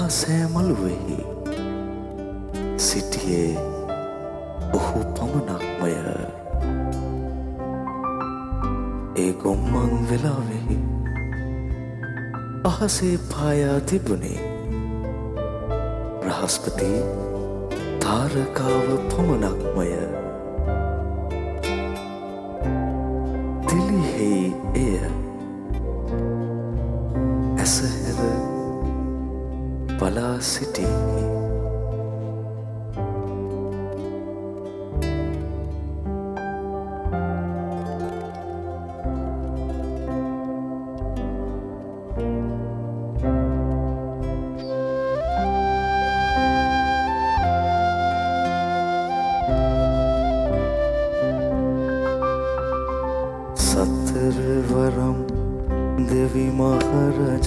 සෑමලුවෙහි සිටියේ ඔහු පමණක්මය. ඒ ගොම්මන් වෙලාවෙහි අහසේ පායා තිබුණේ බ්‍රහස්පති තාරකාව පමණක්මය. දිලිහෙයි එය ඇසහැර බලා සිටී. සතරවරම් දෙවි මහරජ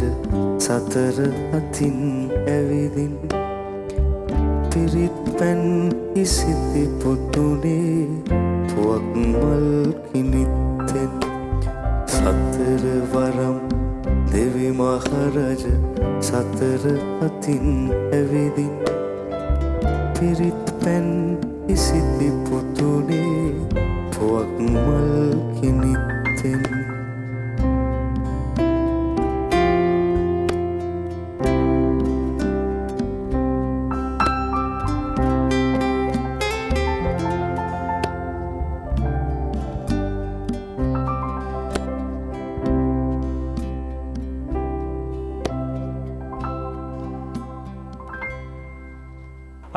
සතර අතින් ඇවිදින් පිරිත් පැන් ඉසිති පුතුනේ පුවක් මල් කිනිත්තෙන්. සතරවරම් දෙවි මහරජ සතර අතින් ඇවිදින් පිරිත් පැන් ඉසිති පුතුනේ පුවක් මල් කිනිත්තෙන්.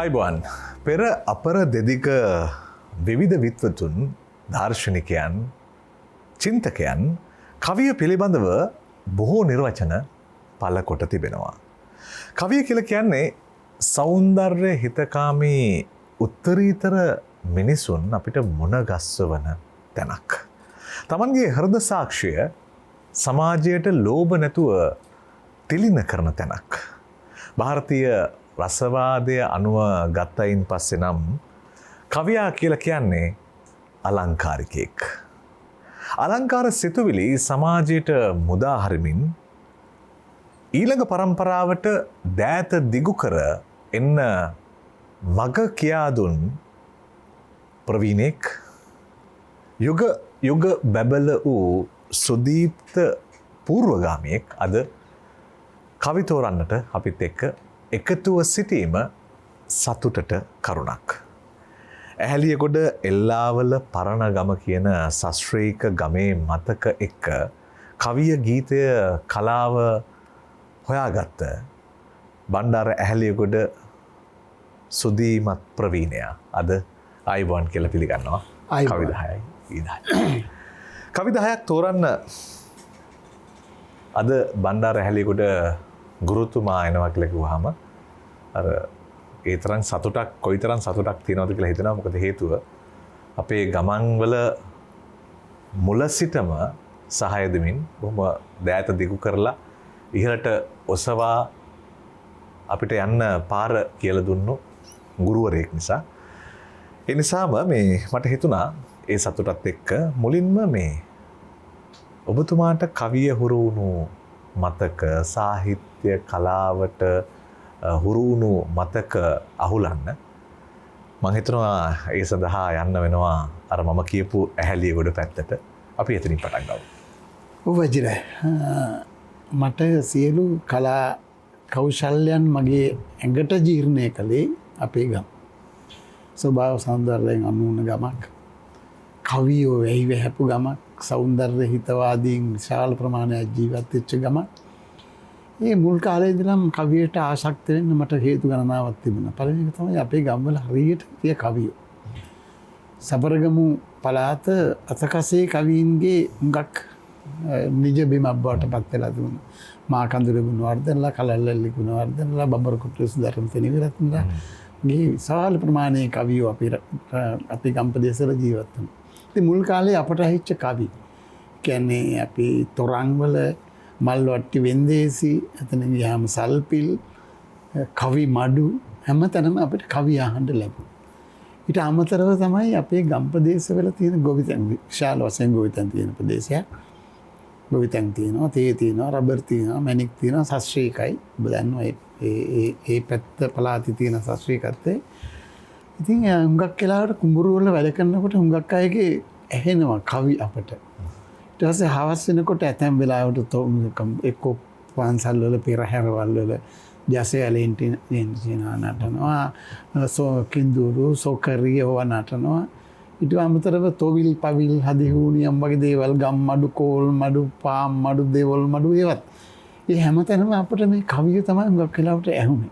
අයිබෝන් පෙර අපර දෙදික විවිධ විත්වතුන් දාර්ශනිකයන් චින්තකයන් කවිය පිළිබඳව බොහෝ නිර්වචන පළ කොට තිබෙනවා. කවිය කියලා කියන්නේ සෞන්දර්ය හිතකාමී උත්තරීතර මිනිසුන් අපිට මුණගස්වන තැනක්. තමන්ගේ හෘද සාක්ෂිය සමාජයට ලෝභ නැතුව තිලින කරන තැනක්. ಭಾರತೀಯ රසවාදය අනුව ගත්තයින් පස්සේ නම් කවියා කියලා කියන්නේ අලංකාරිකයෙක්. අලංකාර සිතුවිලි සමාජයට මුදා හරිමින් ඊළඟ පරම්පරාවට දෑත දිගු කර එන්න මග කියා දුන් ප්‍රවීණෙක්, යුග බැබල වූ සුදීප්ත පූර්වගාමියෙක් අද කවි තෝරන්නට අපිත් එක්ක එකතුව සිටීම සතුටට කරුණක්. ඇහැලියගොඩ එල්ලාවල පරණගම කියන ශාස්ත්‍රීය ගමේ මතක එක්ක කවිය ගීතය කලාව හොයාගත්ත බණ්ඩාර ඇහැලියගොඩ සුදීමත් ප්‍රවීණයා අද අයිබෝන් කියලා පිළිගන්නවා. කවි 10යි ඊදයි. කවි 10ක් තෝරන්න අද බණ්ඩාර ඇහැලියගොඩ ගුරුතුමා එනවා කියලා කිව්වහම අර ඒ තරම් සතුටක් කොයිතරම් සතුටක් තියෙනවද කියලා හිතනවා. මොකද හේතුව අපේ ගමන් වල මුල සිටම සහාය දෙමින් බොහොම දෑත දිගු කරලා ඉහළට ඔසවා අපිට යන්න පාර කියලා දුන්නු ගුරුවරයෙක් නිසා. ඒ නිසාම මේ මට හිතුණා ඒ සතුටත් එක්ක මුලින්ම මේ ඔබතුමාට කවිය හුරු වුණු මතක සාහිත්‍ය කලාවට හුරු වුණු මතක අහුලන්න මම හිතනවා ඒ සඳහා යන්න වෙනවා අර මම කියපු ඇහැලියගොඩ පැත්තට. අපි එතනින් පටන් ගමු. ඔව් වජිර. මට සියලු කලා කෞශල්‍යයන් මගේ ඇඟට ජීර්ණය කළේ අපේ ගම. ස්වභාව සෞන්දර්යයෙන් අනුන ගමක්. කවියෝ වෙහි වැහැපු ගමක්. සෞන්දර්ය හිතවාදීන් විශාල ප්‍රමාණයක් ජීවත් වෙච්ච ගමක්. මේ මුල් කාලේ ඉඳලම කවියට ආසක්ත වෙන්න මට හේතු ගණනාවක් තිබුණා. පළවෙනි එක තමයි අපේ ගම්වල හරියට තිය කවියෝ. සබරගමු පළාත අතකසේ කවීන්ගේ හුඟක් නිජ බිමක් බවට පත් වෙලා තිබුණා. මා කඳුරු ගුණවර්ධනලා, කලල්ලල්ලි ගුණවර්ධනලා, බබර කුට්ටුස් ධර්ම තෙනිවිරත්නලා ගේ විශාල ප්‍රමාණයේ කවියෝ අපේ ගම් ප්‍රදේශවල ජීවත් වුණා. ඉතින් මුල් කාලේ අපට හිච්ච කවි කියන්නේ අපි තොරන්වල මල්වට්ටි වෙන්දේසි, එතන ගියාම සල්පිල්, කවි මඩු හැමතැනම අපිට කවි අහන්න ලැබුණා. ඊට අමතරව තමයි අපේ ගම් ප්‍රදේශවල තියෙන ගොවිතැන් විශාල වශයෙන් ගොවිතැන් තියෙන ප්‍රදේශයක්. ගොවිතැන් තියෙනවා, තේ තියෙනවා, රබර් තියෙනවා, මැණික් තියෙනවා, ශාස්ත්‍රීයයි. ඔබ දන්නවා ඒ පැත්ත පලාති තියෙන ශාස්ත්‍රීයකත්වයේ. ඉතින් හුඟක් වෙලාවට කුඹුරු වල වැඩ කරනකොට හුඟක් අයගේ ඇහෙනවා කවි අපට. ඊට පස්සේ හවස් වෙනකොට ඇතැම් වෙලාවට එක්ක පන්සල් වල පෙරහැරවල් වල ජසයලෙන්ටිනා නටනවා, කින්දුරු සෝකරිය ඕවා නටනවා. ඊට අමතරව තොවිල් පවිල් හදිහූනියම් වගේ දේවල්, ගම් මඩු කෝල් මඩු පාම් මඩු දේවල් මඩු ඒවත්. ඒ හැමතැනම අපිට මේ කවිය තමයි හුඟක් වෙලාවට ඇහුනේ.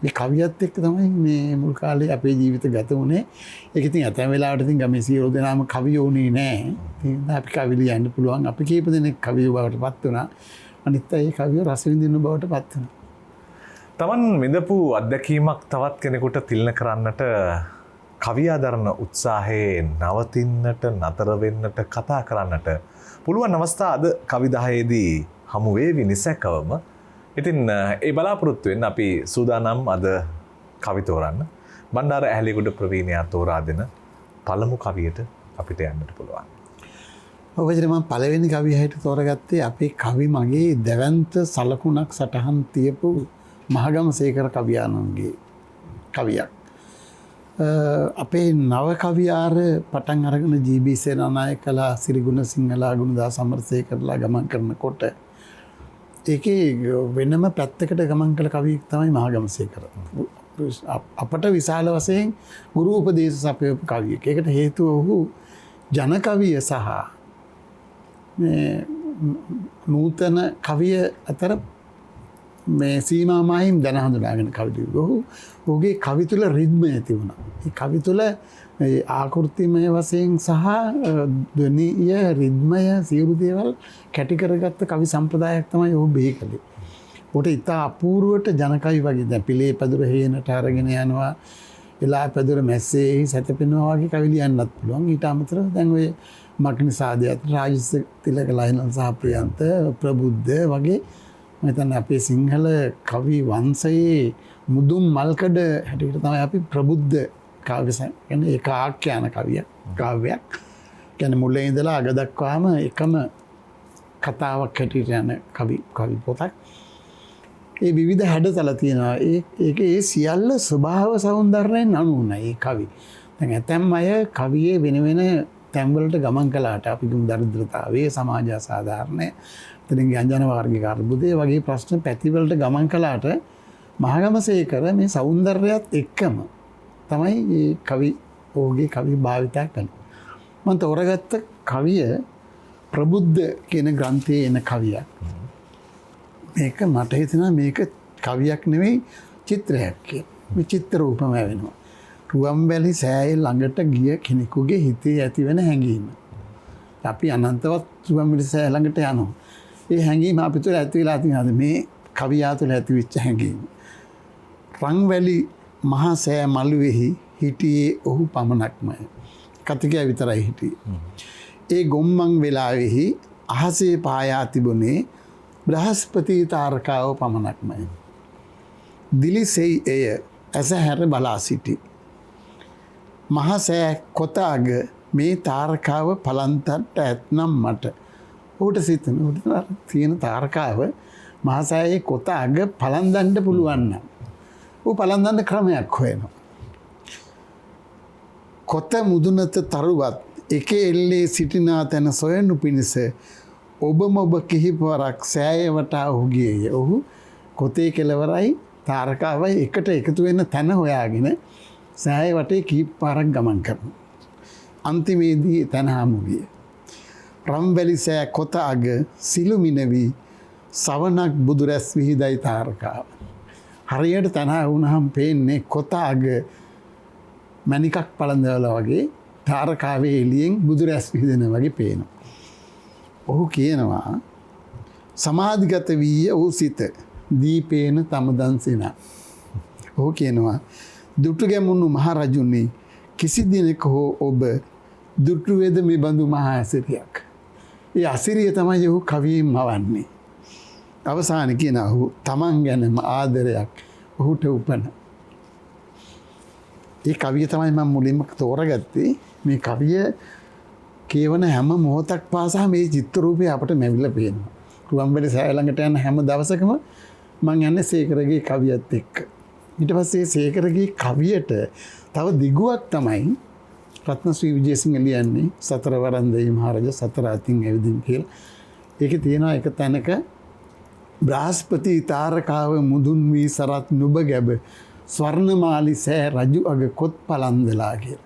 මේ කවියත් එක්ක තමයි මේ මුල් කාලේ අපේ ජීවිත ගත වුණේ. ඒක ඉතින් ඇතැම් වෙලාවට ඉතින් ගමේ සියලු දෙනාම කවියෝ උනේ නෑ. ඉතින් අපි කවි ලියන්න පුළුවන්. අපි කීප දෙනෙක් කවියෝ බවට පත් වුණා. අනිත් අය කවියෝ රස විඳින්න බවට පත් වුණා. තමන් විඳපු අත්දැකීමක් තවත් කෙනෙකුට තිලන කරන්නට කවියා දරන උත්සාහයේ නවතින්නට, නතර වෙන්නට, කතා කරන්නට පුළුවන් අවස්ථා අද කවි 10ේදී හමු වේවි නිසැකවම. ඉතින් ඒ බලාපොරොත්තු වෙන්න අපි සූදානම් අද කවි තෝරන්න. බණ්ඩාර ඇහැලියගොඩ ප්‍රවීණයා තෝරා දෙන පළමු කවියට අපිට යන්නට පුළුවන්. ඔබට මම පළවෙනි කවිය හැටියට තෝරගත්තේ අපේ කවි මගේ දැවැන්ත සලකුණක් සටහන් තියපු මහගමසේකර කවියාණන්ගේ කවියක්. අපේ නව කවියාර පටන් අරගෙන ජී.බී. සේනානායකලා, සිරිගුණ සිංහලා, ගුණදාස අමරසේකරලා ගමන් කරනකොට ඒකේ වෙනම පැත්තකට ගමන් කළ කවියෙක් තමයි මහගමසේකර. අපට විශාල වශයෙන් ගුරු උපදේශ සපයපු කවියෙක්. ඒකට හේතුව ඔහු ජන කවිය සහ නූතන කවිය අතර මේ සීමා මායිම් දැන හඳුනාගෙන කවි ලියුවා. ඔහුගේ කවි තුල රිද්මය තිබුණා. ඒ කවි තුල ආකෘතිමය වශයෙන් සහ ධ්වනිය, රිද්මය සියලු දේවල් කැටි කරගත්ත කවි සම්ප්‍රදායක් තමයි ඔහු බිහි කළේ. ඔහුට ඉතා අපූර්වට ජන කවි වගේ දැන් පිළේ පැදුර හේනට අරගෙන යනවා, එලා පැදුර මැස්සේ සැතපෙනවා වගේ කවි ලියන්නත් පුළුවන්. ඊට අමතරව දැන් ඔය මග්නිසාදයට රාජස් තිලක ලයිනල් සහ ප්‍රියන්ත ප්‍රබුද්ධ වගේ මෙතන අපේ සිංහල කවි වංශයේ මුදුන් මල්කඩ හැටියට තමයි අපි ප්‍රබුද්ධ කාව්‍ය කියන්නේ ඒක ආඛ්‍යාන කවියක් කාව්‍යයක්. කියන්නේ මුලින් ඉඳලා අග දක්වාම එකම කතාවක් හැටියට යන කවි පොතක්. ඒ විවිධ හැඩතල තියෙනවා. ඒකේ ඒ සියල්ල ස්වභාව සෞන්දර්යයෙන් අනුුණා ඒ කවි. දැන් ඇතැම් අය කවියේ වෙන වෙන තැන්වලට ගමන් කළාට අපි දුම් දරිද්‍රතාවයේ සමාජ අසාධාරණය එතනින් අංජන වර්ගික අර්බුදය වගේ ප්‍රශ්න පැතිවලට ගමන් කළාට මහගමසේකර මේ සෞන්දර්යයත් එක්කම තමයි මේ කවි ඔහුගේ කවි භාවිතා කරන්නේ. මම තෝරගත්ත කවිය ප්‍රබුද්ධ කියන ග්‍රන්ථයේ එන කවියක්. මේක මට හිතෙනවා මේක කවියක් නෙවෙයි චිත්‍රයක් කියලා. මේ චිත්‍ර රූපම වෙනවා. රුවන්වැලි සෑයේ ළඟට ගිය කෙනෙකුගේ හිතේ ඇතිවෙන හැඟීම. අපි අනන්තවත් රුවන්වැලි සෑය ළඟට යනවා. ඒ හැඟීම අපි තුළ ඇති වෙලා තියෙනවාද මේ කවියා තුළ ඇතිවෙච්ච හැඟීම. රන්වැලි මහා සෑ මළුවේහි හිටියේ ඔහු පමණක්මය. කතිකය විතරයි හිටියේ. ඒ ගොම්මන් වෙලාවෙහි අහසේ පායා තිබුණේ බ්‍රහස්පති තාරකාව පමණක්මය. දිලිසෙයි එය ඇස හැර බලා සිටි. මහා සෑ කොත අග මේ තාරකාව පලන්තට ඇත්නම් මට. ඔහුට සිතන තියෙන තාරකාව මහා සෑයේ කොත අග පලන්දන්න පුළුවන් නම් ඌ පලන්දන්න ක්‍රමයක් හොයනවා. කොත මුදුනත තරුවත් එක එල්ලේ සිටිනා තැන සොයනු පිණිස ඔබම ඔබ කිහිපවරක් සෑය වටා ඔහු ගියේය. ඔහු කොතේ කෙළවරයි තාරකාවයි එකට එකතු වෙන්න තැන හොයාගෙන සෑය වටේ කීප පාරක් ගමන් කරනවා. අන්තිමේදී තැන හමු විය. රම්වැලි සෑ කොත අග සිළුමිනවි සවනක් බුදුරැස් විහිදයි තාරකාව. හරියට තැන වුණහම් පේන්නේ කොත අග මැණිකක් පළඳවලා වගේ තාරකාවේ එළියෙන් බුදුරැස් විහිදෙන වගේ පේනවා. ඔහු කියනවා සමාධිගත වීය ඔහු සිත දීපේන තමදන්සින. ඔහු කියනවා දුටු ගැමුණු මහරජුනි කිසි දිනක හෝ ඔබ දුටුවේද මේ බඳු මහා ඇසිරියක්. ඒ අසිරිය තමයි ඔහු කවියෙන් මවන්නේ. අවසාන කියන ඔහු තමන් ගැනම ආදරයක් ඔහුට උපන. ඒ කවිය තමයි මම මුලින්ම තෝරගත්තේ. මේ කවිය කියවන හැම මොහොතක් පාසා මේ චිත්‍ර රූපය අපට මැවිලා පේනවා. රුවන්වැලි සෑය ළඟට යන හැම දවසකම මං යන්නේ සේකරගේ කවියත් එක්ක. ඊට පස්සේ සේකරගේ කවියට තව දිගුවක් තමයි රත්නශ්‍රී විජේසිංහ ලියන්නේ සතරවරන් දෙවි මහරජා සතර අතින් ඇවිදින් කියලා. ඒකේ තියෙනවා එක තැනක බ්‍රහස්පති තාරකාව මුදුන් වී සරත් නුඹ ගැබ ස්වර්ණමාලි සෑ රජු අග කොත් පලන්දලා කියලා.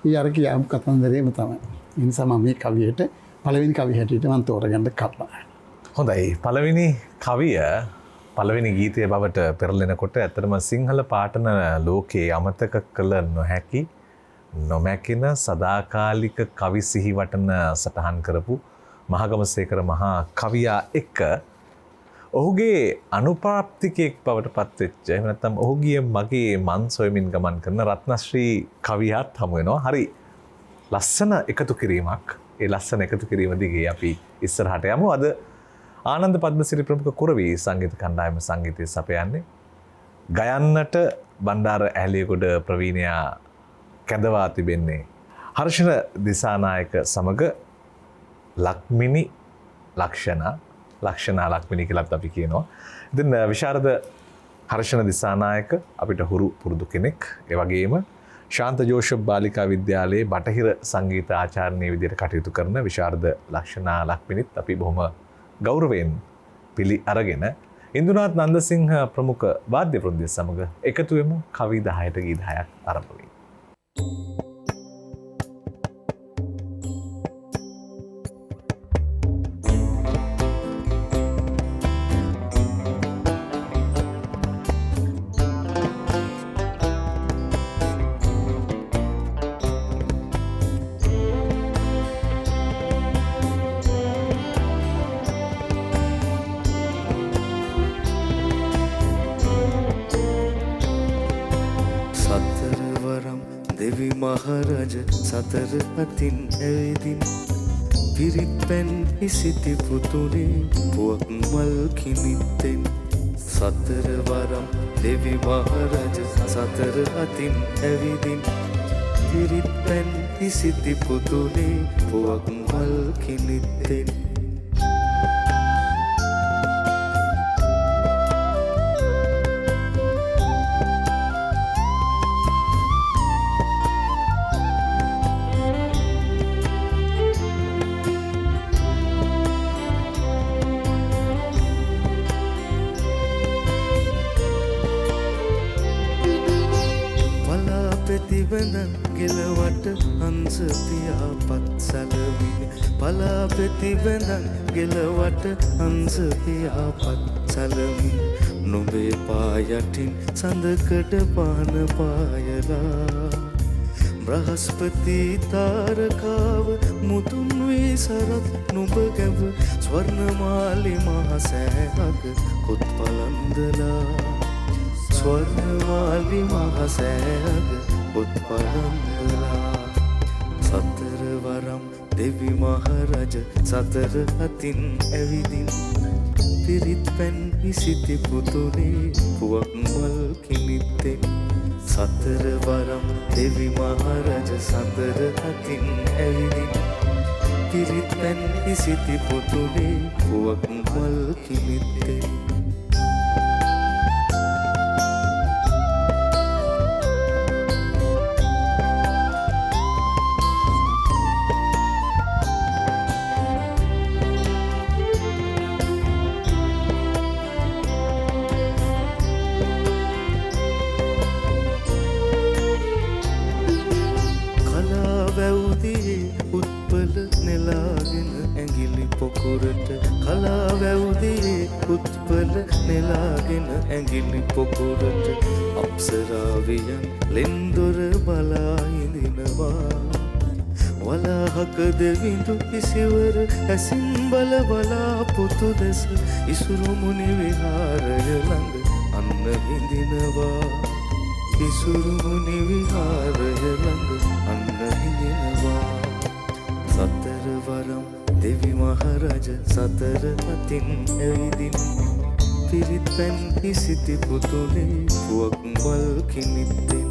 ඒ අර කියාපු කතන්දරේම තමයි. ඒ නිසා මම මේ කවියට පළවෙනි කවිය හැටියට මම තෝරගන්න කපනවා. හොඳයි. පළවෙනි කවිය පළවෙනි ගීතය බවට පෙරලෙනකොට ඇත්තටම සිංහල පාඨන ලෝකයේ අමතක කළ නොහැකි නොමැකෙන සදාකාලික කවි සිහිවටන සටහන් කරපු මහගමසේකර මහා කවියා එක්ක ඔහුගේ අනුපාප්තිකයෙක් බවට පත්වෙච්ච එහෙම නැත්නම් ඔහුගේ මගේ මන් සොයමින් ගමන් කරන රත්නශ්‍රී කවියාත් හමු වෙනවා. හරි ලස්සන එකතු කිරීමක්. ඒ ලස්සන එකතු කිරීම දිගේ අපි ඉස්සරහට යමු. අද ආනන්ද පද්මසිරි ප්‍රමුඛ කුරවී සංගීත කණ්ඩායම සංගීතය සපයන්නේ ගයන්නට බණ්ඩාර ඇහැලියගොඩ ප්‍රවීණයා කැඳවා තිබෙන්නේ හර්ෂණ දිසානායක සමග ලක්මිනි ලක්ෂණා ලක්මිනි කියලාත් අපි කියනවා. ඉතින් විශාරද හර්ෂණ දිසානායක අපිට හුරු පුරුදු කෙනෙක්. ඒ වගේම ශාන්ත ජෝෂප් බාලිකා විද්‍යාලයේ බටහිර සංගීත ආචාර්යනී විදිහට කටයුතු කරන විශාරද ලක්ෂණා ලක්මිනිත් අපි බොහොම ගෞරවයෙන් පිළි අරගෙන ඉන්දුනාත් නන්දසිංහ ප්‍රමුඛ වාද්‍ය වෘන්දය සමග එකතු වෙමු කවි 10ට ගී 10ක් ආරම්භ වෙයි. දෙවි මහරජ සතර අතින් ඇවිදින් පිරිත් පැන් ඉසිති පුතුනේ පුවක් මල් කිනිත්තෙන් සතර වරම් දෙවි මහරජ සතර අතින් ඇවිදින් පිරිත් පැන් ඉසිති පුතුනේ පුවක් මල් කිනිත්තෙන් පැතිවඳන් ගෙලවට හංස පියාපත් සලවින පලා පැතිවඳන් ගෙලවට හංස පියාපත් සලවින් නොබේ පායටින් සඳකඩ පාන පායලා බ්‍රහස්පති තාරකාව මුතුන් වී සරත් නුඹ ගැව ස්වර්ණමාලි මහසෑහක කොත් පලන්දලා ස්වර්ණමාලි මහසෑහක කොත් පලන්දලා සතර වරම් දෙවි මහරජ සතර අතින් ඇවිදින් පිරිත් පැන් විසිති පුතුනේ පුවක් මල් කිනිත්තෙන් සතර වරම් දෙවි මහරජ සතර අතින් ඇවිදින් පිරිත් පැන් විසිති පුතුනේ පුවක් මල් කිනිත්තෙන් උත්පල නෙලාගෙන ඇඟිලි පොකුරට කලා වැවුදියේ උත්පල නෙලාගෙන ඇඟිලි පොකුරට අප්සරාවියන් ලෙන්දොර බලා ඉඳිනවා වලාහක දෙවිඳු ඉසිවර ඇසින් බල බලා පුතු දෙස ඉසුරු මුනි විහාරය ළඟ අන්න හිඳිනවා ඉසුරු මුනි විහාරය ළඟ අන්න හිඳිනවා සතර වරම් දෙවි මහරජ සතර අතින් ඇවිදින් පිරිත් පැන් ඉසිති පුතුනේ පුවක් මල් කිනිත්තෙන්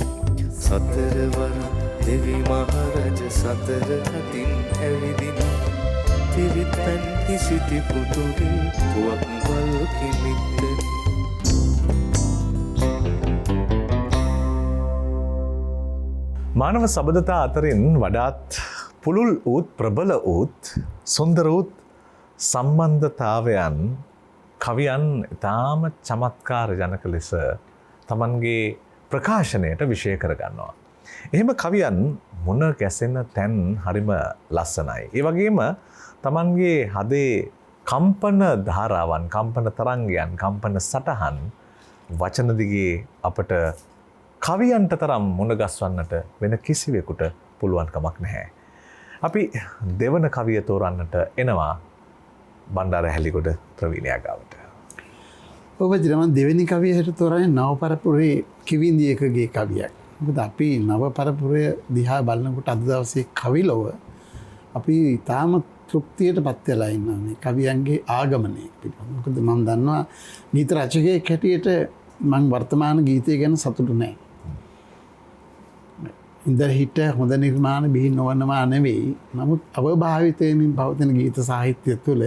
සතර වරම් දෙවි මහරජ සතර අතින් ඇවිදින් පිරිත් පැන් ඉසිති පුතුනේ පුවක් මල් කිනිත්තෙන් මානව සබඳතා අතරින් වඩාත් පුළුල් වූත් ප්‍රබල වූත් සුන්දර වූත් සම්බන්ධතාවයන් කවියන් ඉතාම චමත්කාර ජනක ලෙස තමන්ගේ ප්‍රකාශනයට විෂය කරගන්නවා. එහෙම කවියන් මුණ ගැසෙන තැන් හරිම ලස්සනයි. ඒ වගේම තමන්ගේ හදේ කම්පන ධාරාවන්, කම්පන තරංගයන්, කම්පන සටහන් වචන දිගේ අපට කවියන්ට තරම් මුණ ගස්වන්නට වෙන කිසිවෙකුට පුළුවන් කමක් නැහැ. අපි දෙවන කවිය තෝරන්නට එනවා බණ්ඩාර හැලිගොඩ ප්‍රවීණයා ගාවට. ඔබ ජිරමන් දෙවෙනි කවිය හිට තෝරන්නේ නව පරපුරේ කිවිඳියකගේ කවියක්. මොකද අපි නව පරපුරය දිහා බලනකොට අද දවසේ කවිලොව අපි තාම තෘප්තියට පත් වෙලා ඉන්නවා මේ කවියන්ගේ ආගමනය පිළිබඳව. මොකද මම දන්නවා ගීත රචකයෙක් හැටියට මම වර්තමාන ගීතය ගැන සතුටු නැහැ. ඉන්දර හිට හොඳ නිර්මාණ බිහි නොවනවා නෙවෙයි. නමුත් අවභාවිතයෙන් පවතින ගීත සාහිත්‍ය තුළ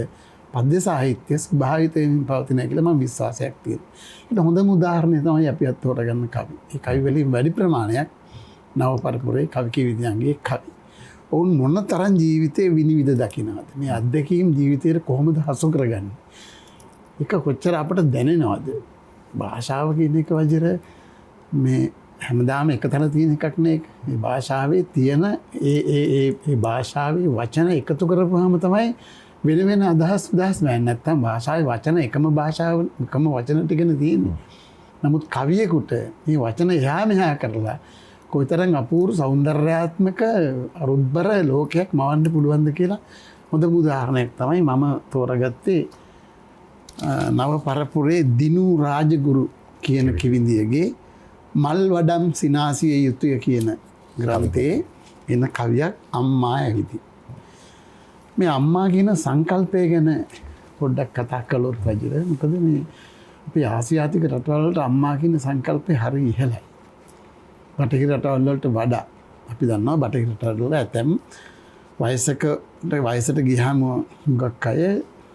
පද්‍ය සාහිත්‍ය ස්වභාවිතයෙන් පවතින කියලා මම විශ්වාසයක් තියෙනවා. ඒක හොඳම උදාහරණය තමයි අපි අත් තෝරගන්න කවි. ඒ කවි වලින් වැඩි ප්‍රමාණයක් නව පරපුරේ කවි කිවිදයන්ගේ කවි. ඔවුන් මොන තරම් ජීවිතේ විනිවිද දකින්නවද? මේ අත්දැකීම් ජීවිතේට කොහොමද හසු කරගන්නේ? ඒක කොච්චර අපට දැනෙනවද? භාෂාව කියන එක වජර මේ හැමදාම එක තැන තියෙන එකක් නේ. මේ භාෂාවේ තියෙන ඒ භාෂාවේ වචන එකතු කරපුවාම තමයි වෙන වෙන අදහස් වෙන්නේ. නැත්තම් භාෂාවේ වචන එකම වචන ටිකනේ තියෙන්නේ. නමුත් කවියෙකුට මේ වචන එහා මෙහා කරලා කොයිතරම් අපූර්ව සෞන්දර්යාත්මක අරුත්බර ලෝකයක් මවන්න පුළුවන්ද කියලා හොඳ උදාහරණයක් තමයි මම තෝරගත්තේ නව පරපුරේ දිනු රාජගුරු කියන කිවිඳියගේ මල් වඩම් සිනාසිය යුතුය කියන ග්‍රන්ථයේ එන කවියක් අම්මා ඇවිදි. මේ අම්මා කියන සංකල්පය ගැන පොඩ්ඩක් කතා කළොත් වජිර. මොකද මේ අපේ ආසියාතික රටවල් වලට අම්මා කියන සංකල්පය හරි ඉහළයි. බටහිර රටවල් වලට වඩා අපි දන්නවා බටහිර රටවල් වල ඇතැම් වයසට ගියාම හුඟක් අය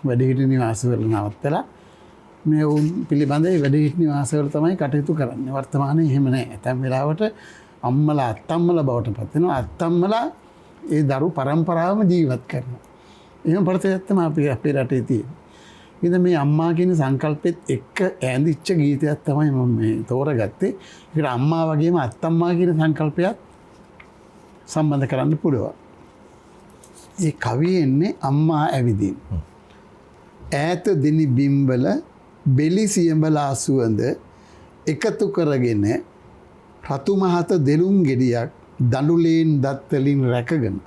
වැඩිහිටි නිවාසවල නවත්තලා මේ උන් පිළිබඳව වැඩිහිටි නිවාසවල තමයි කටයුතු කරන්නේ. වර්තමානයේ එහෙම නැහැ. ඇතැම් වෙලාවට අම්මලා අත්තම්මලා බවට පත් වෙනවා. අත්තම්මලා ඒ දරු පරම්පරාවම ජීවත් කරනවා. එහෙම ප්‍රතිපත්තියක් තමයි අපේ රටේ තියෙන්නේ. ඉතින් මේ අම්මා කියන සංකල්පෙත් එක්ක ඈඳිච්ච ගීතයක් තමයි මම මේ තෝරගත්තේ. ඒකට අම්මා වගේම අත්තම්මා කියන සංකල්පයත් සම්බන්ධ කරන්න පුළුවන්. ඒ කවියේ එන්නේ අම්මා ඇවිදින්. ඈත දෙනි බිම්බල බෙලි සියඹලා සුවඳ එකතු කරගෙන රතු මහත දෙලුම් ගෙඩියක් දඬුලෙන් දත්වලින් රැකගෙන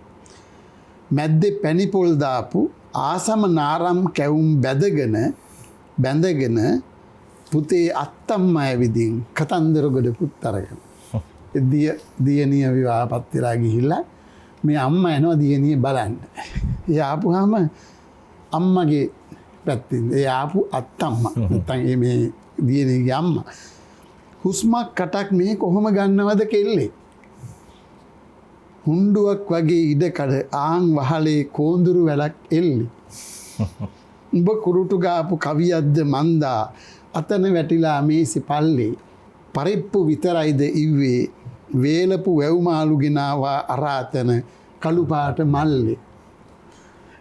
මැද්දේ පැණි පොල් දාපු ආසම නාරම් කැවුම් බැඳගෙන පුතේ අත්තම්මා ඇවිදින් කතන්දර ගොඩකුත් අරගෙන දියණිය විවාහපත් වෙලා ගිහිල්ලා මේ අම්මා එනවා දියණිය බලන්න. ඒ ආපුවාම අම්මගේ පැත්තෙන් ඒ ආපු අත්තම්මා නැත්නම් මේ දියණියගේ අම්මා හුස්මක් කටක් මේ කොහොම ගන්නවද කෙල්ලේ? හුණ්ඩුවක් වගේ ඉඩකඩ ආන් වහලේ කෝඳුරු වැලක් එල්ලි. උඹ කුරුටු ගාපු කවියක්ද මන්දා අතන වැටිලා මේසි පල්ලේ පරිප්පු විතරයිද ඉව්වේ වේලපු වැව්මාලු ගෙනාවා අරාතන කළු පාට මල්ලේ.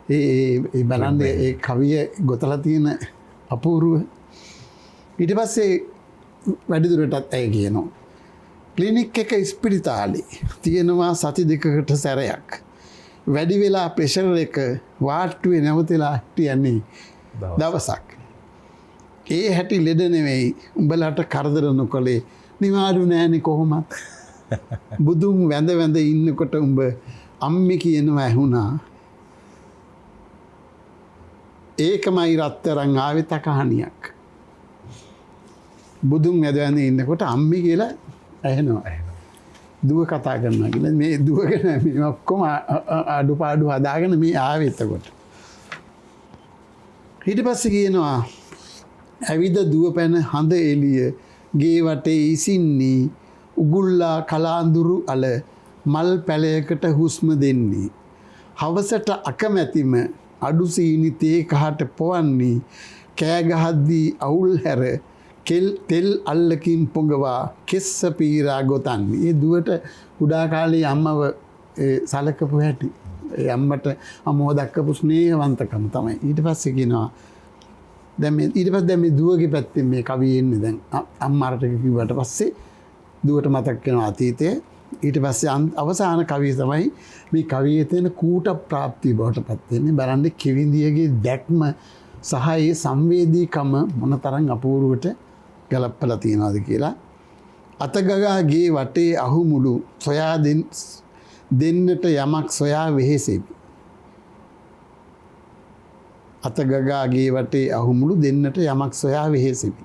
ඒ බලන්නේ ඒ කවිය ගොතලා තියෙන අපූර්ව. ඊට පස්සේ වැඩිදුරටත් ඇය කියනවා ක්ලිනික් එක ඉස්පිරිතාලේ තියෙනවා සති දෙකකට සැරයක්. වැඩි වෙලා ප්‍රෙෂර් එක වාට්ටුවේ නැවතලා හිටියන්නේ දවසක්. ඒ හැටි ලෙඩ නෙවෙයි උඹලට කරදර නොකළේ නිවාඩු නෑනේ කොහොමත්. බුදුන් වැඳ ඉන්නකොට උඹ අම්මි කියනවා ඇහුණා. ඒකමයි රත්තරන් ආවේ තකහණියක්. බුදුන් වැඳ ඉන්නකොට අම්මි කියලා ඇහෙනවා. දුව කතා කරනවා කියලා මේ දුවගෙන මේ ඔක්කොම අඩුපාඩු හදාගෙන මේ ආවේ එතකොට. ඊට පස්සේ කියනවා ඇවිද දුව පැන හඳ එළිය ගේ වටේ ඉසින්නේ උගුල්ලා කලාඳුරු අල මල් පැලයකට හුස්ම දෙන්නේ. හවසට අකමැතිම අඩු සීනි තේ කහට පොවන්නේ කෑ ගහද්දී අවුල් හැර තෙල් අල්ලකින් පොඟවා කෙස්ස පීරා ගොතන්නේ. ඒ දුවට කුඩා කාලේ අම්මව සලකපු හැටි අම්මට අම්මව දක්කපු ස්නේහවන්තකම තමයි. ඊට පස්සේ කියනවා දැන් මේ දුවගේ පැත්තෙන් මේ කවිය එන්නේ. දැන් අම්මාට කිව්වට පස්සේ දුවට මතක් වෙනවා අතීතයේ. ඊට පස්සේ අවසාන කවිය තමයි මේ කවියේ තියෙන කූට ප්‍රාප්තිය බවට පත් වෙන්නේ. බලන්න කිවිඳියගේ දැක්ම සහ ඒ සංවේදීකම මොනතරම් අපූර්වට ගලප්පලා තියනවාද කියලා. අතගගාගේ වටේ අහුමුළු සොයා දෙන්නට යමක් සොයා වෙහෙසෙවි. අතගගාගේ වටේ අහුමුළු දෙන්නට යමක් සොයා වෙහෙසෙවි.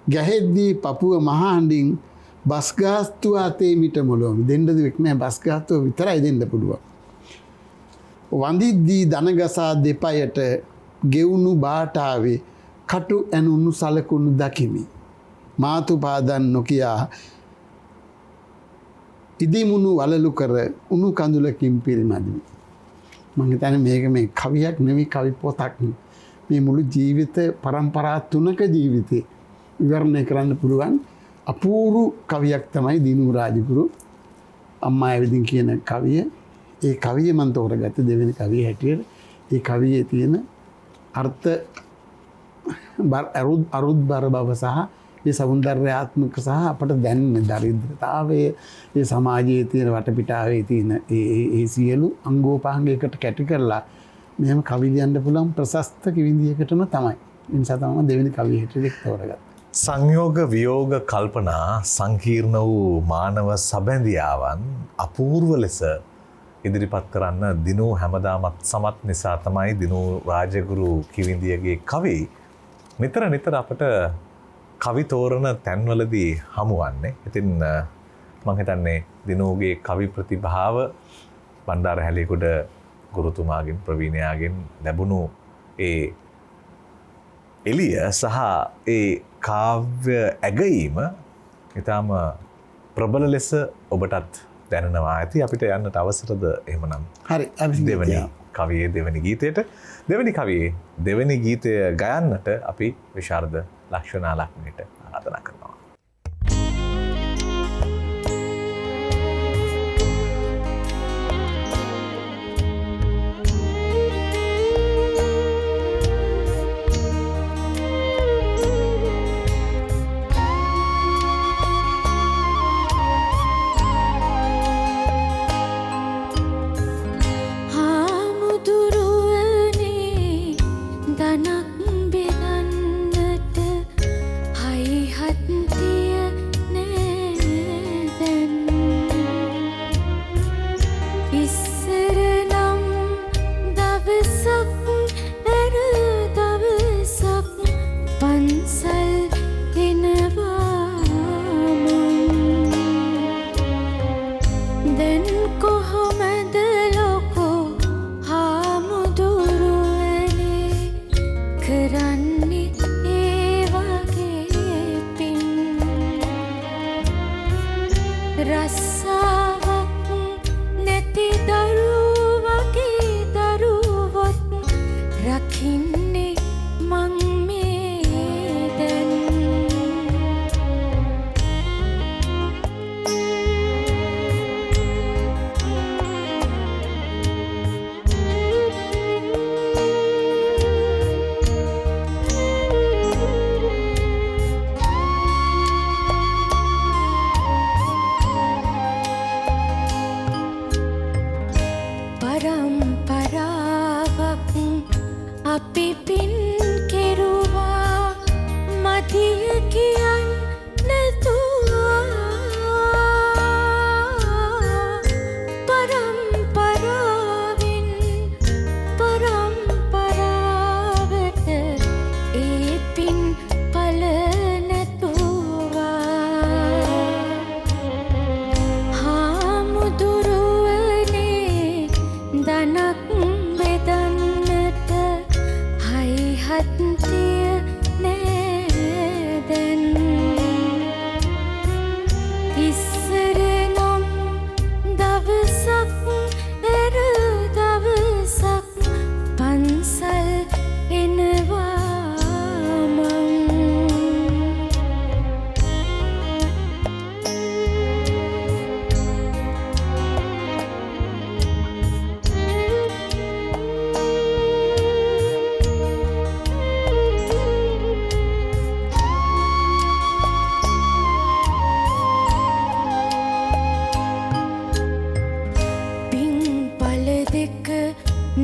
ගැහෙද්දී පපුව මහහඬින් බස්ගාස්තුව අතේ මිට මොළොම දෙන්න දෙයක් නෑ. බස්ගාස්තුව විතරයි දෙන්න පුළුවන්. වඳිද්දී දනගසා දෙපයට ගෙවුණු බාටාවේ කටු ඇනුණු සලකුණු දකිමි. මාතු පාදන් නොකියා ඉදිමුණු වලලු කර උණු කඳුලකින් පිරිමදිමි. මම හිතන්නේ මේක මේ කවියක් නෙවෙයි කවි පොතක්. මේ මුළු ජීවිත පරම්පරා 3ක ජීවිතේ විවරණය කරන්න පුළුවන් අපූර්ව කවියක් තමයි දිනු රාජගුරු අම්මා ඇවිදින් කියන කවිය. ඒ කවිය මම තෝරගත්ත දෙවෙනි කවිය හැටියට. ඒ කවියේ තියෙන අර්ථ අරුත් බර බව සහ ඒ සෞන්දර්යාත්මක සහ අපට දැනෙන දරිද්‍රතාවය ඒ සමාජයේ තියෙන වටපිටාවේ තියෙන ඒ සියලු අංගෝපාංගයකට කැටි කරලා මෙහෙම කවි ලියන්න පුළුවන් ප්‍රශස්ත කිවිඳියකටම තමයි. ඒ නිසා තමයි දෙවෙනි කවිය හැටියට තෝරගත්තේ. සංයෝග වියෝග කල්පනා සංකීර්ණ වූ මානව සබැඳියාවන් අපූර්ව ලෙස ඉදිරිපත් කරන්න දිනු හැමදාමත් සමත් නිසා තමයි දිනු රාජගුරු කිවිඳියගේ කවි නිතර නිතර අපට කවි තෝරන තැන්වලදී හමුවන්නේ. ඉතින් මම හිතන්නේ දිනුගේ කවි ප්‍රතිභාව බණ්ඩාර හැලියගොඩ ගුරුතුමාගෙන් ප්‍රවීණයාගෙන් ලැබුණු ඒ එළිය සහ ඒ කාව්‍ය ඇගීම ඊටම ප්‍රබල ලෙස ඔබටත් දැනෙනවා ඇති. අපිට යන්නට අවසරද එහෙමනම්? හරි. දෙවැනි කවියේ දෙවැනි ගීතයට දෙවැනි කවියේ දෙවැනි ගීතය ගයන්නට අපි විශාරද ලක්ෂණා ලක්ෂණයට ආරාධනා කරනවා.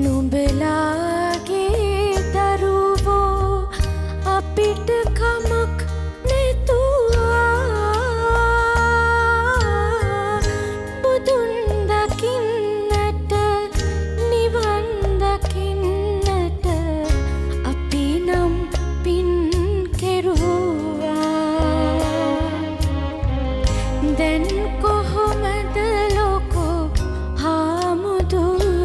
නුඹලාගේ දරුවෝ අපිට කමක් නැතුවා බුදුන් දකින්නට නිවන් දකින්නට අපි නම් පින් කෙරුවා දැන් කොහොමද ලොකෝ හාමුදුරුවනේ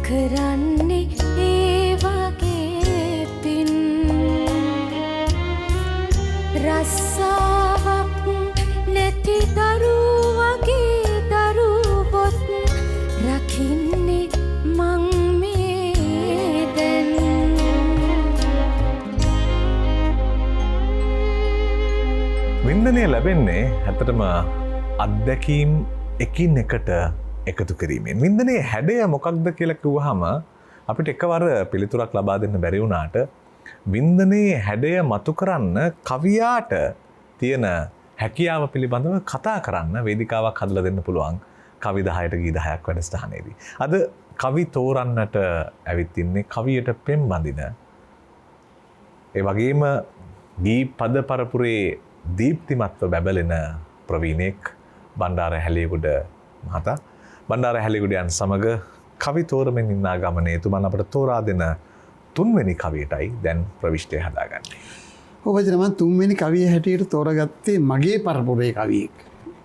කරන්නේ ඒ වගේ පින් රස්සාවක් නැති දරුවගේ දරුවොත් රකින්නේ මං මේ දැන් වින්දනය ලැබෙන්නේ ඇත්තටම අත්දැකීම් එකින් එකට එකතු කිරීමෙන්. වින්දනයේ හැඩය මොකක්ද කියලා කිව්වහම අපිට එකවර පිළිතුරක් ලබා දෙන්න බැරි වුණාට වින්දනයේ හැඩය මතු කරන්න කවියාට තියෙන හැකියාව පිළිබඳව කතා කරන්න වේදිකාවක් හදලා දෙන්න පුළුවන් කවි 10ට ගී 10ක් වැඩසටහනේදී. අද කවි තෝරන්නට ඇවිත් ඉන්නේ කවියට පෙම් බඳින ඒ වගේම ගී පද පරපුරේ දීප්තිමත්ව බැබලෙන ප්‍රවීණෙක් බණ්ඩාර හැලියගොඩ මහතා. බණ්ඩාර හැලියගොඩයන් සමග කවි තෝරමින් ඉන්න ගමනේ එතුමන් අපට තෝරා දෙන තුන්වෙනි කවියටයි දැන් ප්‍රවිෂ්ටය හදාගන්නේ. ඔබ මම තුන්වෙනි කවිය හැටියට තෝරගත්තේ මගේ පරපුරේ කවියෙක්.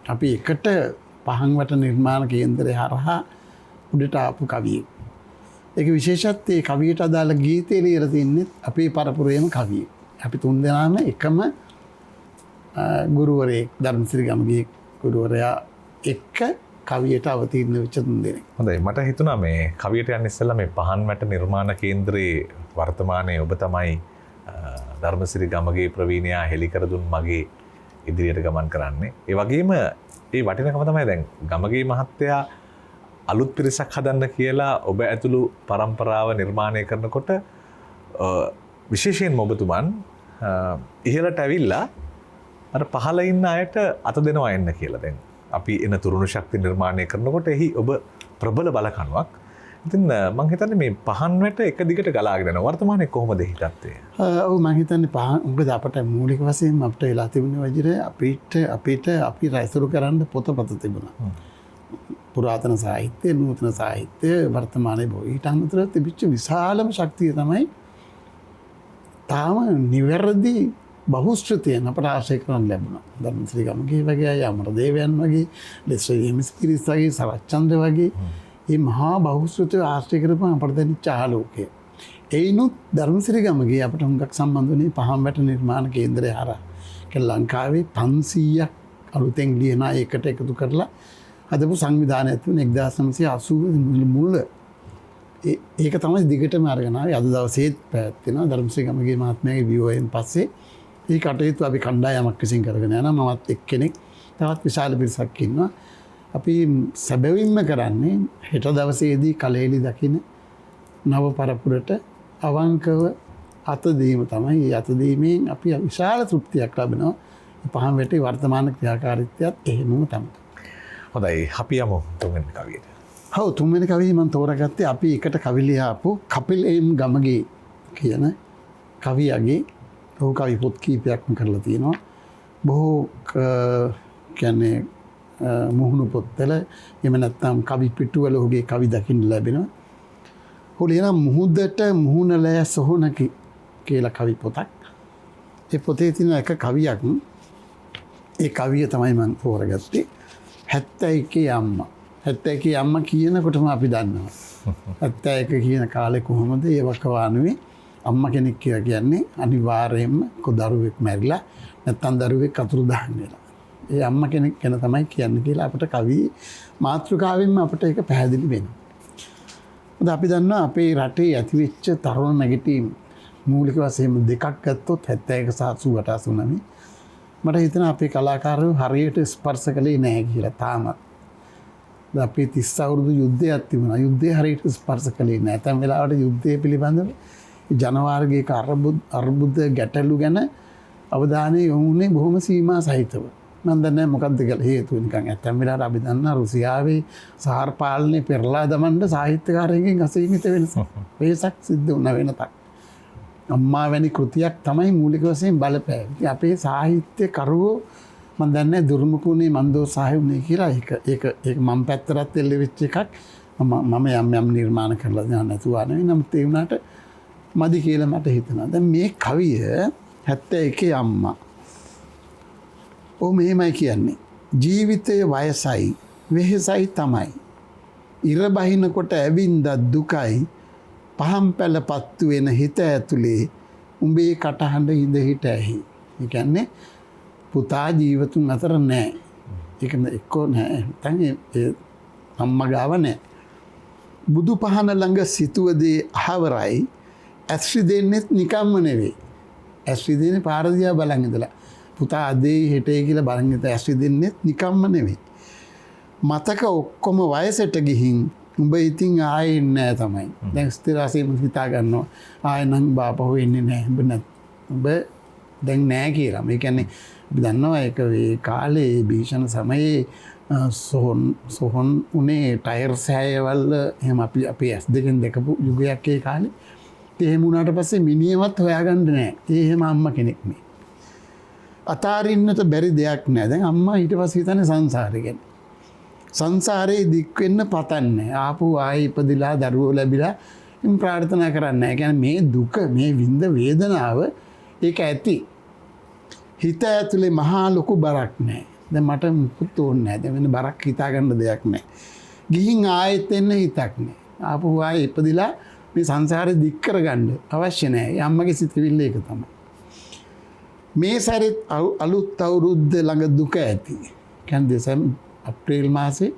අපි එකට පහන්වට නිර්මාණ කේන්දරය හරහා උඩට ආපු කවියෙක්. ඒක විශේෂත්වයේ කවියට අදාළ ගීතය ලියලා තින්නේ අපේ පරපුරේම කවියෙක්. අපි තුන් දෙනාම එකම ගුරුවරයෙක් ධර්මසිරි ගමගේ ගුරුවරයා එක්ක කවියට අවතීර්ණ වෙච්ච තුන් දෙනෙක්. හොඳයි මට හිතුණා මේ කවියට යන්න ඉස්සෙල්ලා මේ පහන්වැට නිර්මාණ කේන්දරයේ වර්තමානයේ ඔබ තමයි ධර්මසිරි ගමගේ ප්‍රවීණයා හෙළි කර දුන් මගේ ඉදිරියට ගමන් කරන්නේ. ඒ වගේම ඒ වටිනකම තමයි දැන් ගමගේ මහත්තයා අලුත් පිරිසක් හදන්න කියලා ඔබ ඇතුළු පරම්පරාව නිර්මාණය කරනකොට විශේෂයෙන්ම ඔබතුමන් ඉහළට ඇවිල්ලා අර පහළ ඉන්න අයට අත දෙනවා එන්න කියලා. දැන් අපි එන තුරුණු ශක්ති නිර්මාණය කරනකොට එහි ඔබ ප්‍රබල බලකණුවක්. ඉතින් මම හිතන්නේ මේ පහන්වැට එක දිගට ගලාගෙන යනවා. වර්තමානයේ කොහොමද හිතත්තේ? ඔව් මම හිතන්නේ මොකද අපට මූලික වශයෙන් අපිට වෙලා තිබුණේ වජිරේ අපිට අපි රැසුරු කරන්න පොතපත තිබුණා. පුරාතන සාහිත්‍ය, නූතන සාහිත්‍ය, වර්තමානයේ බොහෝ ඊට අමතරව තිබිච්ච විශාලම ශක්තිය තමයි තාම නිවැරදි බහුශ්‍රතයෙන් අපට ආශ්‍රය කරන්න ලැබුණා. ධර්මසිරි ගමගේ වගේ අය, අමරදේවයන් වගේ, ලෙස්ටර් එම්ස් වගේ, සරච්චන්ද්‍ර වගේ මේ මහා බහුශ්‍රතව ආශ්‍රය කරපු අපට දැනෙච්ච ආලෝකය. ඒනොත් ධර්මසිරි ගමගේ අපට හුඟක් සම්බන්ධ වුණේ පහන්වැට නිර්මාණ කේන්දරය හරහා. ලංකාවේ 500ක් අලුතෙන් ලියන එකට එකතු කරලා හදපු සංවිධානයක් තිබුණා 1980 මුල. ඒක තමයි දිගටම අරගෙන ආවේ. අද දවසේත් පැවැත්වෙනවා ධර්මසිරි ගමගේ මහත්මයාගේ වියෝයෙන් පස්සේ මේ කටයුතු අපි කණ්ඩායමක් විසින් කරගෙන යනවා. මමත් එක්කෙනෙක්, තවත් විශාල පිරිසක් ඉන්නවා. අපි සැබවින්ම කරන්නේ හෙට දවසේදී කලෙලි දකින්න නව පරපුරට අවංකව අතදීම තමයි. ඒ අතදීමෙන් අපි විශාල තෘප්තියක් ලබනවා. පහන්වැටේ වර්තමාන ක්‍රියාකාරීත්වයත් එහෙමම තමයි. හොඳයි අපි යමු තුන්වෙනි කවියට. ඔව් තුන්වෙනි කවිය මම තෝරගත්තේ අපි එකට කවි ලියාපු කපිල් එම් ගමගේ කියන කවියගේ ඔහු කවි පොත් කීපයක්ම කරලා තියෙනවා. බොහෝ කියන්නේ මුහුණු පොත්වල එහෙම නැත්නම් කවි පිටුවල ඔහුගේ කවි දකින්න ලැබෙනවා. ඔහු ලියන මුහුදට මුහුණ ලෑ සොහොනකි කියලා කවි පොතක්. ඒ පොතේ තියෙන එක කවියක්. ඒ කවිය තමයි මම තෝරගත්තේ. 71 අම්මා. 71 අම්මා කියනකොටම අපි දන්නවා. 71 කියන කාලේ කොහොමද ඒ වකවානුවේ අම්මා කෙනෙක් කියලා කියන්නේ අනිවාර්යයෙන්ම දරුවෙක් මැරිලා නැත්නම් දරුවෙක් අතුරුදහන් වෙලා. ඒ අම්මා කෙනෙක් ගැන තමයි කියන්නේ කියලා අපිට කවි මාතෘකාවෙන්ම අපිට ඒක පැහැදිලි වෙනවා. මොකද අපි දන්නවා අපේ රටේ ඇතිවෙච්ච තරුණ නැගිටීම් මූලික වශයෙන් දෙකක් ගත්තොත් 71 සහ 89. මට හිතෙනවා අපේ කලාකාරයෝ හරියට ස්පර්ශ කළේ නැහැ කියලා තාමත්. අපේ 30 අවුරුදු යුද්ධයක් තිබුණා. යුද්ධය හරියට ස්පර්ශ කළේ නැහැ. නැත්නම් වෙලාවට යුද්ධය පිළිබඳව ජනවාර්ගික අර්බුද ගැටලු ගැන අවධානය යොමුනේ බොහොම සීමා සහිතව. මම දන්නේ මොකක්ද කියලා හේතුව නිකන් ඇත්තම වෙලාවට අපි දන්නා රුසියාවේ සාර් පාලනය පෙරලා දමන්න සාහිත්‍යකාරයන්ගෙන් අසීමිත වෙනසක් සිද්ධ වුණා වෙනතක්. අම්මා වැනි කෘතියක් තමයි මූලික වශයෙන් බලපෑවේ. ඉතින් අපේ සාහිත්‍යකරුවෝ මම දන්නේ දුර්මුකුණේ මන්දෝසාහය උනේ කියලා ඒක මම පැත්තරත් එල්ල වෙච්ච එකක්. මම යම් නිර්මාණ කරලා දාන්න නැතුව නෙවෙයි. නමුත් ඒ වුණාට මදි කියලා මට හිතෙනවා. දැන් මේ කවිය 71 අම්මා. මෙහෙමයි කියන්නේ. ජීවිතයේ වයසයි වෙහෙසයි තමයි. ඉර බහිනකොට ඇවින්ද දුකයි පහම් පැල පත්තු වෙන හිත ඇතුලේ උඹේ කටහඬ ඉඳ හිට ඇහි. ඒ කියන්නේ පුතා ජීවතුන් අතර නෑ. ඒක එක්කෝ නෑ. නැත්නම් අම්මා ගාව නෑ. බුදු පහන ළඟ සිටුවදී අහවරයි ඇස්රි දෙන්නෙත් නිකම්ම නෙවෙයි. ඇස්රි දෙන්නේ පාර දිහා බලන් ඉඳලා පුතා අදේ හෙටේ කියලා බලන් ඉඳලා ඇස්රි දෙන්නෙත් නිකම්ම නෙවෙයි. මතක ඔක්කොම වයසට ගිහින් උඹ ඉතින් ආයෙ නෑ තමයි. දැන් ස්ථිරාසෙම හිතා ගන්නවා ආයෙ නම් බාපහුව එන්නේ නෑ. උඹ දැන් නෑ කියලා. මේ කියන්නේ අපි දන්නවා ඒක ඒ කාලේ භීෂණ සමයේ සොහොන් උනේ ටයර් සෑයවල එහෙම අපි ඇස් දෙකෙන් දැකපු යුගයක් ඒ කාලේ. එහෙම වුණාට පස්සේ මිනිහවත් හොයාගන්න නෑ. ඒ එහෙම අම්මා කෙනෙක් නේ. අතාරින්නට බැරි දෙයක් නෑ. දැන් අම්මා ඊට පස්සේ හිතන්නේ සංසාරය ගැන. සංසාරේ දික් වෙන්න පතන්නේ. ආපහු ආයෙ ඉපදිලා දරුවෝ ලැබිලා ඉන් ප්‍රාර්ථනා කරන්නේ. ඒ කියන්නේ මේ දුක මේ විඳ වේදනාව ඒක ඇති. හිත ඇතුලේ මහා ලොකු බරක් නෑ. දැන් මට මුකුත් ඕනේ නෑ. දැන් වෙන බරක් හිතා ගන්න දෙයක් නෑ. ගිහින් ආයෙත් එන්න හිතක් නෑ. ආපහු ආයෙ ඉපදිලා මේ සංසාරේ දික් කරගන්න අවශ්‍ය නෑ. අම්මගේ සිතවිල්ල ඒක තමයි. මේ සැරෙත් අලුත් අවුරුද්ද ළඟ දුක ඇති. කියන්නේ අප්‍රේල් මාසේ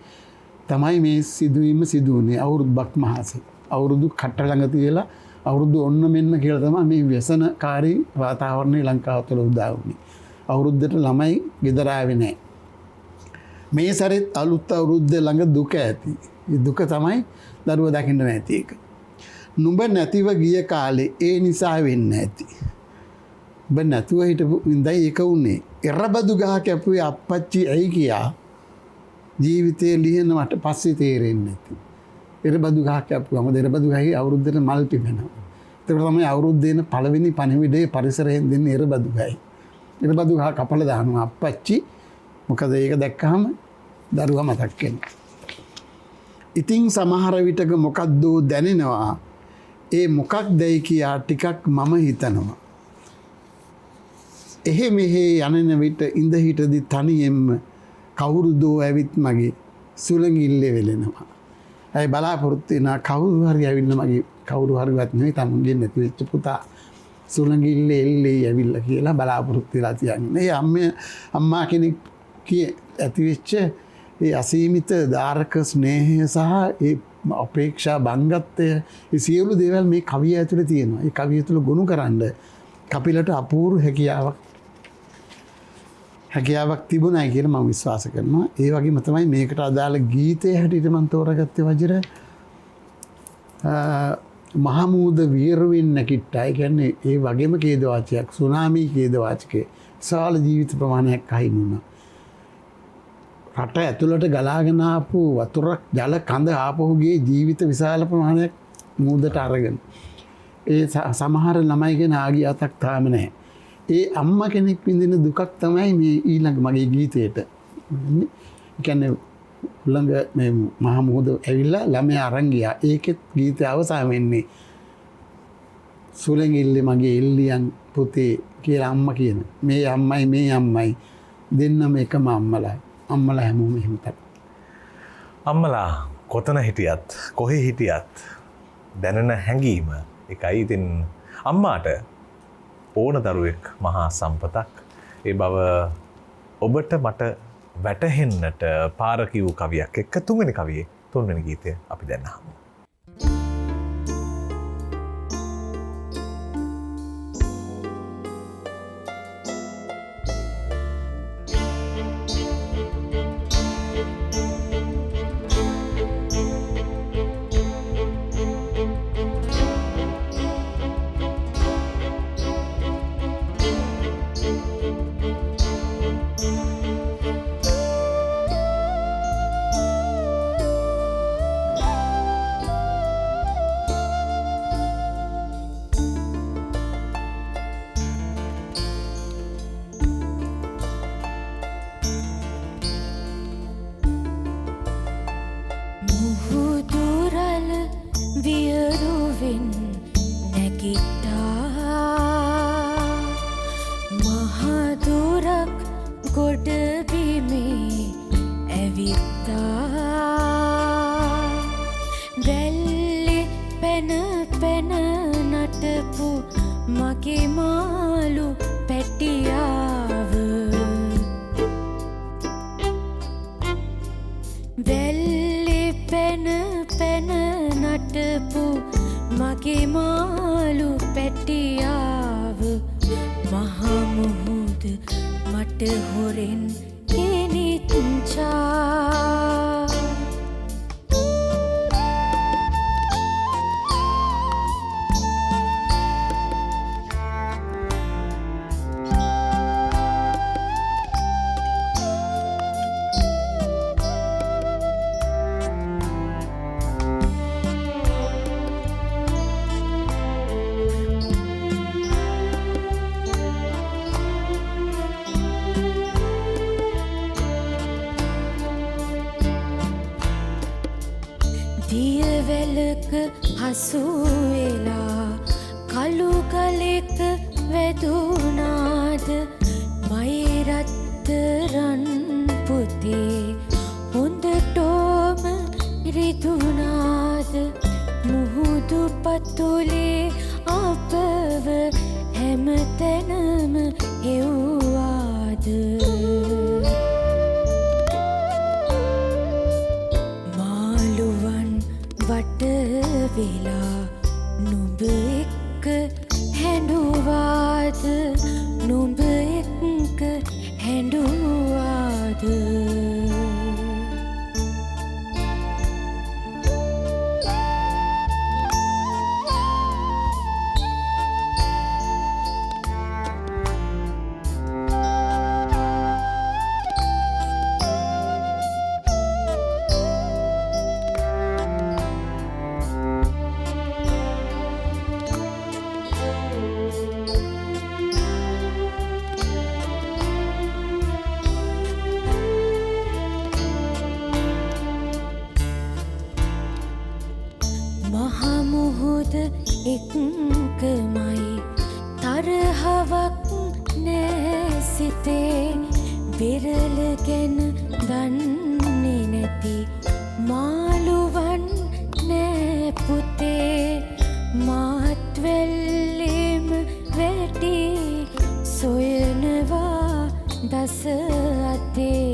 තමයි මේ සිදුවීම සිදු වුණේ. අවුරුද්දක් මාසේ. අවුරුදු කට ළඟ තියලා අවුරුදු ඔන්න මෙන්න කියලා තමයි මේ ව්‍යසනකාරී වාතාවරණය ලංකාව තුළ උදා වුණේ. අවුරුද්දට ළමයි ගෙදර ආවේ නැහැ. මේ සැරෙත් අලුත් අවුරුද්ද ළඟ දුක ඇති. මේ දුක තමයි දරුවා දකින්න නැති එක. නුඹ නැතිව ගිය කාලේ ඒ නිසා වෙන්නේ නැති. ඔබ නැතුව හිටපු ඉඳයි ඒක උනේ. එරබදු ගහ කැපුවේ අප්පච්චි ඇයි කියා ජීවිතේ ලියන මට පස්සේ තේරෙන්නේ නැති. එරබදු ගහ කැපුවම එරබදු ගහේ අවුරුද්දට මල් පිපෙනවා. ඒක තමයි අවුරුද්දේන පළවෙනි පණිවිඩේ පරිසරයෙන් දෙන්නේ එරබදු ගහයි. එරබදු ගහ කපලා දානවා අප්පච්චි. මොකද ඒක දැක්කහම දරුවා මතක් වෙනවා. ඉතින් සමහර විටක මොකද්දෝ දැනෙනවා. ඒ මොකක්දයි කියා ටිකක් මම හිතනවා. එහෙ මෙහෙ යනන විට ඉඳ හිටදි තනියෙන්ම කවුරුදෝ ඇවිත් මගේ සුළඟිල්ලේ වෙලෙනවා. ඇයි බලාපොරොත්තු වෙනා කවුරු හරි ඇවිල්ලා මගේ කවුරු හරිවත් නෙවෙයි තමුන්ගේ නැති වෙච්ච පුතා සුළඟිල්ලේ එල්ලේ ඇවිල්ලා කියලා බලාපොරොත්තු වෙලා තියන්නේ. ඒ අම්මා කෙනෙක් ඇති වෙච්ච ඒ අසීමිත දාරක ස්නේහය සහ ඒ අපේක්ෂා බංගත්වය ඒ සියලු දේවල් මේ කවිය ඇතුලේ තියෙනවා. ඒ කවිය තුළ ගොනු කරන්න කපිලට අපූර්ව හැකියාවක් තිබුණයි කියලා මම විශ්වාස කරනවා. ඒ වගේම තමයි මේකට අදාළ ගීතයේ හැටියට මම තෝරාගත්තේ වජිර මහමූද වීරවින් නැකිට්ටා. ඒ කියන්නේ ඒ වගේම කේද වාචකයක් සුනාමි කේද වාචකයේ විශාල ජීවිත ප්‍රමාණයක් අහිමි වුණා. රට ඇතුළට ගලාගෙන ආපු වතුරක් ජල කඳ ආපහු ගියේ ජීවිත විශාල ප්‍රමාණයක් මූදට අරගෙන. ඒ සමහර ළමයි ගැන ආගිය අතක් තාම නැහැ. ඒ අම්මා කෙනෙක් විඳින දුකක් තමයි මේ ඊළඟ මගේ ගීතේට. ඒ කියන්නේ ළඟ මේ මහා මොහොත ඇවිල්ලා ළමයා අරන් ගියා. ඒකෙත් ගීතය අවසාන වෙන්නේ සුළඟිල්ලේ මගේ එල්ලියන් පුතේ කියලා අම්මා කියන. මේ අම්මයි දෙන්නම එකම අම්මලා. අම්මලා හැමෝම එහෙම තමයි. අම්මලා කොතන හිටියත් කොහේ හිටියත් දැනෙන හැඟීම එකයි. ඉතින් අම්මාට ඕන දරුවෙක් මහා සම්පතක්. ඒ බව ඔබට මට වැටහෙන්නට පාර කිව් කවියක් එක්ක තුන්වෙනි කවියේ තුන්වෙනි ගීතය අපි දැන් අහමු. වියරුවෙන් නැගිට්ටා මහදුරක් ගොඩබිමේ ඇවිත්තා වැල්ලේ පැන පැන නටපු මගේ මාළු පැටියාව වැල්ලේ පැන පැන නටපු මගේ මාළු පැටියාව මහමුහුද මට හොරෙන් ගෙනිච්චා දියවැලක හසුවෙලා කළු ගලෙක වැදුනාද මයේ රත්තරන් පුතේ හොඳටෝම රිදුනාද මුහුදු පතුලේ අපව හැමතැනම හෙව්වාද වට වෙලා නුඹ එක්ක හැඬුවාද නුඹ එක්ක හැඬුවාද මහමුහුද එක්කමයි තරහවක් නෑ සිතේ විරල ගැන දන්නේ නැති මාළුවන් නෑ පුතේ මාත් වැල්ලෙම වැටි සොයනවා දස අතේ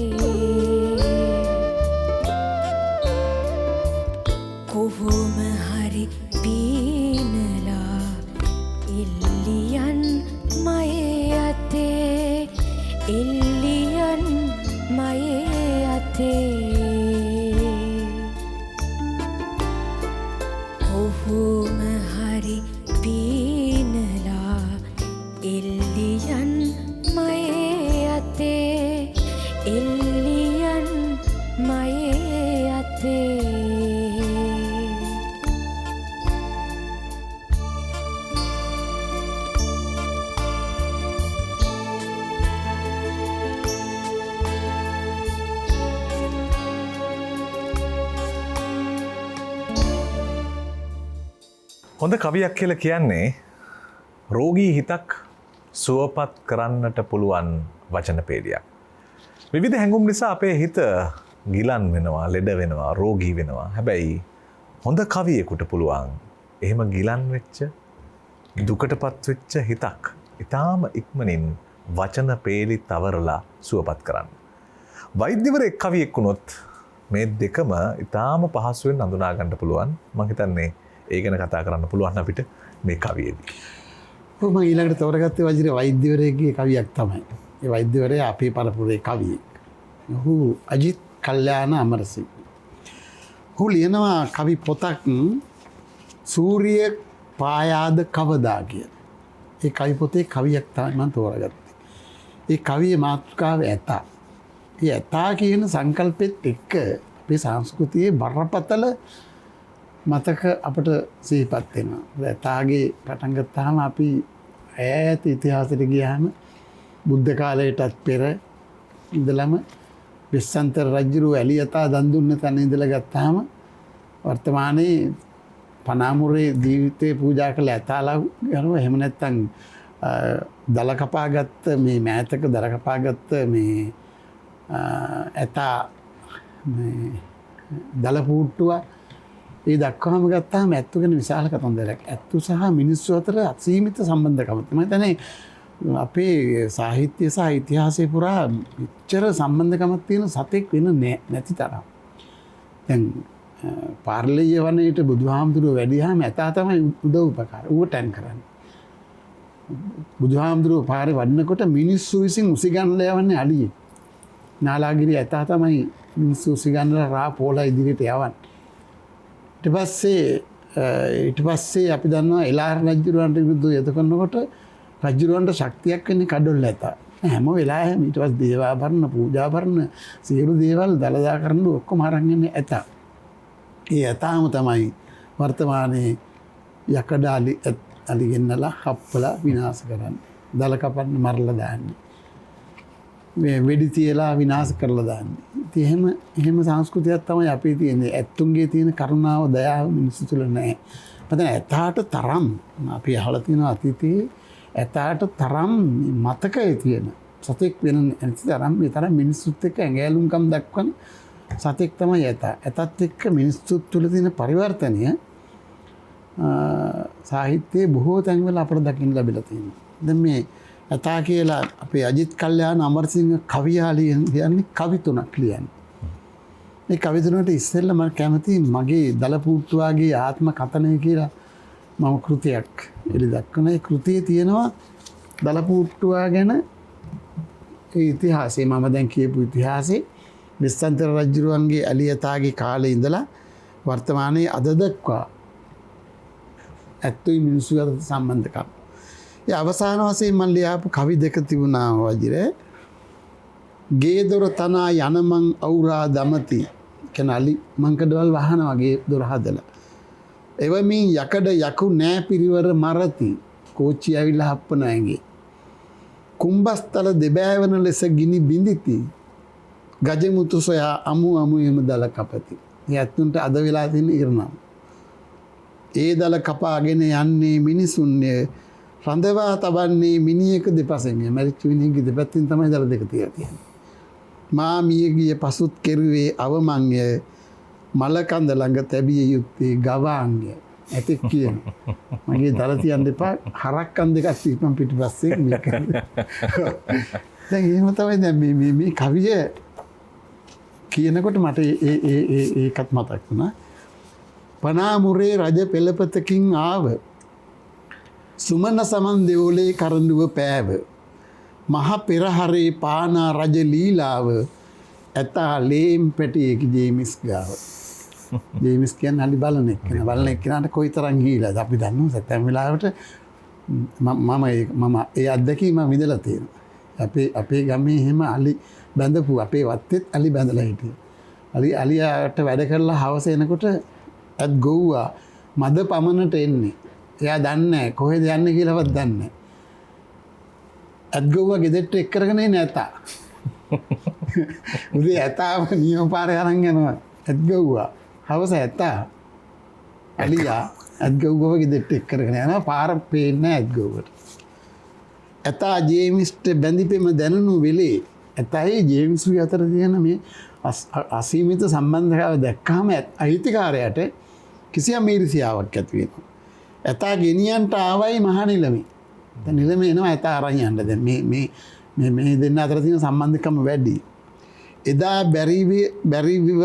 කොහොම හරි පීනලා එල්ලියන් මයේ අතේ එල්ලියන් මයේ අතේ කොහොම හරි පීනලා එල්ලියන් මයේ අතේ එල්ලියන් මයේ අතේ හොඳ කවියක් කියලා කියන්නේ රෝගී හිතක් සුවපත් කරන්නට පුළුවන් වචන පේලියක්. විවිධ හැඟුම් නිසා අපේ හිත ගිලන් වෙනවා, ලෙඩ වෙනවා, රෝගී වෙනවා. හැබැයි හොඳ කවියෙකුට පුළුවන් එහෙම ගිලන් වෙච්ච, දුකටපත් වෙච්ච හිතක් ඊටාම ඉක්මනින් වචන පේලි තවරලා සුවපත් කරන්න. වෛද්‍යවරයෙක් කවියෙක් වුණොත් මේ දෙකම ඊටාම පහසුවෙන් හඳුනා ගන්න පුළුවන්. මම හිතන්නේ ඒ ගැන කතා කරන්න පුළුවන් අපිට මේ කවියේදී. මම ඊළඟට තෝරගත්තේ වජිර වෛද්‍යවරයෙක්ගේ කවියක් තමයි. ඒ වෛද්‍යවරයා අපේ පරපුරේ කවියෙක්. ඔහු අජිත් කල්යාණ අමරසිංහ. ඔහු ලියනවා කවි පොතක් සූරිය පායාද කවදා කියලා. ඒ කවි පොතේ කවියක් තමයි මම තෝරගත්තේ. ඒ කවියේ මාතෘකාව ඇතා. ඒ ඇතා කියන සංකල්පෙත් එක්ක අපේ සංස්කෘතියේ බරපතල මතක අපට සිහිපත් වෙනවා. ඇතාගේ පටන් ගත්තාම අපි ඈත ඉතිහාසයට ගියාම බුද්ධ කාලයටත් පෙර ඉඳලම වෙස්සන්තර රජුරු ඇලියතා දන් දුන්න තැන ඉඳලා ගත්තාම වර්තමානයේ පනාමුරේ ජීවිතේ පූජා කළ ඇතාලා ගනුව එහෙම නැත්තම් දල කපාගත්ත මේ මෑතක දල කපාගත්ත මේ ඇතා දල පුට්ටුව ඒ දක්වාම ගත්තාම ඇත්තු ගැන විශාල කතන්දරයක්. ඇත්තු සහ මිනිස්සු අතර අසීමිත සම්බන්ධකම. මම හිතන්නේ අපේ සාහිත්‍ය සහ ඉතිහාසය පුරා මෙච්චර සම්බන්ධකමක් තියෙන සතෙක් වෙන නැති තරම්. දැන් පාර්ලිය වනයේට බුදුහාමුදුරුවෝ වැඩිහාම ඇතා තමයි උදව් උපකාර. ඌව ටැන් කරන්නේ. බුදුහාමුදුරුවෝ පාරේ වඩනකොට මිනිස්සු විසින් උසිගන්නලා යවන්නේ අලියේ. නාලාගිරි ඇතා තමයි මිනිස්සු උසිගන්නලා රා පොලා ඉදිරියට යවන්නේ. ඊට පස්සේ අපි දන්නවා එලාර රජුරවන්ට විරුද්ධව යුද්ධ කරනකොට රජුරවන්ට ශක්තියක් වෙන්නේ කඩොල්ල ඇතා. හැම වෙලාවෙම ඊට පස්සේ දේවාභරණ පූජාභරණ සියලු දේවල් දලදා කරන්න ඔක්කොම අරන් යන්නේ ඇතා. ඒ ඇතාම තමයි වර්තමානයේ යකඩ අලි ගෙන්නලා හප්පලා විනාශ කරන්නේ. දල කපන්න මරලා දාන්නේ. මේ වෙඩි තියලා විනාශ කරලා දාන්නේ. ඉතින් එහෙම සංස්කෘතියක් තමයි අපේ තියෙන්නේ. ඇත්තුන්ගේ තියෙන කරුණාව දයාව මිනිස්සු තුළ නැහැ. මතන ඇතාට තරම් අපි අහලා තියෙනවා අතීතයේ ඇතාට තරම් මතකයේ තියෙන සතෙක් වෙන නැති තරම් මේ තරම් මිනිස්සුත් එක්ක ඇඟැලුම්කම් දක්වන සතෙක් තමයි ඇතා. ඇතත් එක්ක මිනිස්සුත් තුළ තියෙන පරිවර්තනය සාහිත්‍යයේ බොහෝ තැන්වල අපට දකින්න ලැබිලා තියෙනවා. දැන් මේ ඇතා කියලා අපේ අජිත් කල්යාණ අමරසිංහ කවියාලිය කියන්නේ කවි තුනක් ලියන්නේ. මේ කවි තුනට ඉස්සෙල්ලා මම කැමති මගේ දලපුට්ටුවාගේ ආත්ම කතනය කියලා මම කෘතියක් එලි දක්වන. ඒ කෘතියේ තියෙනවා දලපුට්ටුවා ගැන ඒ ඉතිහාසය මම දැන් කියපු ඉතිහාසය විස්සන්තර රජුරුවන්ගේ අලියතාගේ කාලේ ඉඳලා වර්තමානයේ අද දක්වා ඇත්තයි මිනිස්සු අතර සම්බන්ධකම්. ඒ අවසාන වශයෙන් මම ලියාපු කවි දෙක තිබුණා වජිර. ගේ දොර තනා යනමං අවුරා දමති කියන අලි මංකඩවල් වහනවා ගේ දොර හදලා. එවමින් යකඩ යකු නෑ පිරිවර මරති කෝච්චි ඇවිල්ලා හප්පන ඇඟේ. කුම්බස්තල දෙබෑවන ලෙස ගිනි බිඳිති ගජමුතු සොයා අමු එම දල කපති. ඒ ඇත්තුන්ට අද වෙලා තියෙන ඉරණම්. ඒ දල කපාගෙන යන්නේ මිනිසුන්නේ රඳවා තබන්නේ මිනිහෙක දෙපසෙන්. මැරිච්ච මිනිහෙක්ගේ දෙපැත්තෙන් තමයි දල දෙක තියන්නේ. මා මිය ගිය පසුත් කෙරුවේ අවමංය මලකඳ ළඟ තැබිය යුත්තේ ගවාංගය. ඇතෙක් කියන මගේ දල තියන්න එපා හරක්කන් දෙකක් තියපන් පිටිපස්සේ මේක. දැන් එහෙම තමයි දැන් මේ කවිය කියනකොට මට ඒකත් මතක් වුණා. පනාමුරේ රජ පෙළපතකින් ආව සුමන සමන් දෙවොලේ කරඬුව පෑව මහ පෙරහරේ පානා රජ ලීලාව ඇතා ලේම් පැටියෙකි ජේමිස් ගාව. ජේමිස් කියන්නේ අලි බලන එක්කන. බලන එක්කනට කොයිතරම් ගිහිලාද අපි දන්නවා. සැතැම් වෙලාවට මම ඒ අත්දැකීම විඳලා තියෙනවා. අපේ ගමේ එහෙම අලි බැඳපු අපේ වත්තෙත් අලි බැඳලා හිටියා. අලියාට වැඩ කරලා හවස එනකොට ඇත් ගොව්වා මද පමණට එන්නේ. එයා දන්නේ කොහෙද යන්නේ කියලාවත් දන්නේ නැහැ. ඇත් ගොව්වා ගෙදරට එක් කරගෙන එන්නේ ඇතා. උදේ ඇතාව නියම පාරේ අරන් යනවා. ඇත් ගොව්වා හවස ඇතා අලියා ඇත් ගොව්වව ගෙදරට එක් කරගෙන යනවා. පාර පේන්නේ ඇත් ගොව්වට. ඇතා ජේමිස්ට බැඳිපෙම දැනුණු වෙලේ ඇතයි ජේමිස්ගේ අතර තියෙන මේ අසීමිත සම්බන්ධතාවය දැක්කම අයිතිකාරයට කිසියම් ඊර්ෂ්‍යාවක් ඇති වෙනවා. ඇතා ගෙනියන්ට ආවයි මහා නිලමේ. දැන් නිලමේ එනවා ඇතා අරන් යන්න. දැන් මේ දෙන්න අතර තියෙන සම්බන්ධකම වැඩි. එදා බැරිවිව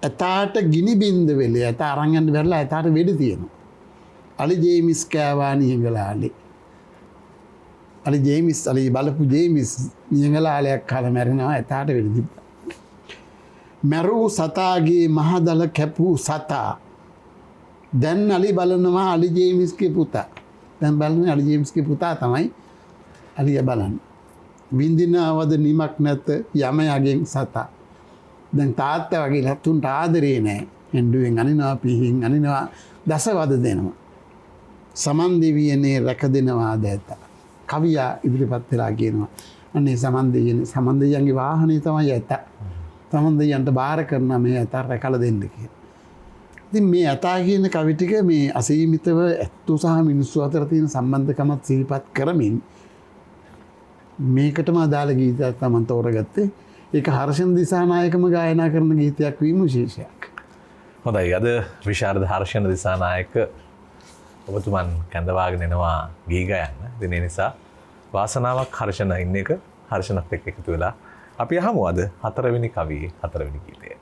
ඇතාට ගිනි බින්ද වෙලේ ඇතා අරන් යන්න බැරිලා ඇතාට වෙඩි තියෙනවා. අලි ජේමිස් කෑවා නියඟලාලේ. අලි බලපු ජේමිස් නියඟලාලයක් කාලා මැරෙනවා ඇතාට වෙඩි තිබ්බා. මැරූ සතාගේ මහදල කැපූ සතා දැන් අලි බලනවා අලි ජේමිස්ගේ පුතා. දැන් බලන්නේ අලි ජේමිස්ගේ පුතා තමයි අලිය බලන්නේ. විඳිනවද නිමක් නැත යමයාගෙන් සතා. දැන් තාත්තා වගේ ලතුන්ට ආදරේ නැහැ. හෙන්ඩුවෙන් අනිනවා පිහින් අනිනවා දසවද දෙනවා. සමන් දෙවියනේ රැක දෙනවා දැත. කවියා ඉදිරිපත් වෙලා කියනවා. අනේ සමන් දෙවියන්ගේ වාහනේ තමයි ඇත. සමන් දෙවියන්ට බාර කරන මේ ඇත රැකලා දෙන්න කියලා. ඉතින් මේ ඇතා කියන කවි ටික මේ අසීමිතව ඇත්තු සහ මිනිස්සු අතර තියෙන සම්බන්ධකමත් සිහිපත් කරමින් මේකටම අදාළ ගීතයක් තමයි තෝරගත්තේ. ඒක හර්ෂණ දිසානායකම ගායනා කරන ගීතයක් වීම විශේෂයක්. හොඳයි. අද විශාරද හර්ෂණ දිසානායක ඔබතුමන් කැඳවාගෙන එනවා ගී ගයන්න. ඉතින් ඒ නිසා වාසනාවක් හර්ෂණ ඉන්න එක හර්ෂණත් එක්ක එකතු වෙලා අපි අහමු අද 4 වෙනි කවියේ 4 වෙනි ගීතය.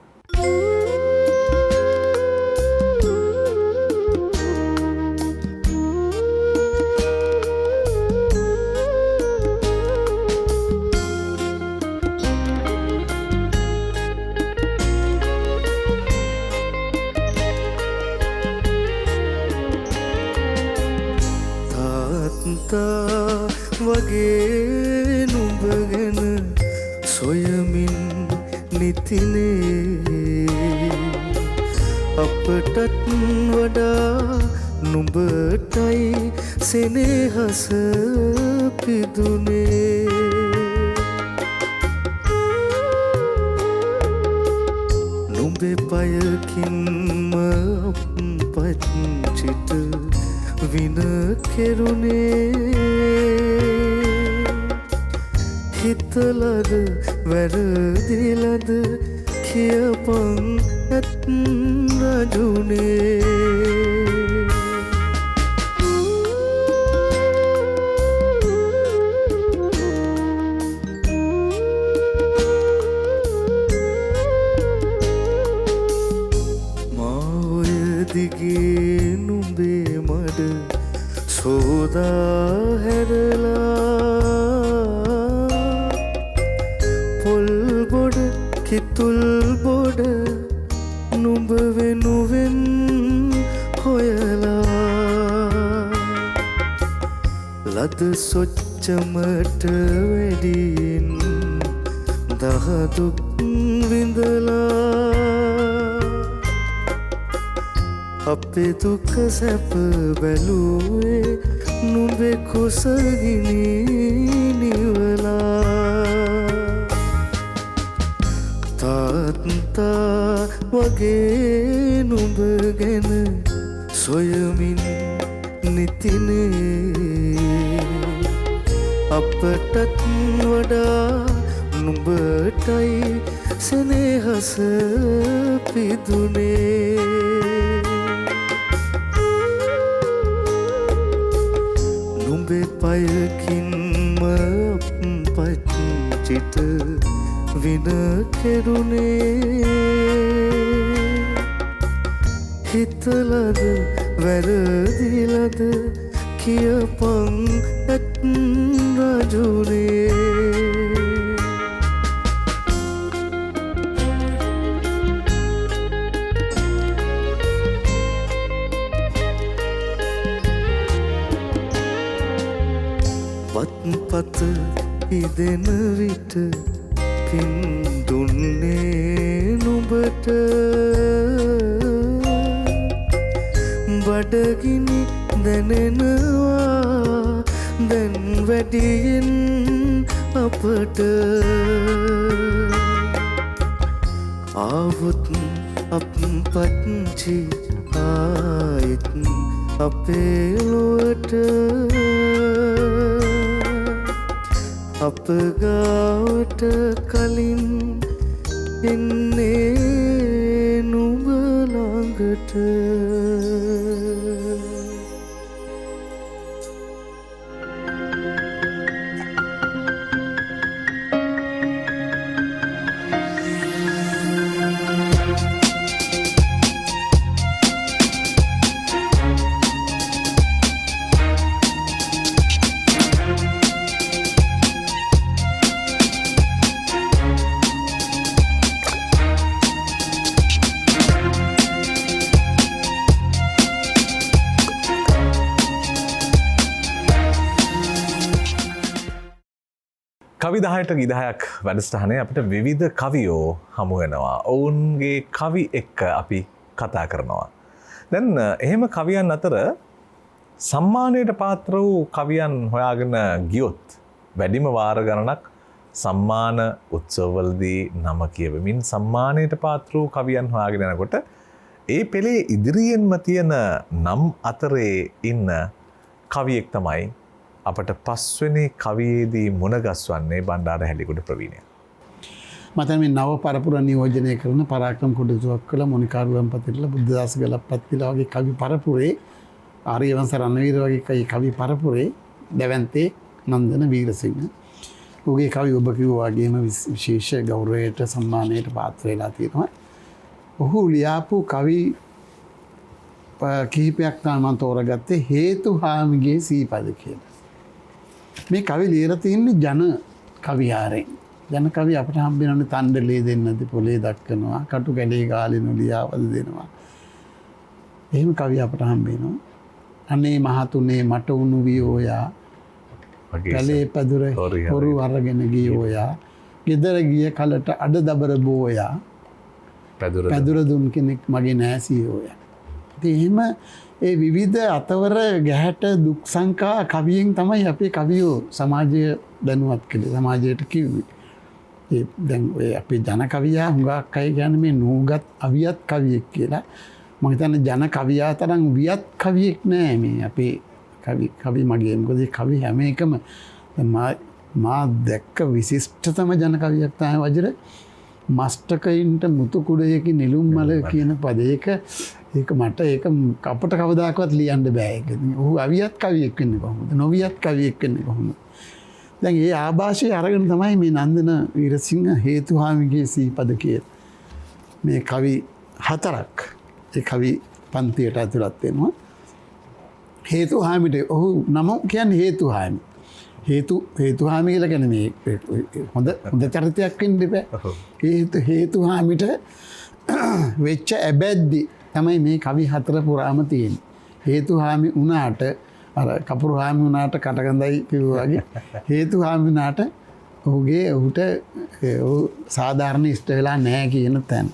වගේ නුඹ ගැන සොයමින් නිතිනේ අපටත් වඩා නුඹටයි සෙනෙහස පිදුනේ නුඹේ පයකින්ම පච්චිට වින කෙරුණේ හිතලද වැරදිලද කියපන් ඇත් රජුනේ මා ඔය දිගේ නුඹේ මඩ සෝදා හැරලා පොල් බොඩ කිතුල් බොඩ නුඹ වෙනුවෙන් හොයලා ලද සොච්චමට වැඩින් දහදුක් විඳලා අපේ දුක සැප බැලුවේ නුඹේ කුසගිනි නිවලා තාත්තා වගේ නුඹ ගැන සොයමින් නිතිනේ අපටත් වඩා නුඹටයි සෙනෙහස පිදුනේ නුඹේ පයකින්ම පච්චිට වින කෙරුණේ හිතලද වැරදිලද කියපන් ඇත් රජුනේ පත් ඉදෙන විට පින් දුන්නේ නුඹට බඩගිනි දැනෙනවා දැන් වැඩියෙන් අපට ආවොත් අප පත්චි ආයෙත් අපේ ලොවට අප ගාවට කලින් එන්නේ නුඹ ළඟට කවි 10ට ගිදහයක් වැඩසටහනේ අපිට විවිධ කවියෝ හමු වෙනවා. ඔවුන්ගේ කවි එක්ක අපි කතා කරනවා. දැන් එහෙම කවියන් අතර සම්මානයට පාත්‍ර වූ කවියන් හොයාගෙන ගියොත් වැඩිම වාර ගණනක් සම්මාන උත්සවවලදී නම කියවමින් සම්මානයට පාත්‍ර වූ කවියන් හොයාගෙන යනකොට ඒ පෙළේ ඉදිරියෙන්ම තියෙන නම් අතරේ ඉන්න කවියෙක් තමයි අපට පස්වෙනි කවියේදී මුණගස්වන්නේ බණ්ඩාර හැලිකුඩ ප්‍රවීණය. මත මේ නව පරපුර නියෝජනය කරන පරාක්‍රම කුඩුතුවක් කළ මොනිකාරුවන් පතිරල බුද්ධදාස ගලපත්තිලා වගේ කවි පරපුරේ ආර්යවංශ රණවීර වගේ කවි පරපුරේ දැවැන්තේ නන්දන වීරසිංහ. ඔහුගේ කවි ඔබ කිව්වා වගේම විශේෂ ගෞරවයට සම්මානයට පාත්‍ර වෙලා තියෙනවා. ඔහු ලියාපු කවි කිහිපයක් තමයි මම තෝරගත්තේ හේතු හාමිගේ සීපද කියලා. මේ කවි ලියලා තියෙන්නේ ජන කවිහාරෙන්. ජන කවි අපට හම්බෙනවනේ තණ්ඩලේ දෙන්නද පොලේ දක්වනවා, කටු කැලේ ගාලිනු ලියාවද දෙනවා. එහෙම කවි අපට හම්බෙනවා. අනේ මහතුනේ මට උණු වියෝයා කැලේ පැදුර හොරු අරගෙන ගියෝයා ගෙදර ගිය කලට අඩ දබර බෝයා පැදුර දුන් කෙනෙක් මගේ නෑසියෝයා. ඉතින් එහෙම ඒ විවිධ අතවර ගැහැට දුක් සංකා කවියෙන් තමයි අපේ කවියෝ සමාජය දැනුවත් කළේ, සමාජයට කිව්වේ. ඒ දැන් ඔය අපේ ජන කවියා හුඟක් අය කියන්නේ මේ නූගත් අවියත් කවියෙක් කියලා. මම හිතන්නේ ජන කවියා තරම් වියත් කවියෙක් නෑ මේ අපේ කවි මගේ. මොකද කවි හැම එකම මා දැක්ක විශිෂ්ටතම ජන කවියක් තමයි වජිර මස්ටකයින්ට මුතු කුඩයකින් නිලුම් මල කියන පදයක. ඒක මට ඒක අපට කවදාකවත් ලියන්න බෑ. ඒක ඔහු අවියත් කවියෙක් වෙන්නේ කොහොමද? නොවියත් කවියෙක් වෙන්නේ කොහොමද? දැන් ඒ ආభాෂය අරගෙන තමයි මේ නන්දන වීරසිංහ හේතුහාමිගේ සීපද කියන මේ කවි 4ක් ඒ කවි පන්තියට ඇතුළත් වෙනවා. හේතුහාමිට ඔහු නම කියන්නේ හේතුහාමි. හේතුහාමි කියලා කියන්නේ මේ හොඳ චරිතයක් වෙන්න බෑ. හේතුහාමිට වෙච්ච ඇබැද්දි තමයි මේ කවි 4 පුරාම තියෙන්නේ. හේතුහාමි වුණාට අර කපුරුහාමි වුණාට කටකඳයි කිව්වා වගේ හේතුහාමි වුණාට ඔහුට සාධාරණ ඉෂ්ට වෙලා නැහැ කියන තැන.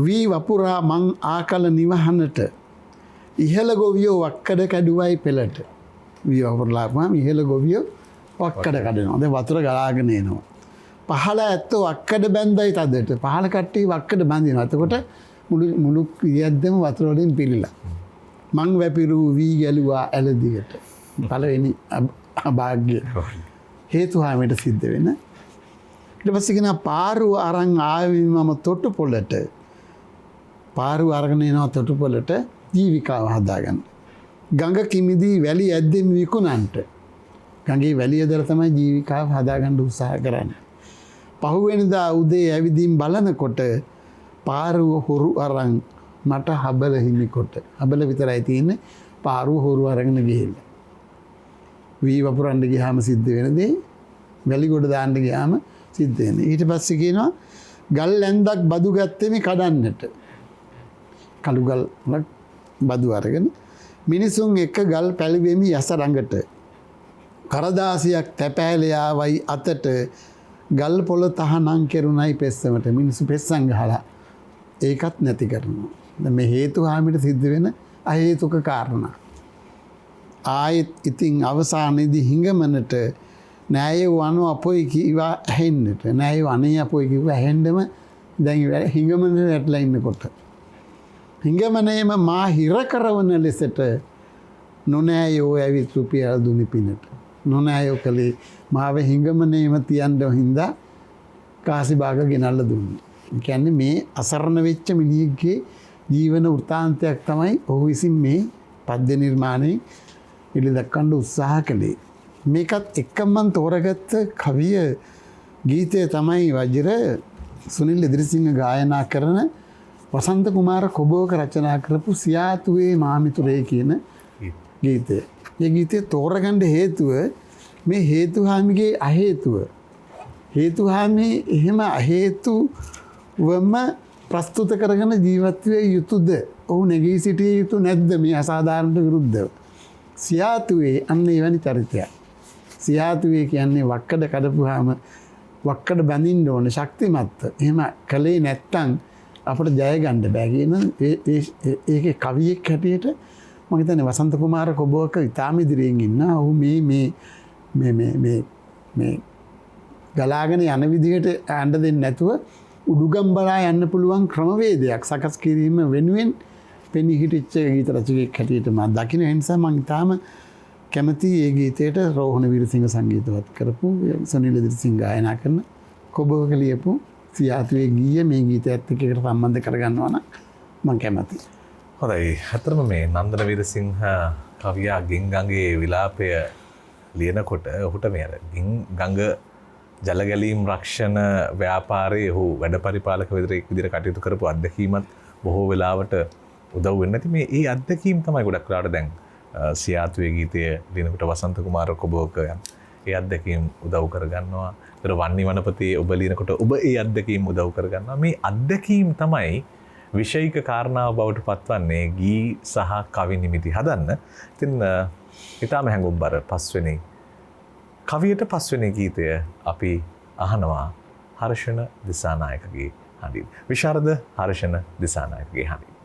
වී වපුරා මං ආකල නිවහනට ඉහළ ගොවියෝ වක්කඩ කැඩුවයි පෙළට. වී වපුරලාපුවාම ඉහළ ගොවියෝ වක්කඩ කඩනවා. දැන් වතුර ගලාගෙන එනවා. පහළ ඇත්තෝ වක්කඩ බැන්දයි තදට. පහළ කට්ටිය වක්කඩ බැඳිනවා. එතකොට මුළු පියද්දම වතුර වලින් පිළිලා. මං වැපිරු වී ගැලුවා ඇල දිගට. පළවෙනි අභාග්‍ය හේතුහාමිට සිද්ධ වෙන. ඊට පස්සේ කියන පාරු අරන් ආවේ මම තොටුපොළට. පාරු අරගෙන එනවා තොටුපොළට ජීවිකාව හදාගන්න. ගඟ කිමිදී වැලි ඇද්දෙම විකුණන්ට. ගඟේ වැලිය දර තමයි ජීවිකාව හදාගන්න උත්සාහ කරන්නේ. පහුවෙනිදා උදේ ඇවිදින් බලනකොට පාරුව හොරු අරන් මට හබල හිමිකොට. හබල විතරයි තියෙන්නේ, පාරුව හොරු අරගෙන ගිහිල්ලා. වී වපුරන්න ගියාම සිද්ධ වෙන දේ වැලි ගොඩ දාන්න ගියාම සිද්ධ වෙන්නේ. ඊට පස්සේ කියනවා ගල් ඇන්දක් බදු ගත්තේ මේ කඩන්නට. කළු ගල් බදු අරගෙන මිනිසුන් එක ගල් පැලිවෙමි යස ළඟට. කරදාසියක් තැපෑලයාවයි අතට ගල් පොළ තහනම් කෙරුණයි පෙස්සමට. මිනිස්සු පෙස්සන් ගහලා ඒකත් නැති කරනවා. මේ හේතුහාමිට සිද්ධ වෙන අහේතුක කාරණා. ආයෙත් ඉතින් අවසානයේදී හිඟමනට නෑය වනු අපොයි කිව්වා ඇහෙන්නට. නෑය අනේ අපොයි කිව්වා ඇහෙන්නම දැන් හිඟමන වැටලා ඉන්නකොට. හිඟමනේම මා හිර කරවන ලෙසට නොනෑයෝ ඇවිත් රුපියල් දුනි පිනට. නොනෑයෝ කලේ මාව හිඟමනේම තියන්න හින්දා කාසි භාග ගෙනල්ලා දුන්නේ. කියන්නේ මේ අසරණ වෙච්ච මිනිහෙක්ගේ ජීවන වෘත්තාන්තයක් තමයි ඔහු විසින් මේ පද්‍ය නිර්මාණයෙන් එළි දක්වන්න උත්සාහ කළේ. මේකත් එක්කම මම තෝරගත්ත කවිය ගීතය තමයි වජිර සුනිල් ඉදිරිසිංහ ගායනා කරන වසන්ත කුමාර කොබෝක රචනා කරපු සියාතුවේ මාමිතුරේ කියන ගීතය. මේ ගීතය තෝරගන්න හේතුව මේ හේතුහාමිගේ අහේතුව. හේතුහාමි එහෙම අහේතුවම ප්‍රස්තුත කරගෙන ජීවත් විය යුතුද? ඔහු නැගී සිටිය යුතු නැද්ද මේ අසාධාරණට විරුද්ධව? සියාතුවේ අන්න එවැනි චරිතයක්. සියාතුවේ කියන්නේ වක්කඩ කඩපුවාම වක්කඩ බැඳින්න ඕනේ ශක්තිමත්ව. එහෙම කලේ නැත්තම් අපට ජය ගන්න බෑ කියන ඒකේ කවියෙක් හැටියට මම හිතන්නේ වසන්ත කුමාර කොබෝක ඉතාම ඉදිරියෙන් ඉන්න. ඔහු මේ ගලාගෙන යන විදිහට ආණ්ඩ දෙන්නේ නැතුව උඩුගම් බලා යන්න පුළුවන් ක්‍රමවේදයක් සකස් කිරීම වෙනුවෙන් පෙනී හිටිච්ච ගීත රචකයෙක් හැටියට මම දකින නිසා මම තාම කැමති ඒ ගීතයට රෝහණ වීරසිංහ සංගීතවත් කරපු සුනිල් දිරිසිංහ ගායනා කරන කොබවක ලියපු සියාතුවේ ගීය මේ ගීතයත් එක්ක එකට සම්බන්ධ කරගන්නවා නම් මම කැමතියි. හොඳයි. ඇත්තටම මේ නන්දන වීරසිංහ කවියා ගින්ගඟේ විලාපය ලියනකොට ඔහුට මේ අර ගඟ ජල ගැලීම් රක්ෂණ ව්‍යාපාරයේ ඔහු වැඩ පරිපාලක විදිහට කටයුතු කරපු අත්දැකීමත් බොහෝ වෙලාවට උදව් වෙන්නේ නැති මේ ඒ අත්දැකීම් තමයි ගොඩක් වෙලාවට දැන් සියාතුවේ ගීතය ලියනකොට වසන්ත කුමාර කොබෝකයන් ඒ අත්දැකීම් උදව් කරගන්නවා. ඒතර වන්නි වනපතේ ඔබ ලියනකොට ඔබ ඒ අත්දැකීම් උදව් කරගන්නවා. මේ අත්දැකීම් තමයි විෂයික කාරණාව බවට පත්වන්නේ ගී සහ කවි නිමිති හදන්න. ඉතින් ඊටම හැඟුම්බර පස්වෙනි කවියට පස්වෙනි ගීතය අපි අහනවා හර්ෂණ දිසානායකගේ හඬින්. විශාරද හර්ෂණ දිසානායකගේ හඬින්.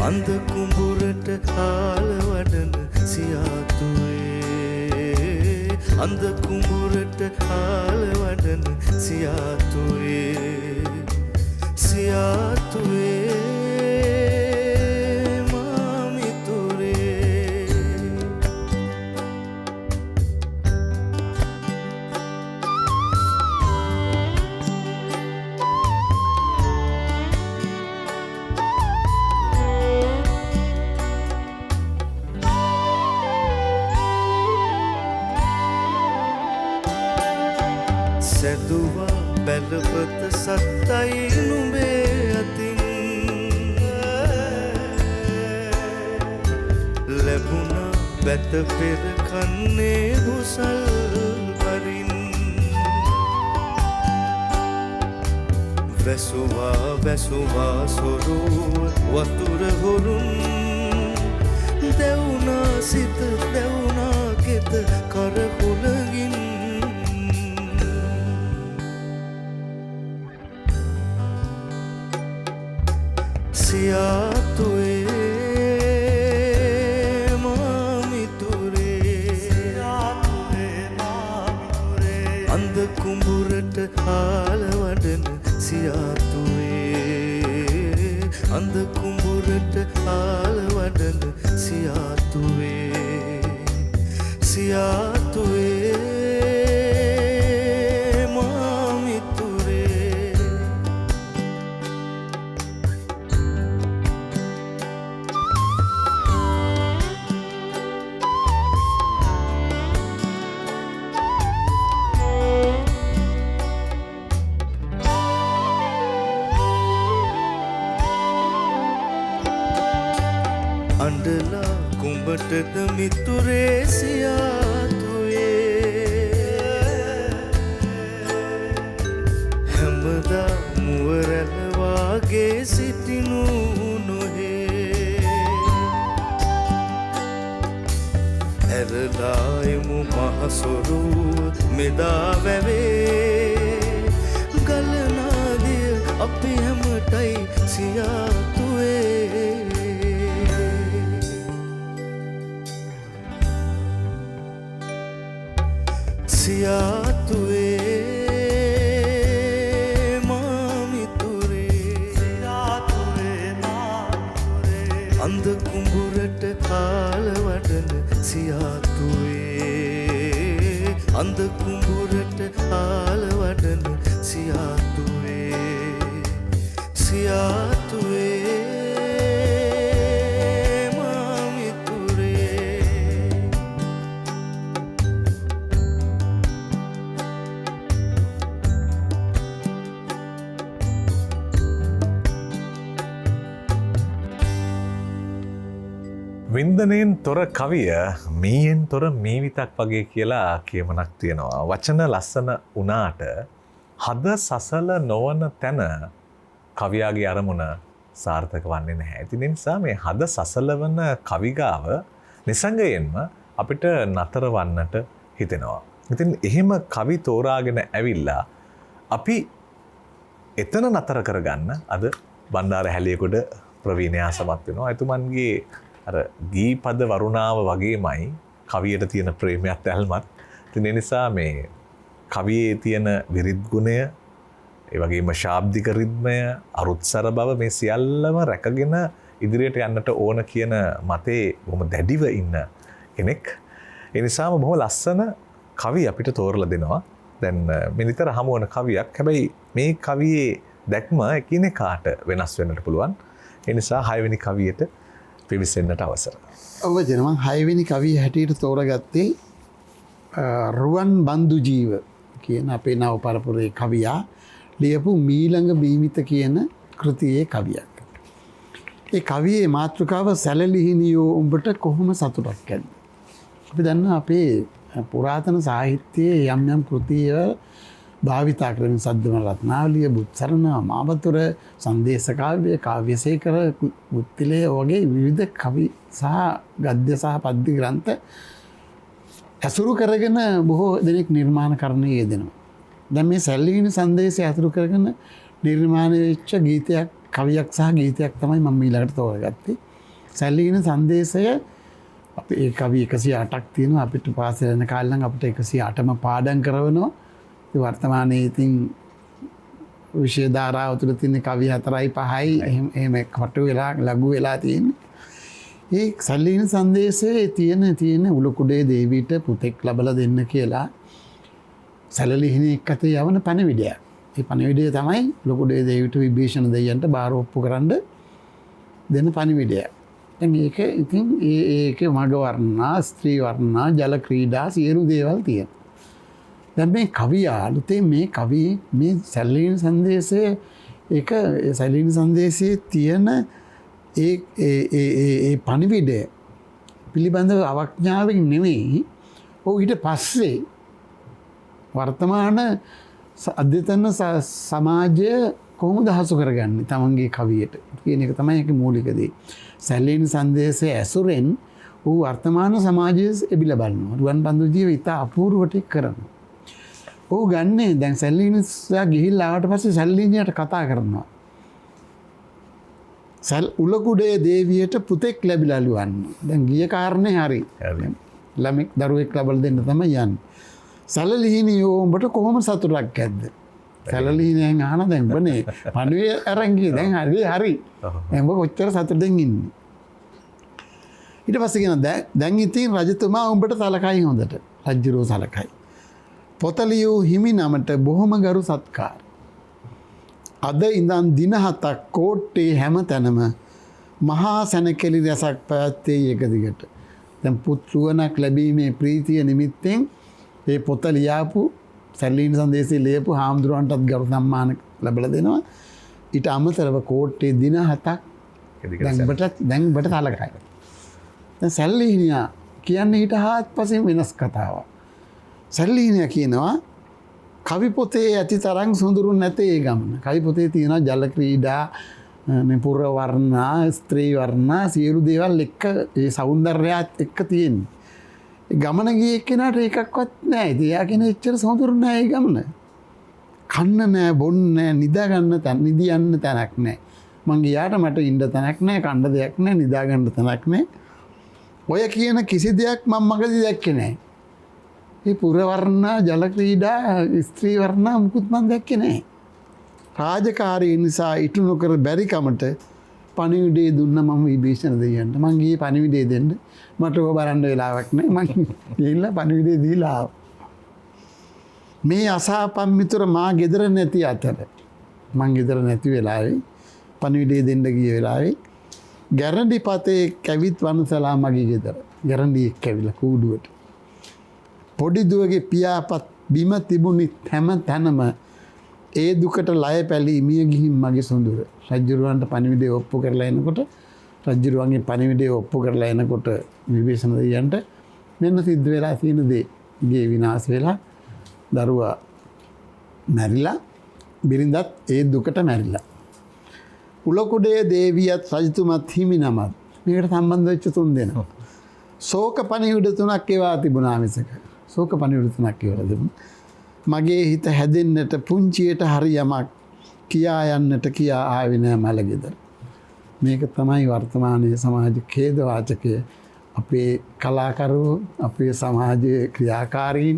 අන්ද කුඹුරට කාල වඩන සියාතුවේ අන්ද කුඹුරට කාල වඩන සියාතුවේ සියාතුවේ සැදුවා බැලපත සත්තයි නුඹේ අතින් ලැබුණා බැත පෙර කන්නේ හුසල් වරින් වැසුවා සොරුව වතුර හොරුන් දැවුනා සිත දැවුනා කෙත කරකුලගින් සියාතුවේ මාමිතුරේ අන්ද කුඹුරට කාල වඩන සියාතුවේ අන්ද කුඹුරට කාල වඩන සියාතුවේ සියාතුවේ අඬලා කුඹටද මිතුරේ සියාතුවේ හැමදා මුවරැළ වාගේ සිටිනු නොහේ ඇරලා එමු මහසොරුව මෙදා වැවේ ගලනාදිය අපි හැමටයි සියාතුවේ සියාතුවේ මාමිතුරේ අන්ද කුඹුරට කාල වඩන සියාතුවේ අන්ද කුඹුරට කාල වඩන සියාතුවේ සියාතුවේ වින්දනයෙන් තොර කවිය මීයෙන් තොර මීවිතක් වගේ කියලා කියමනක් තියෙනවා. වචන ලස්සන වුණාට හද සසල නොවන තැන කවියාගේ අරමුණ සාර්ථක වන්නේ නැහැ. ඉතින් ඒ නිසා මේ හද සසලවන කවිගාව නිසංගයෙන්ම අපිට නතර වන්නට හිතෙනවා. ඉතින් එහෙම කවි තෝරාගෙන ඇවිල්ලා අපි එතන නතර කරගන්න අද බණ්ඩාර හැලියගොඩ ප්‍රවීණයා සමත් වෙනවා. එතුමන්ගේ අර ගීපද වරුණාව වගේමයි කවියට තියෙන ප්‍රේමයත් ඇල්මත්. ඉතින් ඒ නිසා මේ කවියේ තියෙන විරිත් ගුණය, ඒ වගේම ශාබ්දික රිද්මය, අරුත්සර බව මේ සියල්ලම රැකගෙන ඉදිරියට යන්නට ඕන කියන මතේ බොහොම දැඩිව ඉන්න කෙනෙක්. ඒ නිසාම බොහොම ලස්සන කවි අපිට තෝරලා දෙනවා. දැන් මේ නිතර හමු වන කවියක්. හැබැයි මේ කවියේ දැක්ම එකිනෙකාට වෙනස් වෙන්නට පුළුවන්. ඒ නිසා 6 වෙනි කවියට පිවිසෙන්නට අවසර. ඔව් ජනම 6 වෙනි කවිය හැටියට තෝරගත්තේ රුවන් බන්දු ජීව කියන අපේ නව පරපුරේ කවියා ලියපු මීළඟ බීමිත කියන කෘතියේ කවියක්. ඒ කවියේ මාතෘකාව සැලලිහිනියෝ උඹට කොහොම සතුටක් ඇද්ද? අපි දන්න අපේ පුරාතන සාහිත්‍යයේ යම් යම් කෘතිය භාවිතා කරන සද්දම රත්නාවලිය, බුත්සරණ, මාවතුර, සංදේශ කාව්‍ය, කාව්‍යසේකර, බුත්තිලේ වගේ විවිධ කවි සහ ගද්‍ය සහ පද්‍ය ග්‍රන්ථ ඇසුරු කරගෙන බොහෝ දෙනෙක් නිර්මාණ කරණයේ යෙදෙනවා. දැන් මේ සැලලිහිණි සංදේශය ඇසුරු කරගෙන නිර්මාණය වෙච්ච ගීතයක්, කවියක් සහ ගීතයක් තමයි මම ඊළඟට තෝරගත්තේ. සැලලිහිණි සංදේශය අපි ඒ කවි 108ක් තියෙනවා. අපිට පාසල යන කාලේ නම් අපිට 108ම පාඩම් කරවනවා. ඒ වර්තමානයේ ඉතින් විෂය ධාරාව තුළ තියෙන කවි 4යි 5යි එහෙම කොට වෙලා ලඝු වෙලා තියෙන්නේ. ඒ සැලලිහිණි සංදේශයේ තියෙන උලකුඩේ දේවීට පුතෙක් ලබලා දෙන්න කියලා සැලලිහිණි එක්කත යවන පණිවිඩයක්. ඒ පණිවිඩය තමයි උලකුඩේ දේවීට විභීෂණ දෙවියන්ට බාර ඔප්පු කරන්න දෙන පණිවිඩයක්. දැන් ඒක ඉතින් ඒකේ මග වර්ණනා, ස්ත්‍රී වර්ණනා, ජල ක්‍රීඩා සියලු දේවල් තියෙනවා. දැන් මේ කවිය අලුතෙන් මේ කවි මේ සැලලිහිණි සංදේශයේ ඒක සැලලිහිණි සංදේශයේ තියෙන ඒ පණිවිඩය පිළිබඳව අවඥාවෙන් නෙවෙයි, ඔව් ඊට පස්සේ වර්තමාන අධ්‍යතන සමාජය කොහොමද හසු කරගන්නේ තමන්ගේ කවියට කියන එක තමයි ඒකේ මූලික දේ. සැලලිහිණි සංදේශයේ ඇසුරෙන් ඌ වර්තමාන සමාජයේ එබිලා බලනවා. රුවන් බන්දු ජීව ඉතා අපූර්වට කරනවා. ඌ ගන්නේ දැන් සැලලිහිණියා ගිහිල්ලා ආවට පස්සේ සැලලිහිණියට කතා කරනවා. උලකුඩේ දේවියට පුතෙක් ලැබිලාලු වන්න. දැන් ගිය කාරණේ හරි. ළමෙක් දරුවෙක් ලබලා දෙන්න තමයි යන්නේ. සැලලිහිණියෝ උඹට කොහොම සතුටක් ඇද්ද? සැලලිහිණියෙන් අහන දැන් බනේ පණුවේ අරන් ගියේ දැන් හරි. දැන් ඔබ කොච්චර සතුටෙන් ඉන්නේ. ඊට පස්සේ කියන දැන් ඉතින් රජතුමා උඹට සලකයි හොඳට. රජුරෝ සලකයි. පොතලියෝ හිමි නමට බොහොම ගරු සත්කාර. අද ඉඳන් දින 7ක් කෝට්ටේ හැම තැනම මහා සැනකෙළි රසක් පැවැත්තේ එක දිගට. දැන් පුත්රුවනක් ලැබීමේ ප්‍රීතිය නිමිත්තෙන් ඒ පොත ලියාපු සැලලිහිණි සංදේශය ලියපු හාමුදුරුවන්ටත් ගරු සම්මාන ලැබලා දෙනවා. ඊට අමතරව කෝට්ටේ දින 7ක් දැන් ඔබට සලකයි. දැන් සැලලිහිණියා කියන්නේ ඊට හාත්පසින් වෙනස් කතාවක්. සැලලිහිණියා කියනවා කවි පොතේ ඇති තරම් සොඳුරු නැතේ ඒ ගමන. කවි පොතේ තියෙනවා ජල ක්‍රීඩා, පුර වර්ණා, ස්ත්‍රී වර්ණා සියලු දේවල් එක්ක ඒ సౌందර්යයත් එක්ක තියෙන්නේ. ඒ ගමන ගියේ කෙනාට එකක්වත් නැහැ. ඉතින් එයා කියන එච්චර සොඳුරු නැහැ ඒ ගමන. කන්න නැහැ, බොන්න නැහැ, නිදා ගන්න තැන, නිදියන්න තැනක් නැහැ. මං ගියාට මට ඉන්න තැනක් නැහැ, කන්න දෙයක් නැහැ, නිදා ගන්න තැනක් නැහැ. ඔය කියන කිසි දෙයක් මම මගදී දැක්කේ නැහැ. ඒ පුර වර්ණා, ජල ක්‍රීඩා, ස්ත්‍රී වර්ණා මුකුත් මම දැක්කේ නැහැ. රාජකාරී නිසා ඉටු නොකර බැරි කමට පණිවිඩය දුන්න මම විභීෂණ දෙවියන්ට. මං ගියේ පණිවිඩය දෙන්න. මට ඔබ බලන්න වෙලාවක් නැහැ. මං ගිහිල්ලා පණිවිඩය දීලා ආවා. මේ අසහපම් මිතුර මා ගෙදර නැති අතර මං ගෙදර නැති වෙලාවේ පණිවිඩය දෙන්න ගිය වෙලාවේ ගැරන්ඩි පතේ කැවිත් වනසලා මගේ ගෙදර. ගැරන්ඩි එක්ක ඇවිල්ලා කූඩුවට. පොඩි දුවගේ පියාපත් බිම තිබුණි හැම තැනම ඒ දුකට ලය පැලී මිය ගිහින් මගේ සොඳුර. රජුරුවන්ට පණිවිඩය ඔප්පු කරලා එනකොට රජුරුවන්ගේ පණිවිඩය ඔප්පු කරලා එනකොට විභීෂණ දෙවියන්ට මෙන්න සිද්ධ වෙලා තියෙන දේ. ගේ විනාශ වෙලා දරුවා මැරිලා බිරිඳත් ඒ දුකට මැරිලා. උලකුඩේ දේවියත් රජතුමත් හිමි නමත් මේකට සම්බන්ධ වෙච්ච 3 දෙනා. ශෝක පණිවිඩ 3ක් ඒවා තිබුණා මිසක. ශෝක පණිවිඩ 3ක් ඒවා තිබුණා. මගේ හිත හැදෙන්නට පුංචියට හරි යමක් කියා යන්නට කියා ආවේ නෑ මලගෙදර. මේක තමයි වර්තමානයේ සමාජ ඛේදවාචකය. අපේ කලාකරුවෝ අපේ සමාජයේ ක්‍රියාකාරීන්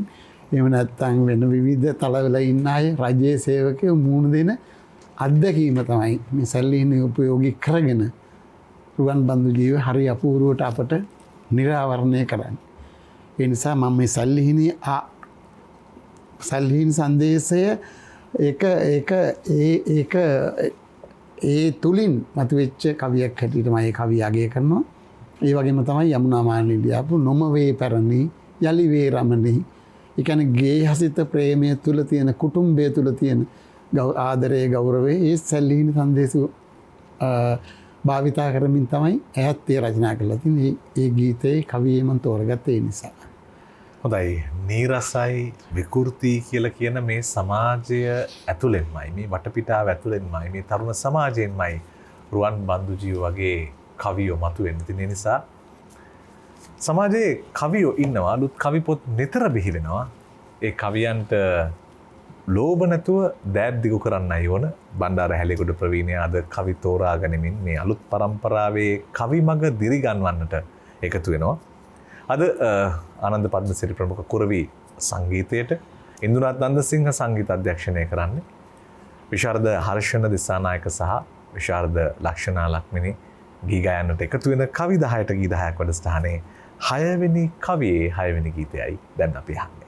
එහෙම නැත්නම් වෙන විවිධ තලවල ඉන්න අය රජයේ සේවකයෝ මුහුණ දෙන අත්දැකීම තමයි මේ සැලීනේ උපයෝගී කරගෙන රුවන් බන්දු ජීව හරි අපූර්වට අපට නිරාවරණය කරන්නේ. ඒ නිසා මම මේ සැලීන සංදේශය ඒ තුලින් මතුවෙච්ච කවියක් හැටියට මම ඒ කවිය අගය කරනවා. ඒ වගේම තමයි යමුනා මාලිනී ලියාපු නොම වේ පැරණි යලි වේ රමණී. ඒ කියන්නේ ගේහසිත ප්‍රේමය තුල තියෙන කුටුම්බය තුල තියෙන ආදරයේ ගෞරවයේ ඒ සැලීන සංදේශය භාවිතා කරමින් තමයි ඇයත් ඒ රචනා කළා තියෙන්නේ. ඒ ගීතේ කවියේ මම තෝරගත්තේ ඒ නිසා. හොඳයි. නීරසයි විකෘති කියලා කියන මේ සමාජය ඇතුළෙන්මයි මේ වටපිටාව ඇතුළෙන්මයි මේ තරුණ සමාජයෙන්මයි රුවන් බන්දු ජීව වගේ කවියෝ මතුවෙන්නේ. ඉතින් ඒ නිසා සමාජයේ කවියෝ ඉන්නවා. අලුත් කවි පොත් නිතර බිහි වෙනවා. ඒ කවියන්ට ලෝභ නැතුව දෑත් දිගු කරන්නයි ඕන. බණ්ඩාර හැලියගොඩ ප්‍රවීණයා අද කවි තෝරා ගනිමින් මේ අලුත් පරම්පරාවේ කවි මග දිරි ගන්වන්නට එකතු වෙනවා. අද ආනන්ද පද්මසිරි ප්‍රමුඛ කුරවි සංගීතයට ඉන්දුනාත් නන්දසිංහ සංගීත අධ්‍යක්ෂණය කරන්නේ. විශාරද හර්ෂණ දිසානායක සහ විශාරද ලක්ෂණා ලක්මිනී ගී ගයන්නට එකතු වෙන කවි 10ට ගී 10ක් වැඩසටහනේ 6 වෙනි කවියේ 6 වෙනි ගීතයයි දැන් අපි අහන්නේ.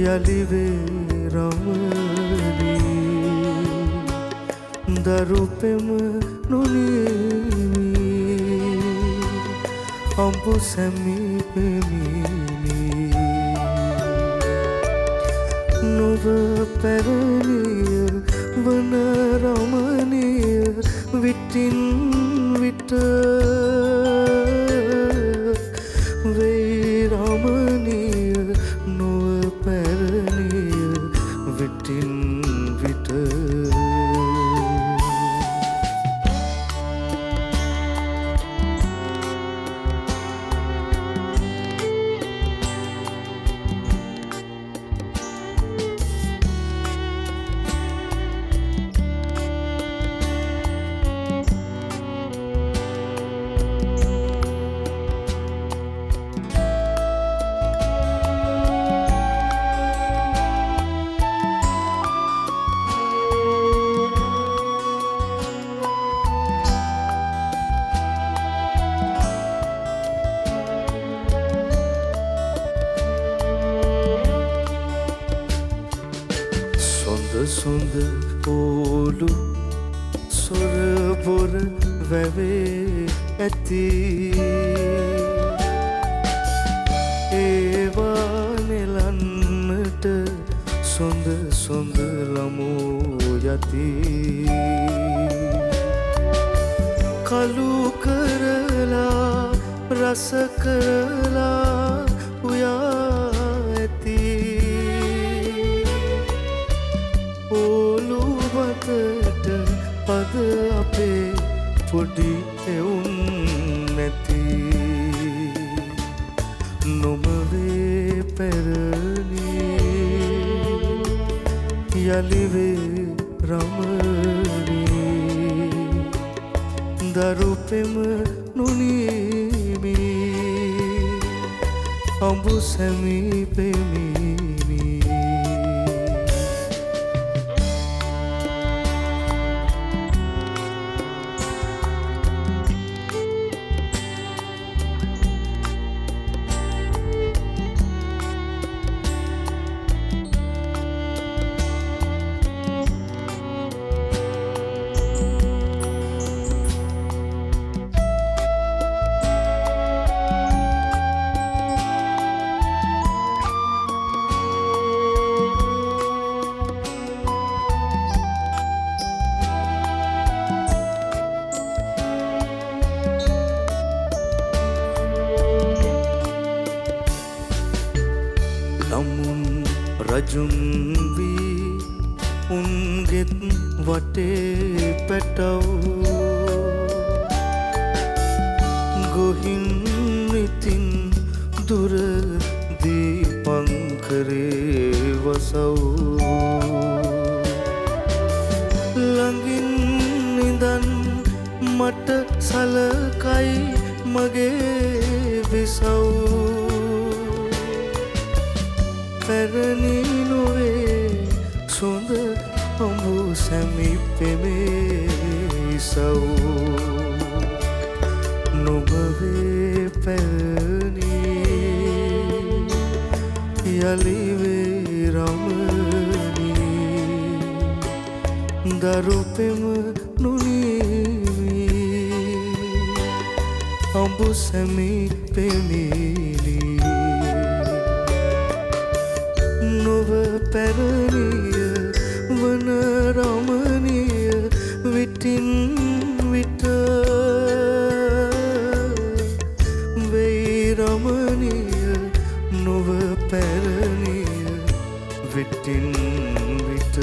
යලිවේ රමණී දරුපෙම නොනිමි අඹු සැමිපෙමිනි නොව පැරණිය වන රමණීය විටින් විට වේ රමණීය නොව පැරණිය විටින් විට සොඳ ඕලු සොරබොර වැවේ ඇති ඒවා නෙලන්නට සොඳ සොඳ ළමෝ යති කලු කරලා රස කරලා උයා ඇති ඔලුවකට පද අපේ පොඩි එවුන් නැති නොමවේ පැරණි යලිවේ රමණී දරුපෙම නොනිමි අඹු සැමිපෙමිනි ගමුන් රජුන් වී උන්ගෙත් වටේ පැටව් ගොහින් ඉතින් දුර දීපංකරේ වසව් ළඟින් ඉඳන් මට සලකයි මගේ විසව් පැරණි නොවේ සොඳ අඹු සැමිපෙමේ ඉසව් නොබවේ පැරණි යලිවේ රමණී දරුපෙම නුනීමි අඹු සැමිපෙමිනි නොව පැරණිය වන රමණීය විටින් විට වෙයි රමණීය නොව පැරණිය විටින් විට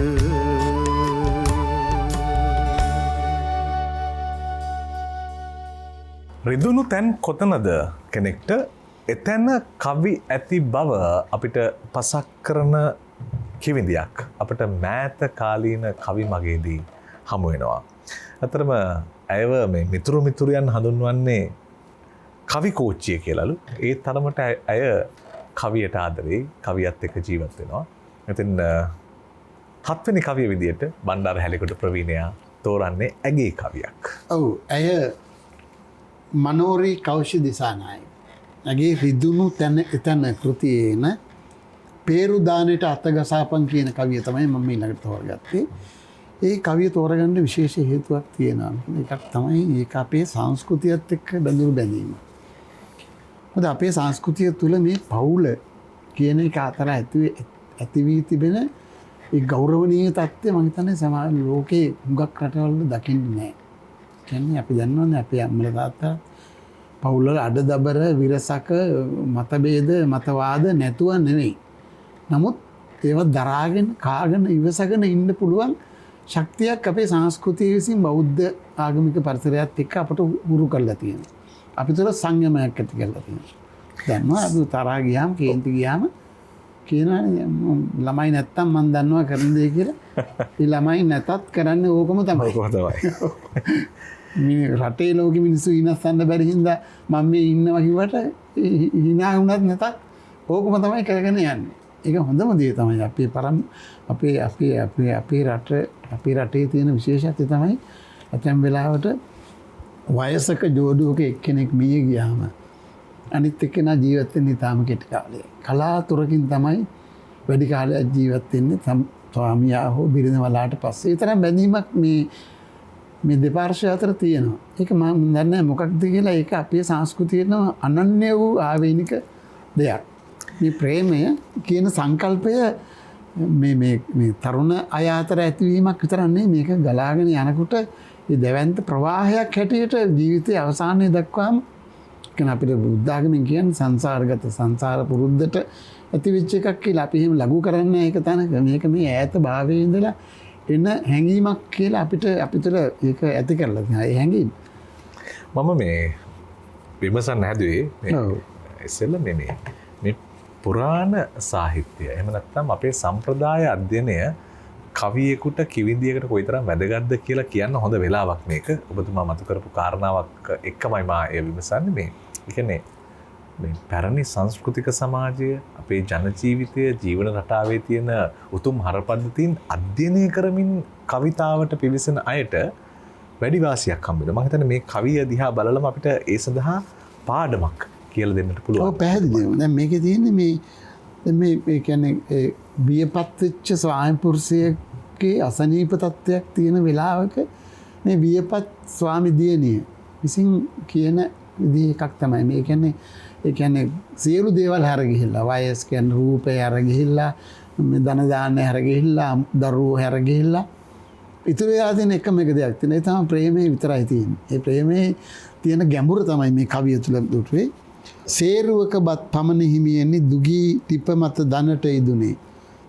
රිදුණු තැන් කොතනද කෙනෙක්ට එතැන කවි ඇති බව අපිට පසක් කරන කිවිඳයක් අපට මෑත කාලීන කවි මගේදී හමු වෙනවා. අතරම ඇයව මේ මිතුරු මිතුරියන් හඳුන්වන්නේ කවි කෝච්චිය කියලාලු. ඒ තරමට ඇය කවියට ආදරේ කවියත් එක්ක ජීවත් වෙනවා. ඉතින් හත්වෙනි කවිය විදියට බණ්ඩාර හැලිකොට ප්‍රවීණයා තෝරන්නේ ඇගේ කවියක්. ඔව් ඇය මනෝරි කෞෂි දිසානායක. ඇගේ රිදුණු තැන එතැන කෘතියේන පේරුදානයට අතගසාපන් කියන කවිය තමයි මම ඊළඟට තෝරගත්තේ. ඒ කවිය තෝරගන්න විශේෂ හේතුවක් තියෙනවා. එකක් තමයි ඒක අපේ සංස්කෘතියත් එක්ක බැඳුණු බැඳීම. මොකද අපේ සංස්කෘතිය තුළ මේ පවුල කියන එක අතර ඇති වී තිබෙන ඒ ගෞරවනීය තත්ත්වය මම හිතන්නේ සමාජ ලෝකේ හුඟක් රටවල දකින්නේ නැහැ. කියන්නේ අපි දන්නවනේ අපේ අම්මලා තාත්තා පවුල් වල අඩදබර විරසක මතභේද මතවාද නැතුව නෙවෙයි. නමුත් ඒවා දරාගෙන කාගෙන ඉවසගෙන ඉන්න පුළුවන් ශක්තියක් අපේ සංස්කෘතිය විසින් බෞද්ධ ආගමික පරිසරයත් එක්ක අපට උරු කරලා තියෙනවා. අපි තුළ සංයමයක් ඇති කරලා තියෙනවා. දන්නවා අපි තරහා ගියාම කේන්ති ගියාම කියනවානේ ළමයි නැත්තම් මම දන්නවා කරන දේ කියලා. ඒ ළමයි නැතත් කරන්නේ ඕකම තමයි. මේ රටේ ලෝකෙ මිනිස්සු ඉනස්සන්න බැරි හින්දා මම මේ ඉන්නවා කිව්වට hina වුණත් නැතත් ඕකම තමයි කරගෙන යන්නේ. ඒක හොඳම දේ තමයි අපේ රටේ තියෙන විශේෂත්වය තමයි ඇතැම් වෙලාවට වයසක ජෝඩුවක එක්කෙනෙක් මිය ගියාම අනිත් එක්කෙනා ජීවත් වෙන්නේ තාම කෙටි කාලයක්. කලාතුරකින් තමයි වැඩි කාලයක් ජීවත් වෙන්නේ ස්වාමියා හෝ බිරිඳවලාට පස්සේ. ඒ තරම් බැඳීමක් මේ දෙපාර්ශ්වය අතර තියෙනවා. ඒක මම දන්නේ නැහැ මොකක්ද කියලා. ඒක අපේ සංස්කෘතියේම අනන්‍ය වූ ආවේනික දෙයක්. මේ ප්‍රේමය කියන සංකල්පය මේ තරුණ අය අතර ඇතිවීමක් විතරක් නෙවෙයි මේක ගලාගෙන යනකොට ඒ දැවැන්ත ප්‍රවාහයක් හැටියට ජීවිතයේ අවසානයේ දක්වාම කියන අපිට බුද්ධ ආගමෙන් කියන්නේ සංසාරගත සංසාර පුරුද්දට ඇතිවෙච්ච එකක් කියලා අපි එහෙම ලඝු කරන්නේ ඒක තනක මේක මේ ඈත භාවයේ ඉඳලා එන හැඟීමක් කියලා අපිට ඒක ඇති කරලා තියෙනවා. ඒ හැඟීම මම මේ විමසන්න හැදුවේ ඉස්සෙල්ල මේ පුරාණ සාහිත්‍යය එහෙම නැත්නම් අපේ සම්ප්‍රදාය අධ්‍යයනය කවියෙකුට කිවිඳියකට කොයිතරම් වැදගත්ද කියලා කියන්න හොඳ වෙලාවක් මේක. ඔබතුමා මතු කරපු කාරණාවක් එක්කමයි මා ඒ විමසන්නේ. මේ කියන්නේ මේ පැරණි සංස්කෘතික සමාජය අපේ ජන ජීවිතය ජීවන රටාවේ තියෙන උතුම් හරපද්ධතීන් අධ්‍යයනය කරමින් කවිතාවට පිවිසෙන අයට වැඩි වාසියක් හම්බ වෙනවා. මම හිතන්නේ මේ කවිය දිහා බලලම අපිට ඒ සඳහා පාඩමක් කියලා දෙන්නට පුළුවන්. ඔව් පැහැදිලිව. දැන් මේකේ තියෙන්නේ මේ කියන්නේ බියපත් වෙච්ච ස්වාමි පුරුෂයෙක්ගේ අසනීප තත්ත්වයක් තියෙන වෙලාවක මේ බියපත් ස්වාමි දියණිය විසින් කියන විදිහ එකක් තමයි. මේ කියන්නේ ඒ කියන්නේ සියලු දේවල් හැර ගිහිල්ලා වයස් කියන්නේ රූපේ හැර ගිහිල්ලා මේ ධන දාන්නේ හැර ගිහිල්ලා දරුවෝ හැර ගිහිල්ලා ඉතුරු වෙලා තියෙන එකම එක දෙයක් තියෙනවා. ඒ තමයි ප්‍රේමය විතරයි තියෙන්නේ. ඒ ප්‍රේමයේ තියෙන ගැඹුර තමයි මේ කවිය තුළ දුටුවේ. සේරුවක බත් පමණ හිමියෙන්නේ දුගී ටිප මත දනට ඉදුනේ.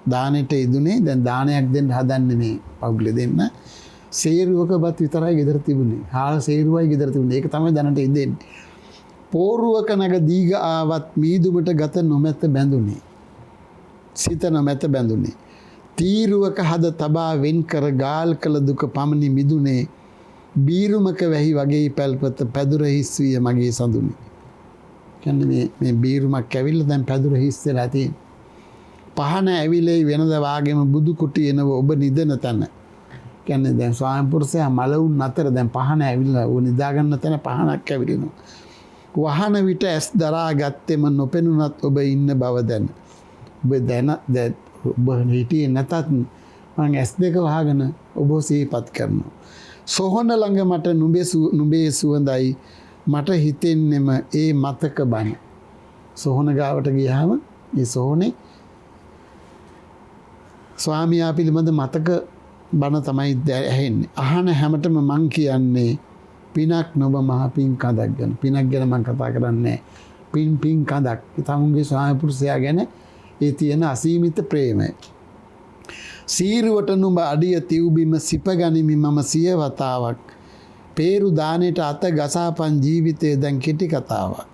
දානට ඉදුනේ දැන් දානයක් දෙන්න හදන්නේ මේ පවුල දෙන්න. සේරුවක බත් විතරයි ගෙදර තිබුණේ. හාල් සේරුවයි ගෙදර තිබුණේ. ඒක තමයි දැනට ඉදෙන්නේ. පෝරුවක නැග දීග ආවත් මීදුමට ගත නොමැත බැඳුනේ. සිත නොමැත බැඳුනේ. තීරුවක හද තබා වෙන් කර ගාල් කළ දුක පමණි මිදුනේ. බීරුමක වැහි වගේ පැල්පත පැදුර හිස් විය මගේ සඳුනේ. කියන්නේ මේ බීරුමක් ඇවිල්ලා දැන් පැදුර හිස් වෙලා තියෙන. පහන ඇවිලේ වෙනද වාගේම බුදු කුටි එනව ඔබ නිදන තැන. කියන්නේ දැන් ස්වාමි පුරුෂයා මලවුන් අතර දැන් පහන ඇවිල්ලා ඕ නිදා ගන්න තැන පහනක් ඇවිදිනවා. වහන විට ඇස් දරා ගත්තෙම නොපෙනුනත් ඔබ ඉන්න බව දැන. ඔබ දැන ඔබ හිටියේ නැතත් මං ඇස් දෙක වහගෙන ඔබ සිහිපත් කරනවා. සොහොන ළඟ මට නුඹේ සුවඳයි මට හිතෙන්නෙම ඒ මතක බණ. සොහොන ගාවට ගියාම ඒ සොහොනේ ස්වාමියා පිළිබඳ මතක බණ තමයි ඇහෙන්නේ. අහන හැමතෙම මං කියන්නේ පිනක් නොබ මහ පින් කඳක් ගැන. පිනක් ගැන මං කතා කරන්නේ පින් කඳක්. තමුන්ගේ ස්වාමි පුරුෂයා ගැන ඒ තියෙන අසීමිත ප්‍රේමය. සීරුවට නුඹ අඩිය තිව්බිම සිප ගනිමි මම සිය වතාවක්. පේරු දානෙට අත ගසාපන් ජීවිතය දැන් කෙටි කතාවක්.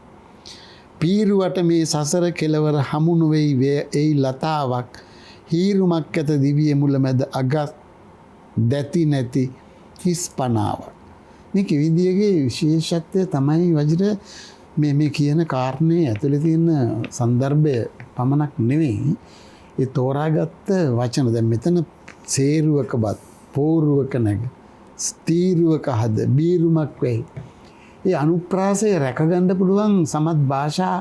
පීරුවට මේ සසර කෙලවර හමු නොවෙයි එයි ලතාවක්. හීරුමක් ඇත දිවිය මුල මැද අගත් දැති නැති හිස් පනාවක්. මේ කිවිදියගේ විශේෂත්වය තමයි වජිර මේ කියන කාරණේ ඇතුළේ තියෙන සන්දර්භය පමණක් නෙවෙයි. ඒ තෝරාගත්ත වචන දැන් මෙතන සේරුවක බත් පෝරුවක නැග ස්තීරුවක හද බීරුමක් වෙයි. ඒ අනුප්‍රාසය රැකගන්න පුළුවන් සමත් භාෂා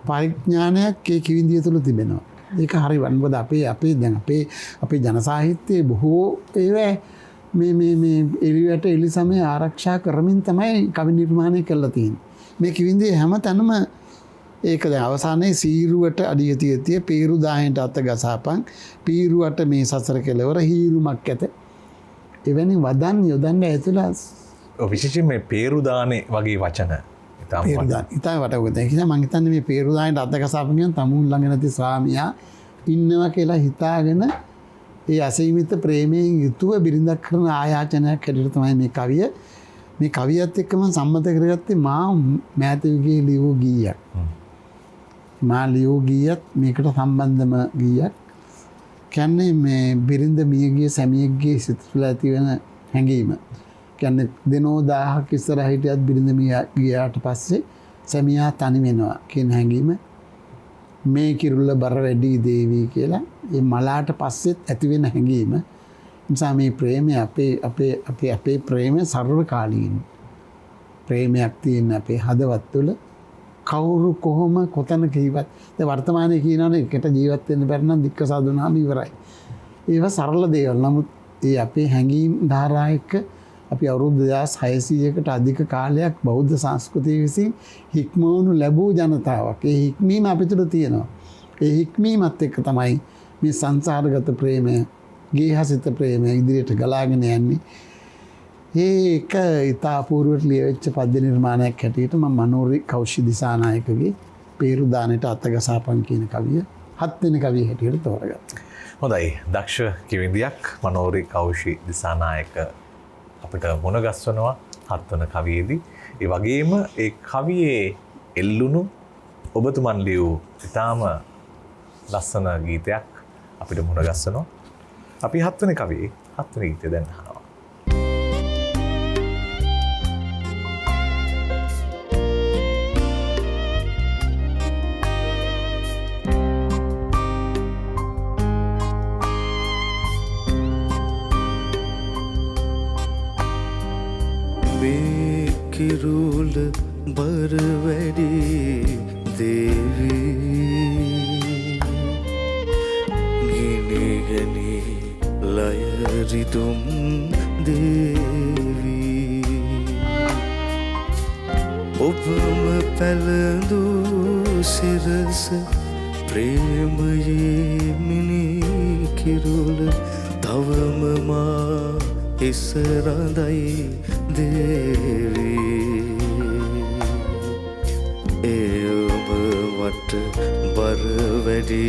පරිඥානයක් ඒ කිවිදිය තුළ තිබෙනවා. ඒක හරි වන්වද අපේ ජන සාහිත්‍යයේ බොහෝ ඒවා මේ එළියට එළි සමය ආරක්ෂා කරමින් තමයි කවි නිර්මාණය කරලා තියෙන්නේ. මේ කිවිඳේ හැම තැනම ඒක දැන් අවසානයේ සීරුවට අඩිය තියතිය පීරු දාහෙන්ට අත ගසාපන් පීරුවට මේ සසර කෙලවර හීරුමක් ඇත. එවැනි වදන් යොදන්න ඇතුළත් විශේෂයෙන් මේ පේරු දානේ වගේ වචන ඉතා වටගත නිසා මං හිතන්නේ මේ පේරු දානෙට අත ගසාපන් කියන තමුන් ළඟ නැති ස්වාමියා ඉන්නවා කියලා හිතාගෙන ඒ අසීමිත ප්‍රේමයෙන් යුතුව බිරිඳක් කරන ආයාචනයක් හැටියට තමයි මේ කවියත් එක්කම සම්මත කරගත්තේ මා මෑතවිගේ ලියූ ගීයක්. මා ලියූ ගීයත් මේකට සම්බන්ධම ගීයක්. කියන්නේ මේ බිරිඳ මියගිය සැමියෙක්ගේ සිත තුළ ඇති වෙන හැඟීම. කියන්නේ දිනෝ 1000ක් ඉස්සර හිටියත් බිරිඳ ගියාට පස්සේ සැමියා තනි වෙනවා කියන හැඟීම. මේ කිරුල්ල බර වැඩි දේවි කියලා ඒ මලාට පස්සෙත් ඇති වෙන හැඟීම. නිසා මේ ප්‍රේමය අපේ ප්‍රේමය සර්වකාලීන ප්‍රේමයක් තියෙන අපේ හදවත් තුළ කවුරු කොහොම කොතන කිව්වත් දැන් වර්තමානයේ කියනවනේ එකට ජීවත් වෙන්න බැරි නම් දික්ක සාදුනාම ඉවරයි. ඒවා සරල දේවල්. නමුත් ඒ අපේ හැඟීම් ධාරා එක්ක අපි අවුරුදු 2600කට අධික කාලයක් බෞද්ධ සංස්කෘතිය විසින් හික්මවනු ලැබූ ජනතාවක්. ඒ හික්මීම අපි තුළ තියෙනවා. ඒ හික්මීමත් එක්ක තමයි මේ සංසාරගත ප්‍රේමය, ගේහසිත ප්‍රේමය ඉදිරියට ගලාගෙන යන්නේ. ඒක ඉතා අපූර්වට ලියවෙච්ච පද්‍ය නිර්මාණයක් හැටියට මම මනෝරි කෞෂි දිසානායකගේ පේරු දානෙට අත ගසාපන් කියන කවිය 7 වෙනි කවිය හැටියට තෝරගත්තා. හොඳයි. දක්ෂ කිවිඳියක් මනෝරි කෞෂි දිසානායක අපිට මුණ ගස්වනවා 7 වන කවියේදී. ඒ වගේම ඒ කවියේ එල්ලුණු ඔබතුමන් ලියූ ඉතාම ලස්සන ගීතයක් අපිට මුණ ගස්වනවා. අපි 7 වෙනි කවියේ 7 වෙනි ගීතය දැන් අහනවා. කිරුල බර වැඩි දේවී ගිනිගැනි ලයරිදුම් දේවී ඔබම පැළඳු සිරස ප්‍රේමයේ මිනි කිරුල තවම මා ඉස්සරඳයි දේවී එයම වට බර වැඩි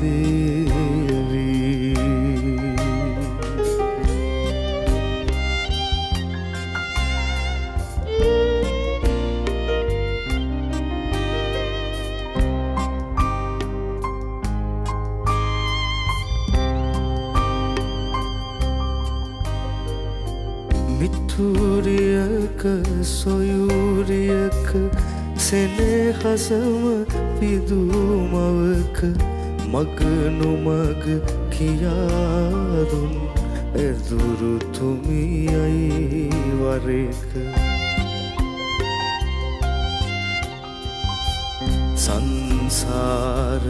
දේවී මිතුරියක සොයුරියක සෙනෙහසම පිදුමවක මග නොමග කියාදුන් ඇදුරු තුමියයි වරක සංසාර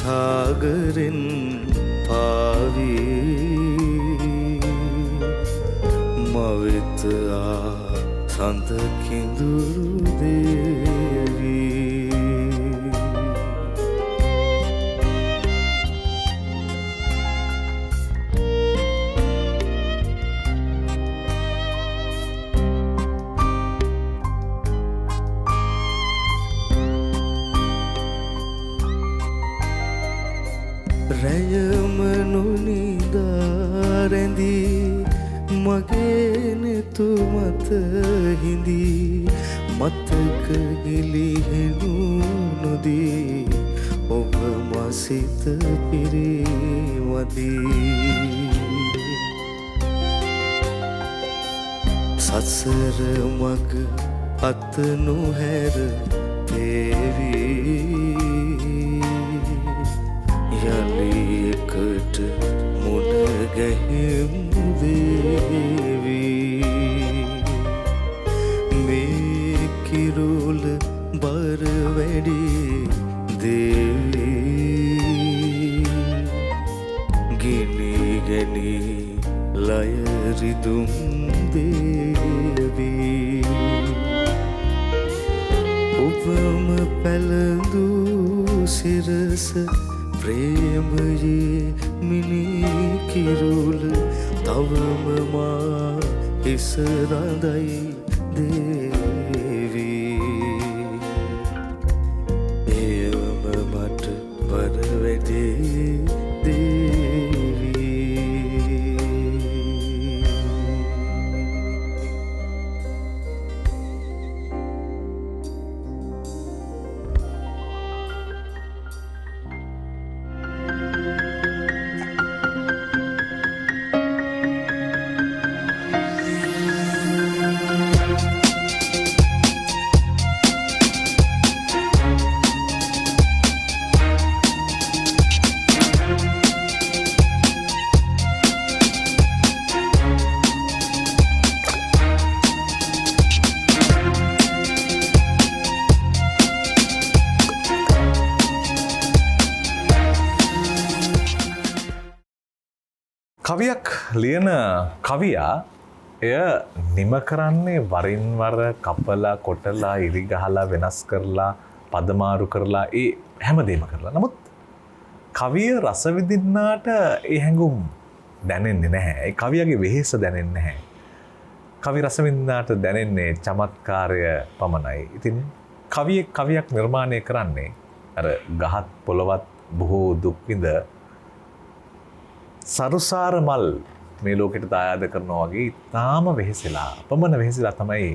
සාගරෙන් පාවී මවෙත සඳ කිඳුරු දේවී රැයම නොනිදා රැඳී මගේ නෙතු මත හිඳී මතක ගිලිහෙනු නොදී ඔබ මසිත පිරිවදී සසර මග අත නොහැර තේවී යලි එකට මුණ ගැහෙමු දේවී මේ කිරුල බර වැඩි දේවී ගිනි ගැනී ලය රිදුම් දේවී ඔබම පැළඳු සිරස ප්‍රේමයේ මිනී කිරුල තවම මා හිස රඳයි දේවී එයම මට බර වැඩේ දේවී කවියක් ලියන කවියා එය නිම කරන්නේ වරින් වර කපලා කොටලා ඉරිගහලා වෙනස් කරලා පදමාරු කරලා ඒ හැමදේම කරලා. නමුත් කවිය රස විඳින්නාට ඒ හැඟුම් දැනෙන්නේ නැහැ. ඒ කවියගේ වෙහෙස දැනෙන්නේ නැහැ. කවි රස විඳින්නාට දැනෙන්නේ චමත්කාරය පමණයි. ඉතින් කවියක් නිර්මාණය කරන්නේ අර ගහත් පොළවත් බොහෝ දුක් විඳ සරුසාර මල් මේ ලෝකෙට දායාද කරනවා වගේ ඉතාම වෙහෙසලා පමණ වෙහෙසලා තමයි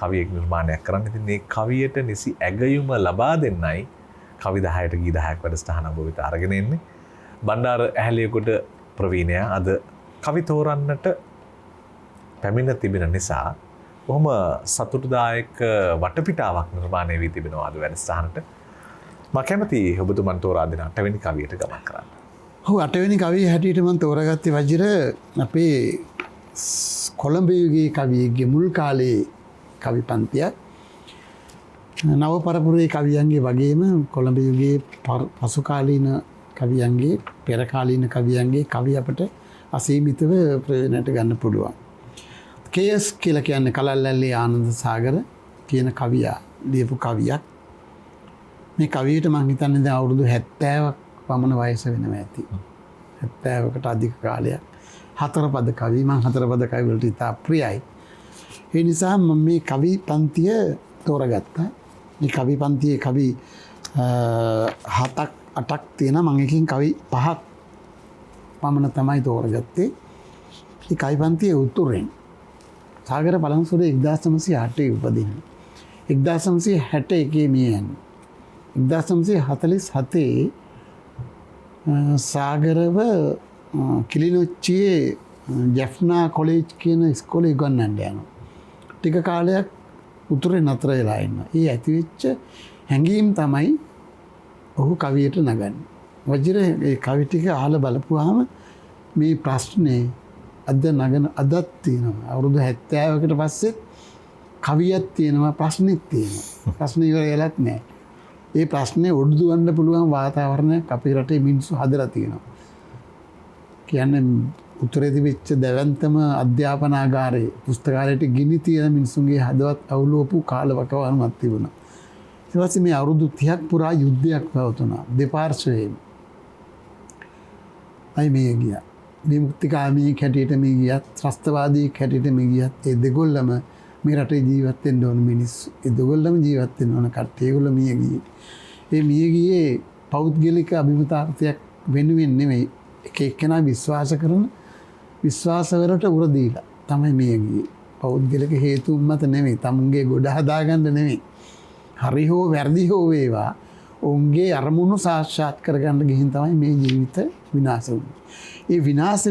කවියෙක් නිර්මාණයක් කරන්න. ඉතින් මේ කවියට නිසි ඇගයුම ලබා දෙන්නයි කවි 10ට ගී 10ක් වැඩසටහන ඔබ වෙත අරගෙන එන්නේ. බණ්ඩාර ඇහැලියගොඩ ප්‍රවීණයා අද කවි තෝරන්නට පැමිණ තිබෙන නිසා බොහොම සතුටුදායක වටපිටාවක් නිර්මාණය වී තිබෙනවා අද වැඩසටහනට. මම කැමති ඔබතුමන් තෝරා දෙන 8 වෙනි කවියට ගමන් කරන්න. ඔව් 8 වෙනි කවිය හැටියට මම තෝරාගත්තේ වජිර අපේ කොළඹ යුගයේ කවියෙක්ගේ මුල් කාලේ කවි පන්තියක්. නව පරපුරේ කවියන්ගේ වගේම කොළඹ යුගයේ පසු කාලීන කවියන්ගේ පෙර කාලීන කවියන්ගේ කවි අපට අසීමිතව ප්‍රයෝජනයට ගන්න පුළුවන්. කේස් කියලා කියන්නේ කලල්ලැල්ලේ ආනන්ද සාගර කියන කවියා ලියපු කවියක්. මේ කවියට මම හිතන්නේ දැන් අවුරුදු 70ක් පමණ වයස වෙනවා ඇති. 70කට අධික කාලයක්. හතර පද කවි මම හතර පද කවි වලට ඉතා ප්‍රියයි. ඒ නිසා මම මේ කවි පන්තිය තෝරගත්තා. මේ කවි පන්තියේ කවි 7ක් 8ක් තියෙන මම එකකින් කවි 5ක් පමණ තමයි තෝරගත්තේ. මේ කවි පන්තියේ උතුරෙන් සාගර පළමුසුරේ 1908 උපදින. 1961 මිය යන. 1947 සාගරව කිලිනොච්චියේ ජැෆ්නා කොලේජ් කියන ඉස්කෝලේ ඉගන්නන්න යනවා. ටික කාලයක් උතුරේ නතර වෙලා ඉන්නවා. ඒ ඇතිවෙච්ච හැඟීම් තමයි ඔහු කවියට නගන්නේ. වජිර ඒ කවි ටික අහලා බලපුවාම මේ ප්‍රශ්නේ අද නගන අදත් තියෙනවා. අවුරුදු 70කට පස්සෙත් කවියක් තියෙනවා, ප්‍රශ්නෙත් තියෙනවා. ප්‍රශ්නේ ඉවර වෙලත් නැහැ. ඒ ප්‍රශ්නේ උඩුදුවන්න පුළුවන් වාතාවරණයක් අපේ රටේ මිනිස්සු හදලා තියෙනවා. කියන්නේ උතුරේ තිබිච්ච දැවැන්තම අධ්‍යාපනාගාරයේ පුස්තකාලයට ගිනි තියෙන මිනිසුන්ගේ හදවත් අවුලවපු කාලවකවානුවක් තිබුණා. ඊට පස්සේ මේ අවුරුදු 30ක් පුරා යුද්ධයක් පවතුණා දෙපාර්ශ්වයෙන්. අයි මේ ගියා. විමුක්තිකාමී කැටියට මේ ගියත්, ත්‍රස්තවාදී කැටියට මේ ගියත් ඒ දෙගොල්ලම මේ රටේ ජීවත් වෙන්න ඕන මිනිස්සු. ඒ දෙගොල්ලම ජීවත් වෙන්න ඕන කට්ටිය. ඒගොල්ලෝ මිය ගියේ. ඒ මිය ගියේ පෞද්ගලික අභිමතාර්ථයක් වෙනුවෙන් නෙමෙයි. එක එක්කෙනා විශ්වාස කරන විශ්වාසවලට උර දීලා තමයි මිය ගියේ. පෞද්ගලික හේතුන් මත නෙමෙයි. තමුන්ගේ ගොඩ හදාගන්න නෙමෙයි. හරි හෝ වැරදි හෝ වේවා ඔවුන්ගේ අරමුණු සාක්ෂාත් කරගන්න ගිහින් තමයි මේ ජීවිත විනාශ වුනේ. ඒ විනාශ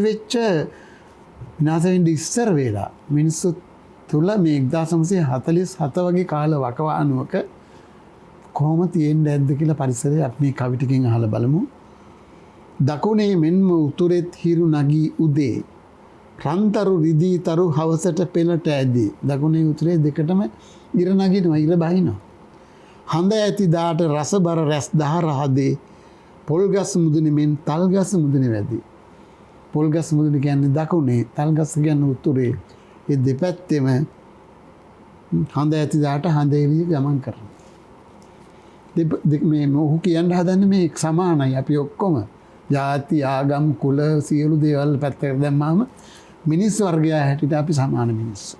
වෙන්න ඉස්සර වෙලා මිනිස්සු තුල මේ 1947 වගේ කාල වකවානුවක කොහොම තියෙන්න ඇද්ද කියලා පරිසරය අපි මේ කවි ටිකෙන් අහලා බලමු. දකුණේ මෙන්ම උතුරෙත් හිරු නගී උදේ රන්තරු රිදී තරු හවසට පෙළට ඇදී. දකුණේ උතුරේ දෙකටම ඉර නගිනවා, ඉර බහිනවා. හඳ ඇති දාට රසබර රැස් දහර හදේ පොල්ගස් මුදුනේ මෙන් තල්ගස් මුදුනේ වැඩි. පොල්ගස් මුදුනේ කියන්නේ දකුණේ, තල්ගස් කියන්නේ උතුරේ. ඒ දෙපැත්තෙම හඳ ඇති දාට හඳ එළිය ගමන් කරනවා. මේ මොහු කියන්න හදන්නේ මේ සමානයි අපි ඔක්කොම. ජාති ආගම් කුල සියලු දේවල් පැත්තකට දැම්මාම මිනිස් වර්ගයා හැටියට අපි සමාන මිනිස්සු.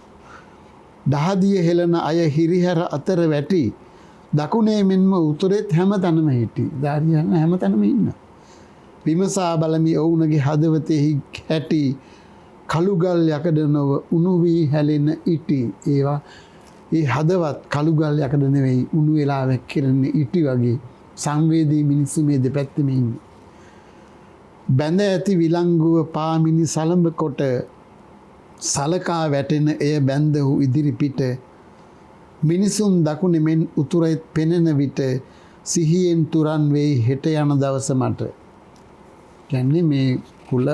දහදිය හෙළන අය හිරිහැර අතර වැටි දකුණේ මෙන්ම උතුරෙත් හැමතැනම හිටි. දාරිය යන හැමතැනම ඉන්න. විමසා බලමි ඔවුන්ගේ හදවතෙහි හැටි කළුගල් යකඩ නොව උණු වී හැලෙන ඉටි. ඒවා ඒ හදවත් කළුගල් යකඩ නෙවෙයි, උණු වෙලා වැක්කිරෙන ඉටි වගේ සංවේදී මිනිස්සු මේ දෙපැත්තෙම ඉන්නේ. බැඳ ඇති විලංගුව පාමිනි සලඹ කොට සලකා වැටෙන එය බැඳහු ඉදිරි පිට මිනිසුන් දකුණේ මෙන් උතුරේ පෙනෙන විට සිහියෙන් තුරන් වෙයි හෙට යන දවස මට. කියන්නේ මේ කුල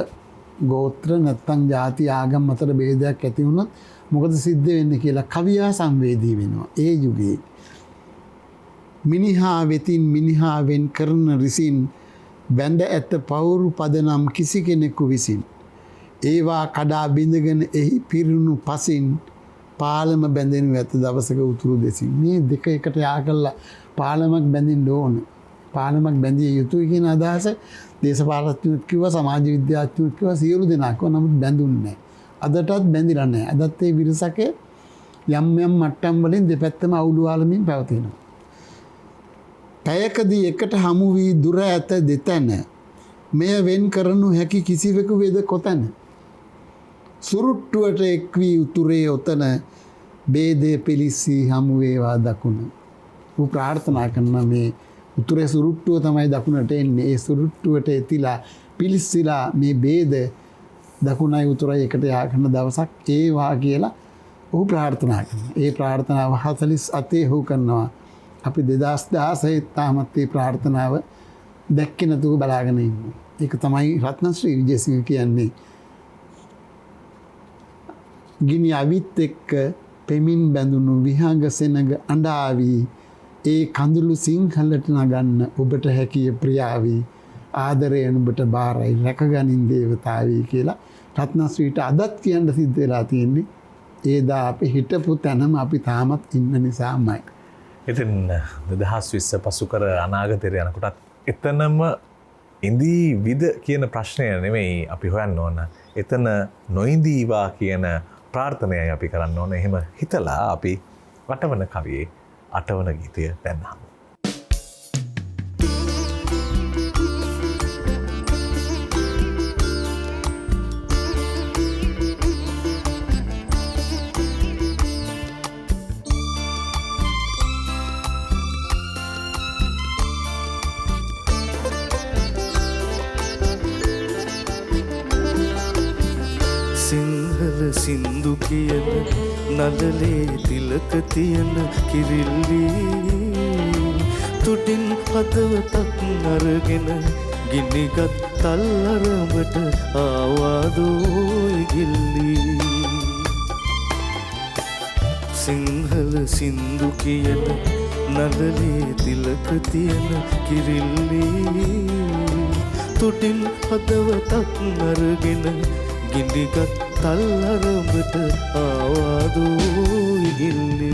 ගෝත්‍ර නැත්තම් ಜಾති ආගම් අතර ભેදයක් ඇති වුණොත් මොකද සිද්ධ වෙන්නේ කියලා කවියා සංවේදී වෙනවා. ඒ යුගයේ මිනිහා වෙතින් මිනිහා වෙන් කරන රිසින් බැඳ ඇත පවුරු පදනම් කිසි කෙනෙකු විසින්. ඒවා කඩා බිඳගෙන එහි පිරුණු පසින් පාලම බැඳෙනු ඇත දවසක උතුරු දෙසින්. මේ දෙක එකට යා කළා පාලමක් බැඳින්න ඕන. පාලමක් බැඳිය යුතුයි කියන අදහස දේශපාලනඥයෝ කිව්වා, සමාජ විද්‍යාඥයෝ කිව්වා, සියලු දෙනා කිව්වා. නමුත් බැඳුන්නේ නැහැ. අදටත් බැඳිලා නැහැ. අදත් ඒ විරසකේ යම් යම් මට්ටම් වලින් දෙපැත්තම අවුළු ආලමින් පැවතෙනවා. පැයකදී එකට හමු වී දුර ඇත දෙතැන මෙය වෙන් කරනු හැකි කිසිවෙකු වේද කොතැන. සුරුට්ටුවට එක් වී උතුරේ ඔතන බේදේ පිලිස්සී හමු වේවා දකුණ. ඌ ප්‍රාර්ථනා කරන මේ උතුරේ සුරුට්ටුව තමයි දකුණට එන්නේ. ඒ සුරුට්ටුවට ඇතිලා පිලිස්සිලා මේ බේද දකුණයි උතුරයි එකට යා කරන දවසක් ඒවා කියලා ඌ ප්‍රාර්ථනා කරනවා. ඒ ප්‍රාර්ථනාව 48 හු කරනවා. අපි 2016 තාමත් මේ ප්‍රාර්ථනාව දැක්කේ නැතුව බලාගෙන ඉන්නවා. ඒක තමයි රත්නශ්‍රී විජේසිංහ කියන්නේ. ගිනි අවිත් එක්ක පෙමින් බැඳුණු විහඟ සෙනඟ අඬාවි ඒ කඳුළු සිංහලට නගන්න ඔබට හැකිය ප්‍රියාවි ආදරය නුඹට බාරයි රැකගනින් දේවතාවී කියලා රත්නශ්‍රීට අදත් කියන්න සිද්ධ වෙලා තියෙන්නේ. ඒදා අපි හිටපු තැනම අපි තාමත් ඉන්න නිසාමයි. ඉතින් 2020 පසු කර අනාගතයට යනකොටත් එතනම ඉඳී විද කියන ප්‍රශ්නය නෙමෙයි අපි හොයන්න ඕන. එතන නොඉඳීවා කියන ප්‍රාර්ථනයයි අපි කරන්න ඕන. එහෙම හිතලා අපි වටවන කවියේ 8වන ගීතය දැන් අහමු. සිංහල සින්දු කියන නළලේ තිලක තියෙන කිරිල්ලි තුටින් හදවතක් අරගෙන ගිනිගත් තල්ලරඹට ආවාදෝයි ගිල්ලි. සිංහල සින්දු කියන නළලේ තිලක තියෙන කිරිල්ලි තුටින් හදවතක් අරගෙන ගිනිගත් තල්ලරඹට ආවාදෝයි ගිල්ලි.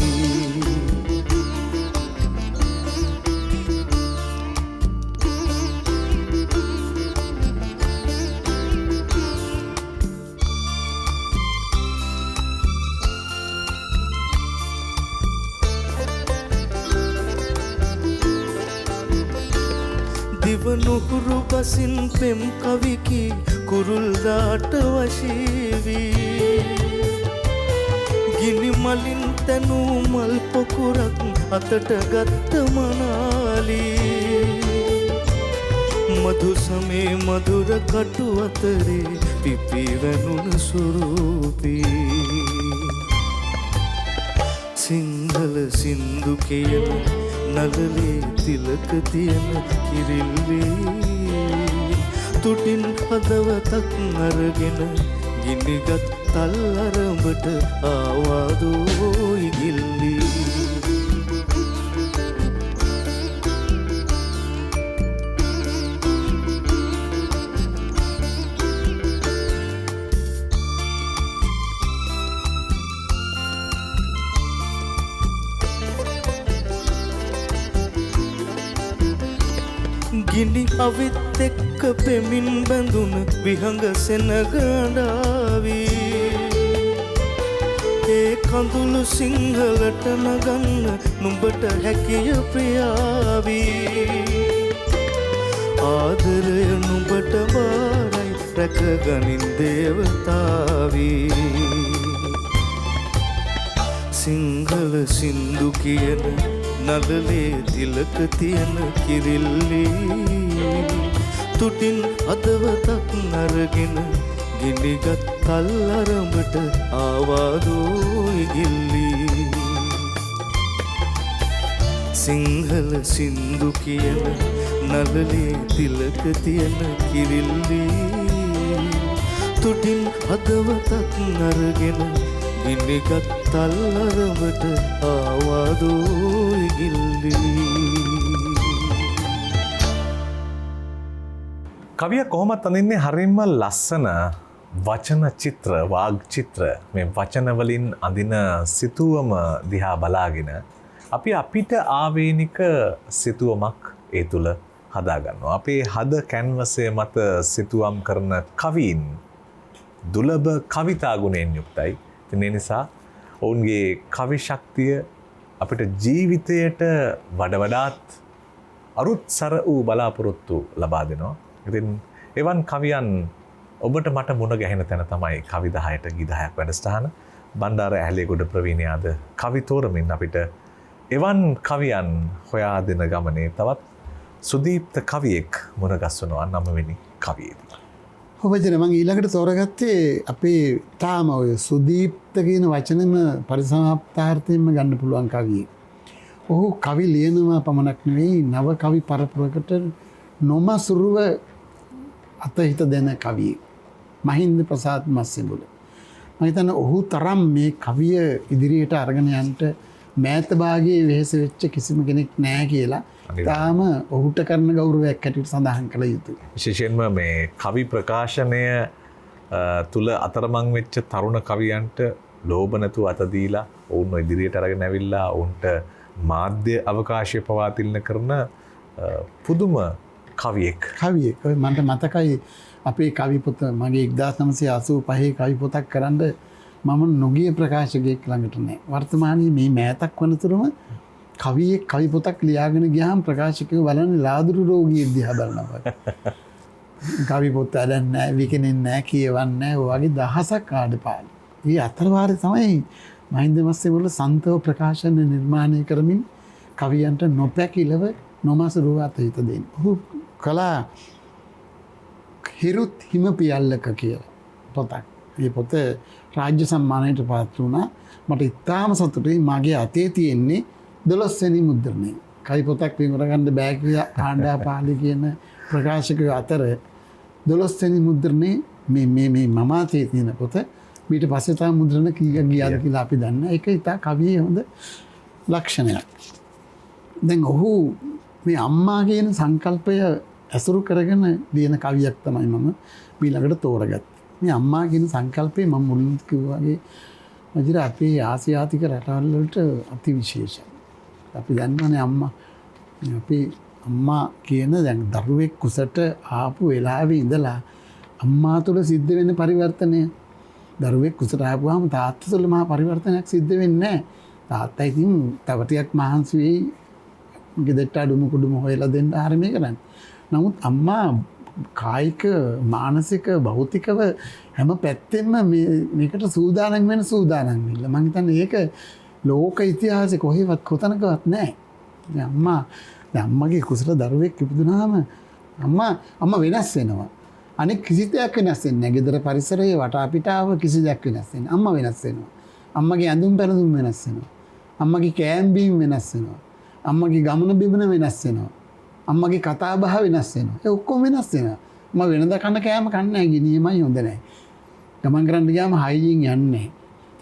දිව නුහුරු බසින් පෙම් කවිකි කුරුල්දාට වශීවී ගිනි මලින් තැනූ මල් පොකුරක් අතට ගත්ත මනාලී මధు සමේ මధుර කටු අතරේ පිපි වැනුන සුරූපී සිංහල සින්දු කියන නළලේ තිලක තියෙන කිරිල්ලි තුටින් හදවතක් අරගෙන ගිනිගත් තල්ලරඹට ආවාදෝයි ගිල්ලි. ගිනි අවිත් එක්ක පෙමින් බැඳුන විහඟ සෙනගඩාවී ඒ කඳුළු සිංහලට නගන්න නුඹට හැකිය ප්‍රියාවී ආදරය නුඹට බාරයි රැකගනින් දේවතාවී සිංහල සින්දු කියන නළලේ තිලක තියෙන කිරිල්ලි තුටින් හදවතක් අරගෙන ගිනිගත් තල්ලරඹට ආවාදෝයි ගිල්ලි. සිංහල සින්දු කියන නළලේ තිලක තියෙන කිරිල්ලි තුටින් හදවතක් අරගෙන ගිනිගත් තල්ලරඹට ආවාදෝයි ගිල්ලි. කවිය කොහොමත් අඳින්නේ හරිම ලස්සන වචන චිත්‍ර වාග් චිත්‍ර මේ වචන වලින් අඳින සිතුවම දිහා බලාගෙන අපි අපිට ආවේනික සිතුවමක් ඒ තුල හදා ගන්නවා. අපේ හද කැන්වසේ මත සිතුවම් කරන කවීන් දුලබ කවිතා ගුණයෙන් යුක්තයි. ඒ නිසා ඔවුන්ගේ කවි ශක්තිය අපිට ජීවිතයට වඩාත් අරුත්සර වූ බලාපොරොත්තු ලබා දෙනවා. ඉතින් එවන් කවියන් ඔබට මට මුණ ගැහෙන තැන තමයි කවි 10ට ගී 10ක් වැඩසටහන. බණ්ඩාර ඇහැලේගොඩ ප්‍රවීණයාද කවි තෝරමින් අපිට එවන් කවියන් හොයා දෙන ගමනේ තවත් සුදීප්ත කවියෙක් මුණ ගස්වනවා 9 වෙනි කවියේදී. ඔබජන මං ඊළඟට තෝරගත්තේ අපේ තාම ඔය සුදීප්ත කියන වචනෙම පරිසමාප්තාර්ථයෙන්ම ගන්න පුළුවන් කවියෙක්. ඔහු කවි ලියනවා පමණක් නෙවෙයි නව කවි පරපුරකට නොමසුරුව අතහිත දෙන කවියෙක්. මහින්ද ප්‍රසාද් මස්සිඹුල. මම හිතන්නේ ඔහු තරම් මේ කවිය ඉදිරියට අරගෙන යන්න මෑත භාගයේ වෙහෙස වෙච්ච කිසිම කෙනෙක් නැහැ කියලා තාම ඔහුට කරන ගෞරවයක් හැටියට සඳහන් කළ යුතුයි. විශේෂයෙන්ම මේ කවි ප්‍රකාශනය තුල අතරමං වෙච්ච තරුණ කවියන්ට ලෝභ නැතුව අත දීලා ඔවුන්ව ඉදිරියට අරගෙන ඇවිල්ලා ඔවුන්ට මාධ්‍ය අවකාශය පවතින කරන පුදුම කවියෙක්. මට මතකයි අපේ කවි පොත මගේ 1985 කවි පොතක් කරන්න මම නොගිය ප්‍රකාශකයෙක් ළඟට නෑ. වර්තමානයේ මේ මෑතක් වනතුරුම කවි පොතක් ලියාගෙන ගියාම ප්‍රකාශකයෝ බලන්නේ ලාදුරු රෝගියෙක් දිහා බලනවා. කවි පොත් වැඩන්නේ නැහැ, විකිනෙන්නේ නැහැ, කියවන්නේ නැහැ. ඔය වගේ දහසක් ආඩපාලි. මේ අතරවාරේ තමයි මහින්ද මස්සේවල සන්තව ප්‍රකාශන නිර්මාණය කරමින් කවියන්ට නොපැකිලව නොමසරුවත් හිත දෙන්නේ. ඔහු කලා හිරුත් හිම පියල්ලක කියලා පොතක්. මේ පොත රාජ්‍ය සම්මානයට පාත්‍ර වුණා. මට ඉතාම සතුටුයි. මගේ අතේ තියෙන්නේ 12 වෙනි මුද්‍රණය. කවි පොතක් විකුණගන්න බෑ කියලා ආණ්ඩාපාලි කියන ප්‍රකාශකයෝ අතර 12 වෙනි මුද්‍රණේ මේ මම අතේ තියෙන පොත. ඊට පස්සේ තව මුද්‍රණ කීයක් ගියාද කියලා අපි දන්නේ. ඒක ඉතා කවියේ හොඳ ලක්ෂණයක්. දැන් ඔහු මේ අම්මා කියන සංකල්පය ඇසුරු කරගෙන ලියන කවියක් තමයි මම ඊළඟට තෝරගත්තේ. මේ අම්මා කියන සංකල්පය මම මුලින්ම කිව්වා වගේ මජිර අපේ ආසියාතික රටවල් වලට අති විශේෂයි. අපි දන්නවනේ අම්මා. අපි අම්මා කියන දැන් දරුවෙක් කුසට ආපු වෙලාවේ ඉඳලා අම්මා තුළ සිද්ධ වෙන පරිවර්තනය. දරුවෙක් කුසට ආපුවාම තාත්තා තුළ මහා පරිවර්තනයක් සිද්ධ වෙන්නේ නැහැ. තාත්තා ඉතින් තව ටිකක් මහන්සි වෙයි. ගෙදරට අඩුම කුඩුම හොයලා දෙන්න ආරම්භය කරන්නේ. නමුත් අම්මා කායික මානසික භෞතිකව හැම පැත්තෙම මේකට සූදානම් වෙන සූදානම් වෙන්න. මම හිතන්නේ ඒක ලෝක ඉතිහාසයේ කොහෙවත් කොතනකවත් නැහැ. අම්මගේ කුසල දරුවෙක් ඉපදුනාම අම්මා වෙනස් වෙනවා. අනෙක් කිසි දෙයක් වෙනස් වෙන්නේ නැහැ. ගෙදර පරිසරයේ වටාපිටාව කිසි දෙයක් වෙනස් වෙන්නේ. අම්මා වෙනස් වෙනවා. අම්මගේ ඇඳුම් පැළඳුම් වෙනස් වෙනවා. අම්මගේ කෑම බීම වෙනස් වෙනවා. අම්මගේ ගමන බිමන වෙනස් වෙනවා. අම්මගේ කතා බහ වෙනස් වෙනවා. ඒ ඔක්කොම වෙනස් වෙනවා. මම වෙනදා කන කෑම කන්නේ නැහැ. ගිනියමයි හොඳ නැහැ. ගමන් කරන්න ගියාම හයියෙන් යන්නේ නැහැ.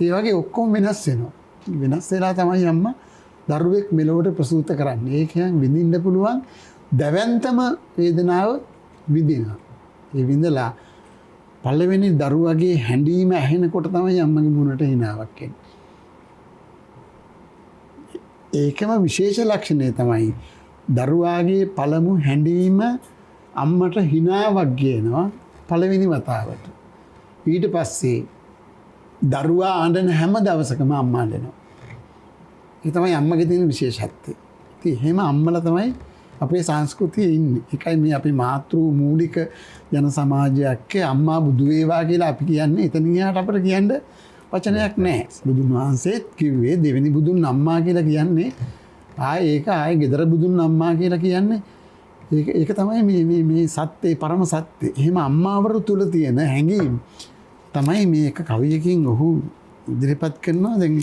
ඒ වගේ ඔක්කොම වෙනස් වෙනවා. වෙනස් වෙලා තමයි අම්මා දරුවෙක් මෙලොවට ප්‍රසූත කරන්නේ. ඒ කියන්නේ විඳින්න පුළුවන් දැවැන්තම වේදනාව විඳිනවා. ඒ විඳලා පළවෙනි දරුවගේ හැඬීම ඇහෙනකොට තමයි අම්මගේ මුණට හිනාවක් එන්නේ. ඒකම විශේෂ ලක්ෂණය තමයි දරුවාගේ පළමු හැඬීම අම්මට හිනාවක් ගේනවා පළවෙනි වතාවට. ඊට පස්සේ දරුවා අඬන හැම දවසකම අම්මා අඬනවා. ඒ තමයි අම්මගේ තියෙන විශේෂත්වය. ඉතින් එහෙම අම්මලා තමයි අපේ සංස්කෘතියේ ඉන්නේ. ඒකයි මේ අපි මාතෘ මූලික ජන සමාජයක් අම්මා බුදු වේවා කියලා අපි කියන්නේ. එතන ගියාට අපිට කියන්න වචනයක් නැහැ. බුදුන් වහන්සේත් කිව්වේ දෙවෙනි බුදුන් අම්මා කියලා කියන්නේ. ආයේ ගෙදර බුදුන් අම්මා කියලා කියන්නේ. ඒක තමයි මේ සත්‍යයේ පරම සත්‍ය. එහෙම අම්මාවරු තුල තියෙන හැඟීම් තමයි මේක කවියකින් ඔහු ඉදිරිපත් කරනවා. දැන්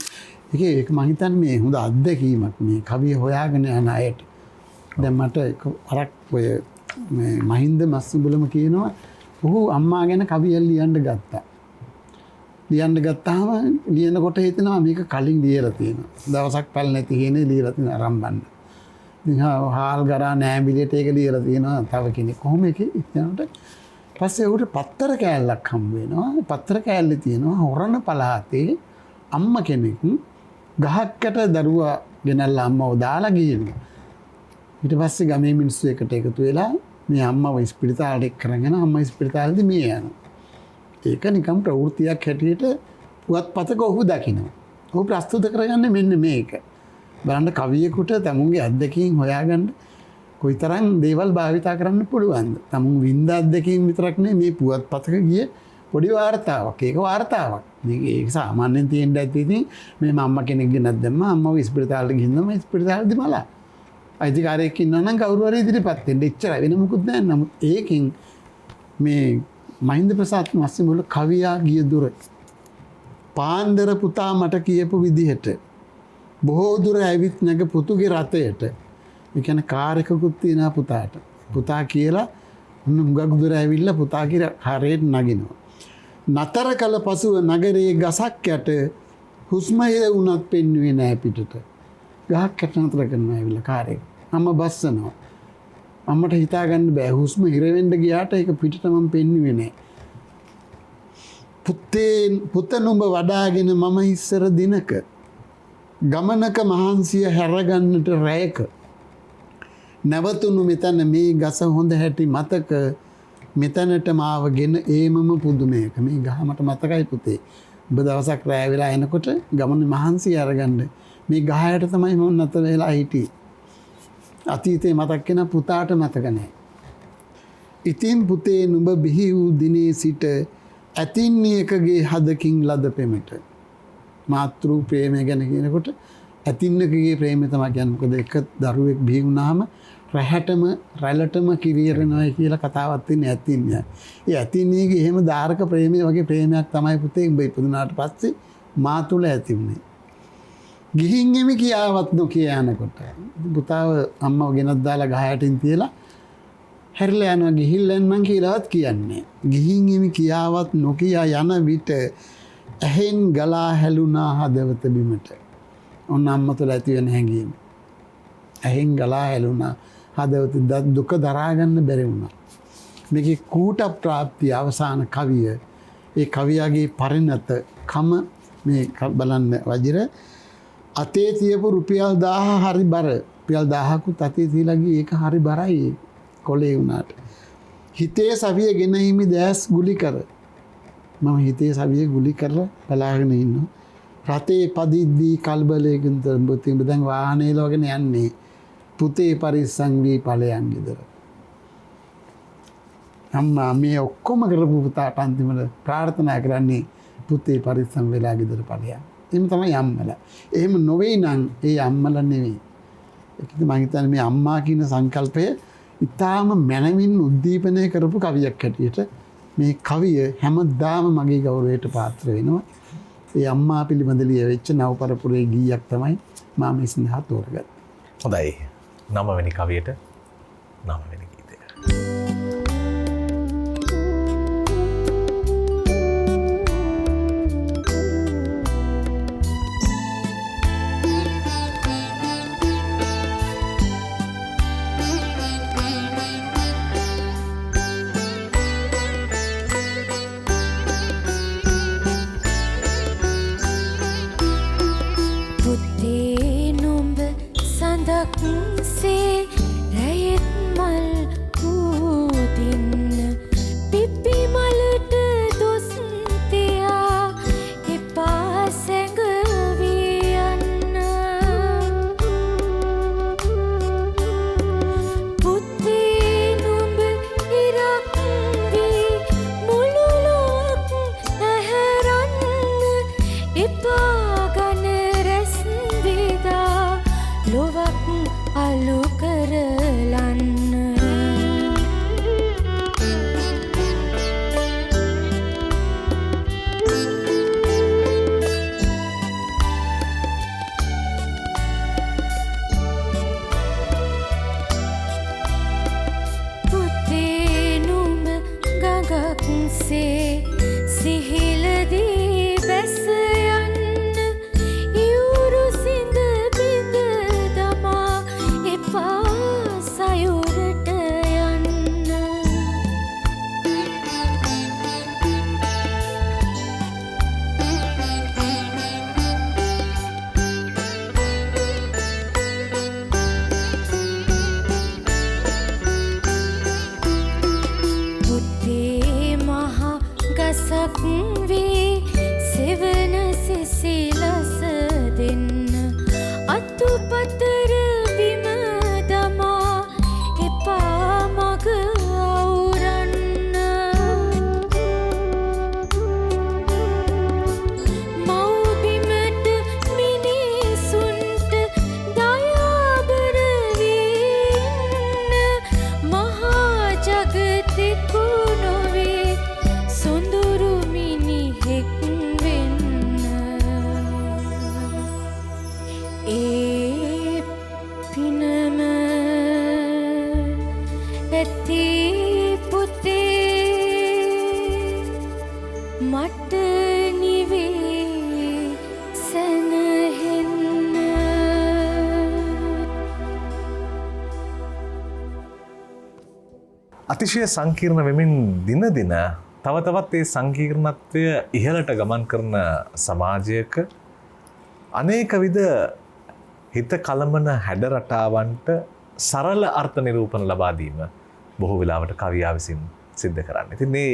ඒක මම හිතන්නේ මේ හොඳ අත්දැකීමක් මේ කවිය හොයාගෙන යන අයට. දැන් මට වරක් ඔය මහින්ද මස්සුබුලම කියනවා ඔහු අම්මා ගැන කවියක් ලියන්න ගත්තා. ලියන්න ගත්තාම ලියනකොට හිතෙනවා මේක කලින් ලියලා තියෙනවා. දවසක් පැල නැති හේනේ ලියලා තියෙන ආරම්භන්න. ඉතින් හාල් ගරා නෑඹිලියට ඒක ලියලා තියෙනවා තව කෙනෙක්. කොහොම එකේ යනකොට පස්සේ උට පත්තර කෑල්ලක් හම්බ වෙනවා. පත්තර කෑල්ලේ තියෙනවා හොරණ පළාතේ අම්ම කෙනෙක් ගහක්කට දරුවා ගෙනල්ලා අම්මව දාලා ගිහිනවා. ඊට පස්සේ ගමේ මිනිස්සු එකට එකතු වෙලා මේ අම්මව ඉස්පිරිතාලට එක් කරගෙන අම්මා ඉස්පිරිතාලෙදි මිය යනවා. ඒක නිකම් ප්‍රවෘත්තියක් හැටියට පුවත්පතක ඔහු දකිනවා. ඔහු ප්‍රස්තුත කරගන්නේ මෙන්න මේක. බලන්න කවියෙකුට තමුන්ගේ අත්දැකීම් හොයාගන්න කොයිතරම් දේවල් භාවිතා කරන්න පුළුවන්ද? තමුන් වින්ද අත්දැකීම් විතරක් නෙමෙයි මේ පුවත්පතක ගිය පොඩි වාර්තාවක්. ඒක වාර්තාවක්. මේක සාමාන්‍යයෙන් තියෙන්න ඇති ඉතින් මේ අම්මා කෙනෙක් ගෙනත් දැම්මා අම්මව ඉස්පිරිතාලට ගිහින්දම ඉස්පිරිතාලෙදි මලා. අයිතිකාරයෙක් ඉන්නවා නම් කවුරු හරි ඉදිරිපත් වෙන්න එච්චරයි වෙන මොකුත් නැහැ. නමුත් ඒකෙන් මේ මහින්ද ප්‍රසාද් මස්සිමුල කවියා ගිය දුර පාන්දර පුතා මට කියපු විදිහට බොහෝ දුර ඇවිත් නැග පුතුගේ රථයට ඒ කියන්නේ කාර් එකකුත් තියෙනවා පුතාට. පුතා කියලා හුඟක් දුර ඇවිල්ලා පුතාගේ හරේට නගිනවා. නතර කළ පසුව නගරයේ ගසක් යට හුස්ම හිර වුණත් පෙන්වුවේ නැහැ පිටට. ගහක් යට නතර කරනවා ඇවිල්ලා කාර් එක. අම්ම බස්සනවා. අම්මට හිතා ගන්න බෑ හුස්ම හිර වෙන්න ගියාට ඒක පිටට මම පෙන්වුවේ නැහැ. පුත නුඹ වඩාගෙන මම ඉස්සර දිනක ගමනක මහන්සිය හැරගන්නට රැයක නැවතුණු මෙතන මේ ගස හොඳ හැටි මතක මෙතනට මාවගෙන ඒමම පුදුමයක මේ ගහ මට මතකයි පුතේ. ඔබ දවසක් රැය වෙලා එනකොට ගමන මහන්සිය අරගන්න මේ ගහයට තමයි මම නැතර වෙලා හිටියේ. අතීතේ මතක් වෙන පුතාට මතක නැහැ. ඉතින් පුතේ නුඹ බිහි වූ දිනේ සිට ඇතින්නියකගේ හදකින් ලද පෙමට. මාතෘ ප්‍රේමය ගැන කියනකොට ඇතින්නකගේ ප්‍රේමය තමයි කියන්නේ. මොකද එක දරුවෙක් බිහි වුණාම රැළටම කිරියරනවා කියලා කතාවක් තියෙන ඇතින්නිය. ඒ ඇතින්නියගේ එහෙම දාරක ප්‍රේමය වගේ ප්‍රේමයක් තමයි පුතේ උඹ ඉපදුනාට පස්සේ මා තුල ඇති වුණේ. ගිහින් එමි කියාවත් නොකිය යනකොට පුතාව අම්මව ගෙනත් දාලා ගහයටින් තියලා හැරිලා යනවා ගිහිල්ලා එන්නම් කියලාවත් කියන්නේ. ගිහින් එමි කියාවත් නොකිය යන විට ඇහෙන් ගලා හැලුණා හදවත බිමට. ඔන්න අම්මා තුළ ඇති වෙන හැඟීම. ඇහෙන් ගලා හැලුණා හදවත දුක දරා ගන්න බැරි වුණා. මේකේ කූට ප්‍රාප්තිය අවසාන කවිය. ඒ කවියාගේ පරිණත කම මේ බලන්න වජිර අතේ තියපු රුපියල් 1000 හරි බර. රුපියල් 1000කුත් අතේ තියලා ගියේ ඒක හරි බරයි කොලේ වුණාට. හිතේ සවිය ගෙන හිමි දැස් ගුලි කර. මම හිතේ සවිය ගුලි කරලා බලාගෙන ඉන්නවා. රතේ පදිද්දී කල්බලයකින් තරඹුතිඹ දැන් වාහනේ ලෝගෙන යන්නේ. පුතේ පරිස්සම් වී ඵලයන් ගෙදර. අම්මා මේ ඔක්කොම කරපු පුතාට අන්තිමට ප්‍රාර්ථනා කරන්නේ පුතේ පරිස්සම් වෙලා ගෙදර ඵලයන්. එහෙම තමයි අම්මලා. එහෙම නොවේ නම් ඒ අම්මලා නෙවෙයි. ඒකද මම හිතන්නේ මේ අම්මා කියන සංකල්පය ඉතාම මනමින් උද්දීපනය කරපු කවියක් හැටියට මේ කවිය හැමදාම මගේ ගෞරවයට පාත්‍ර වෙනවා. ඒ අම්මා පිළිබඳ ලියවෙච්ච නවපරපුරේ ගීයක් තමයි මම මේ සඳහා තෝරගත්තේ. හොඳයි. 9 වෙනි කවියට 9 වෙනි ගීතය. අතිශය සංකීර්ණ වෙමින් දින දින තව තවත් ඒ සංකීර්ණත්වය ඉහළට ගමන් කරන සමාජයක අනේක විද හිත කලමන හැඩ රටාවන්ට සරල අර්ථ නිරූපණ ලබා දීම බොහෝ වෙලාවට කවියා විසින් සිද්ධ කරන්නේ. ඉතින් මේ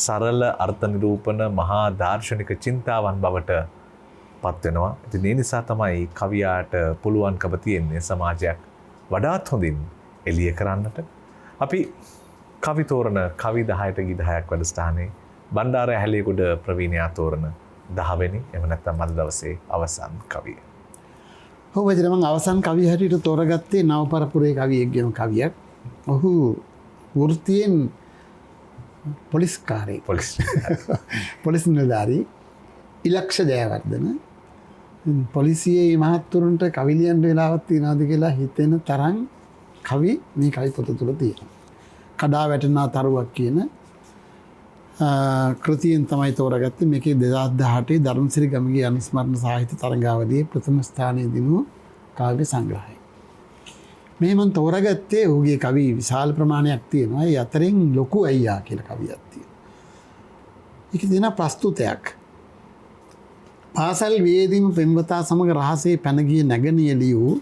සරල අර්ථ නිරූපණ මහා දාර්ශනික චින්තාවන් බවට පත් වෙනවා. ඉතින් ඒ නිසා තමයි කවියාට පුළුවන්කම තියෙන්නේ සමාජයක් වඩාත් හොඳින් එළිය කරන්නට. අපි කවි තෝරන කවි 10ට ගී 10ක් වැඩසටහනේ බණ්ඩාර ඇහැලියගොඩ ප්‍රවීණයා තෝරන 10 වෙනි එහෙම නැත්නම් අද දවසේ අවසන් කවිය. ඔව් වජිර මම අවසන් කවිය හැටියට තෝරගත්තේ නවපරපුරේ කවියෙක්ගේම කවියක්. ඔහු වෘත්තියෙන් පොලිස්කාරයෙක්. පොලිස් නිලධාරී ඉලක්ෂ ජයවර්ධන. පොලිසියේ මහත්තුරුන්ට කවි ලියන්න වෙලාවක් තියනවාද කියලා හිතෙන තරම් කවි මේ කවි පොත තුළ තියෙනවා. කඩා වැටෙනා තරුවක් කියන කෘතියෙන් තමයි තෝරගත්තේ. මේකේ 2018 ධර්මසිරි ගමගේ අනුස්මරණ සාහිත්‍ය තරඟාවලියේ ප්‍රථම ස්ථානයේ දිනු කාව්‍ය සංග්‍රහය. මේ මම තෝරගත්තේ ඔහුගේ කවි විශාල ප්‍රමාණයක් තියෙනවා. ඒ අතරින් ලොකු අයියා කියලා කවියක් තියෙනවා. ඒකේ තියෙන ප්‍රස්තුතයක්. පාසල් වියේදීම පෙම්වතා සමග රහසේ පැන ගිය නැගණිය ලියූ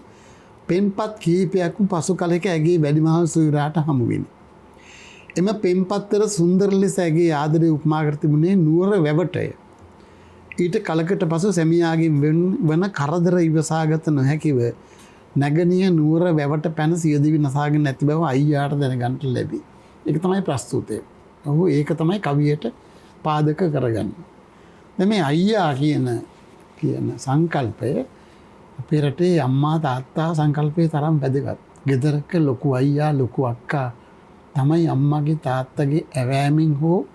පෙම්පත් කිහිපයක්ම පසු කලෙක ඇගේ වැඩිමහල් සොයුරාට හමු විනි. එම පෙම්පත්තර සුන්දර ලෙස ඇගේ ආදරය උපමා කර තිබුණේ නුවර වැවටය. ඊට කලකට පසු සැමියාගෙන් වන කරදර ඉවසාගත නොහැකිව නැගණිය නුවර වැවට පැන සියදිවි නසාගෙන නැති බව අයියාට දැනගන්නට ලැබී. ඒක තමයි ප්‍රස්තුතය. ඔහු ඒක තමයි කවියට පාදක කරගන්නේ. දැන් මේ අයියා කියන සංකල්පය අපේ රටේ අම්මා තාත්තා සංකල්පයේ තරම් වැදගත්. ගෙදරක ලොකු අයියා ලොකු අක්කා තමයි අම්මගේ තාත්තගේ ඇවෑමෙන් හෝ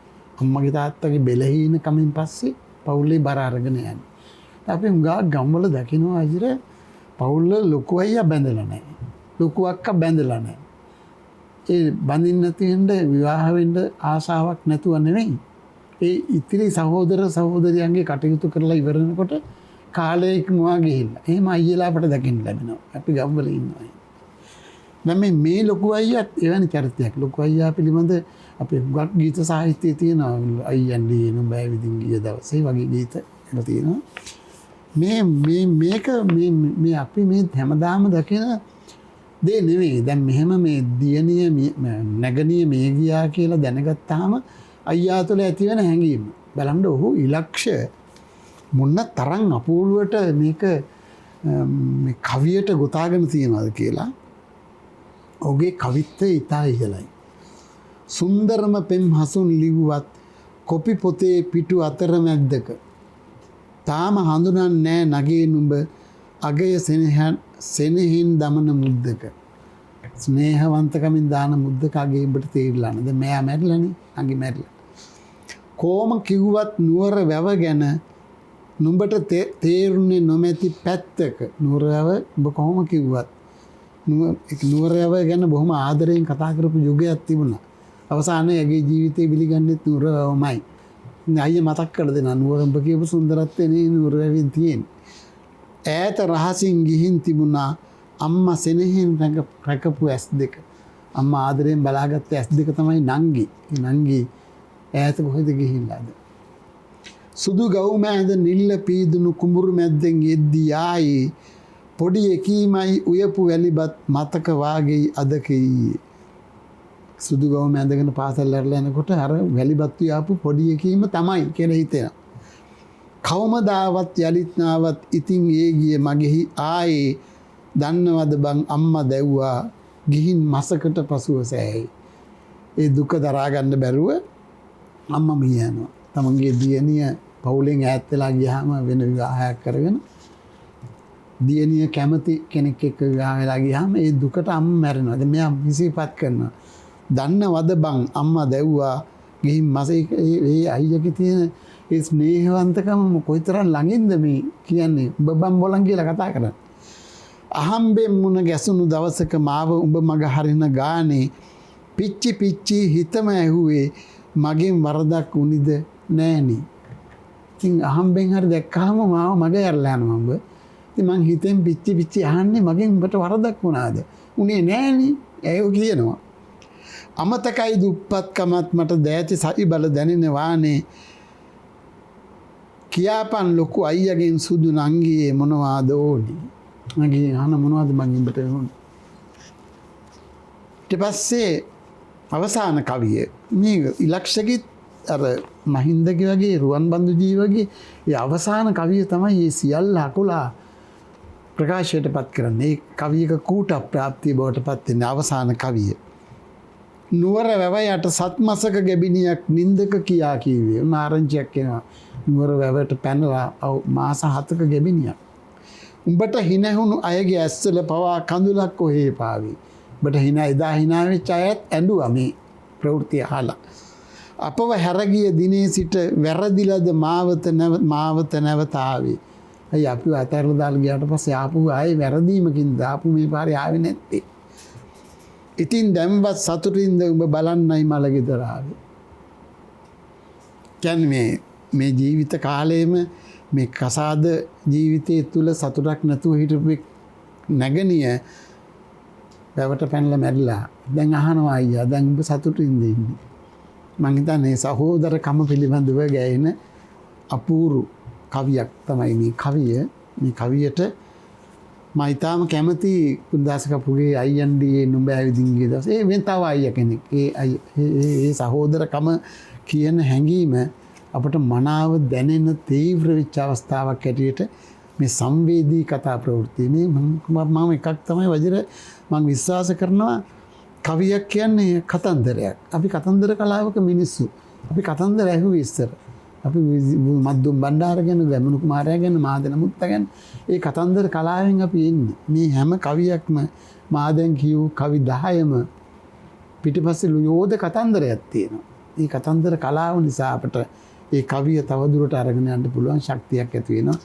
අම්මගේ තාත්තගේ බෙලහීනකමින් පස්සේ පවුලේ බර අරගෙන යන්නේ. අපි හුඟා ගම්වල දකිනවා අජිර පවුල ලොකු අයියා බැඳලා නැහැ. ලොකු අක්කා බැඳලා නැහැ. ඒ බඳින්න තියෙන විවාහ වෙන්න ආසාවක් නැතුව නෙවෙයි. ඒ ඉතිරි සහෝදර සහෝදරියන්ගේ කටයුතු කරලා ඉවරනකොට කාලය ඉක්මවා ගිහිල්ලා. එහෙම අයියලා අපට දකින්න ලැබෙනවා. අපි ගම්වල ඉන්නවා. දැන් මේ ලොකු අයියාත් එවැනි චරිතයක්. ලොකු අයියා පිළිබඳ අපේ හුඟක් ගීත සාහිත්‍යයේ තියෙනවා. අයියන් දිනු බෑ විදින් ගිය දවසේ වගේ ගීත එන තියෙනවා. මේ අපි මේ හැමදාම දකින දේ නෙවෙයි. දැන් මෙහෙම මේ දියණිය නැගණිය මේ ගියා කියලා දැනගත්තාම අයියා තුළ ඇතිවෙන හැඟීම. බලන්න ඔහු ඉලක්ෂ මොන්න තරම් අපූර්වට මේක මේ කවියට ගොතාගෙන තියනවාද කියලා. ඔහුගේ කවිත්වය ඉතා ඉහළයි. සුන්දරම පෙම් හසුන් ලිව්වත් කොපි පොතේ පිටු අතරමැද්දක තාම හඳුනන්නේ නෑ නගේ නුඹ අගය සෙනෙහින් දමන මුද්දක. ස්නේහවන්තකමින් දාන මුද්දක අගේ උඹට තේරිලා නැද? මෙයා මැරිලානේ. අගේ මැරිලා. කොම කිව්වත් නුවර වැව ගැන නුඹට තේරුන්නේ නොමැති පැත්තක. නුවර වැව උඹ කොහොම කිව්වත් නුවර වැව ගැන බොහොම ආදරයෙන් කතා කරපු යුගයක් තිබුණා. අවසානයේ ඇගේ ජීවිතේ පිළිගන්නෙත් නුවර වැවමයි. අයිය මතක් කර දෙනවා නුවර උඹ කියපු සුන්දරත්වය නේ නුවර වැවෙන් තියෙන්නේ. ඈත රහසින් ගිහින් තිබුණා අම්මා සෙනෙහෙන් රැකපු S2. අම්මා ආදරයෙන් බලාගත්ත S2 තමයි නංගි. නංගි ඈත කොහෙද ගිහිල්ලාද? සුදු ගව් මැද නිල්ල පීදුණු කුඹුරු මැද්දෙන් එද්දී ආයි පොඩි එකීමයි උයපු වැලිබත් මතක වාගේ අදකී. සුදු ගව් මැදගෙන පාසල් ඇරලා යනකොට අර වැලිබත් උයාපු පොඩි එකීම තමයි කියලා හිතෙනවා. කවමදාවත් යලිත් නාවත් ඉතින් ඒ ගිය මගෙහි ආයේ දන්නවද බං අම්මා දැව්වා ගිහින් මාසකට පසුව සෑයි. ඒ දුක දරා ගන්න බැරුව අම්මා මිය යනවා. තමන්ගේ දියණිය පවුලෙන් ඈත් වෙලා ගියාම වෙන විවාහයක් කරගෙන දියණිය කැමති කෙනෙක් එක්ක විවාහ වෙලා ගියාම ඒ දුකට අම්මා මැරෙනවා. දැන් මෙයා විසිපත් කරනවා. දන්නවද බං අම්මා දැව්වා ගිහින් මාසේ ඒ අයියගේ තියෙන ඒ ස්නේහවන්තකම කොයිතරම් ළඟින්ද මේ කියන්නේ උඹ බම් බොලන් කියලා කතා කරන්නේ. අහම්බෙන් මුණ ගැසුණු දවසක මාව උඹ මග හරින ගානේ පිච්චි පිච්චි හිතම ඇහුවේ මගෙන් වරදක් උනිද නෑනේ. ඉතින් අහම්බෙන් හරි දැක්කහම මාව මග යරලා යනවා උඹ. ඉතින් මං හිතෙන් පිච්චි පිච්චි අහන්නේ මගෙන් උඹට වරදක් වුණාද? උනේ නෑනේ. ඇයෝ කියනවා. අමතකයි දුප්පත්කමත් මට දෑති සයි බල දැනෙන වානේ. කියාපන් ලොකු අයියගෙන් සුදු නංගියේ මොනවාද ඕනි? මගේ අහන මොනවද මං උඹට ඕනි? ඊට පස්සේ අවසාන කවිය මේ ඉලක්ෂගෙත් අර මහින්දගේ වගේ රුවන් බන්දු ජීවගේ ඒ අවසාන කවිය තමයි මේ සියල්ල අකුලා ප්‍රකාශයට පත් කරන්නේ. ඒ කවියක කූට ප්‍රාප්තිය බවට පත් වෙන අවසාන කවිය. නුවර වැව යට සත්මසක ගැබිනියක් නින්දක කියා කීවේ. නාරංචියක් එනවා. නුවර වැවට පැනලා මාස 7ක ගැබිනියක්. උඹට හිනහුණු අයගේ ඇස්වල පවා කඳුලක් කොහේ පාවි. උඹට එදා හිනා වෙච්ච අයත් ඇඬුවා මේ ප්‍රවෘත්ති අහලා. අපව හැරගිය දිනේ සිට වැරදිලද මාවත නැවත ආවේ. අයි අපි අතහැරලා දාලා ගියාට පස්සේ ආපු ආයේ වැරදීමකින් දාපු මේ පාරේ ආවේ නැත්තේ. ඉතින් දැන්වත් සතුටින්ද උඹ බලන්නයි මල ගෙදර ආවේ. කියන්නේ මේ ජීවිත කාලයේම මේ කසාද ජීවිතයේ තුල සතුටක් නැතුව හිටපු නැගණිය වැවට පැනලා මැරිලා. දැන් අහනවා අයියා දැන් උඹ සතුටින්ද ඉන්නේ? මං හිතන්නේ සහෝදරකම පිළිබඳව ගැයෙන අපූර්ව කවියක් තමයි මේ කවිය. මේ කවියට මම ඊටාම කැමති කුන්දාස කපුගේ අයියන්ඩී නුඹ ඇවිදින් ගිය දවස්. ඒ වෙන තව අයියා කෙනෙක්. ඒ සහෝදරකම කියන හැඟීම අපට මනාව දැනෙන තීව්‍ර වෙච්ච අවස්ථාවක් හැටියට මේ සංවේදී කතා ප්‍රවෘත්ති මේ මම එකක් තමයි වජිර මම විශ්වාස කරනවා කවියක් කියන්නේ කතන්දරයක්. අපි කතන්දර කලාවක මිනිස්සු. අපි කතන්දර ඇහුවේ ඉස්සර. අපි මද්දුම් බණ්ඩාර ගැන, ගැමුණු කුමාරයා ගැන, මාදන මුත්තා ගැන ඒ කතන්දර කලාවෙන් අපි ඉන්නේ. මේ හැම කවියක්ම මා දැන් කියූ කවි 10ම පිටිපස්සේ යෝධ කතන්දරයක් තියෙනවා. මේ කතන්දර කලාව නිසා අපට ඒ කවිය තවදුරට අරගෙන යන්න පුළුවන් ශක්තියක් ඇති වෙනවා.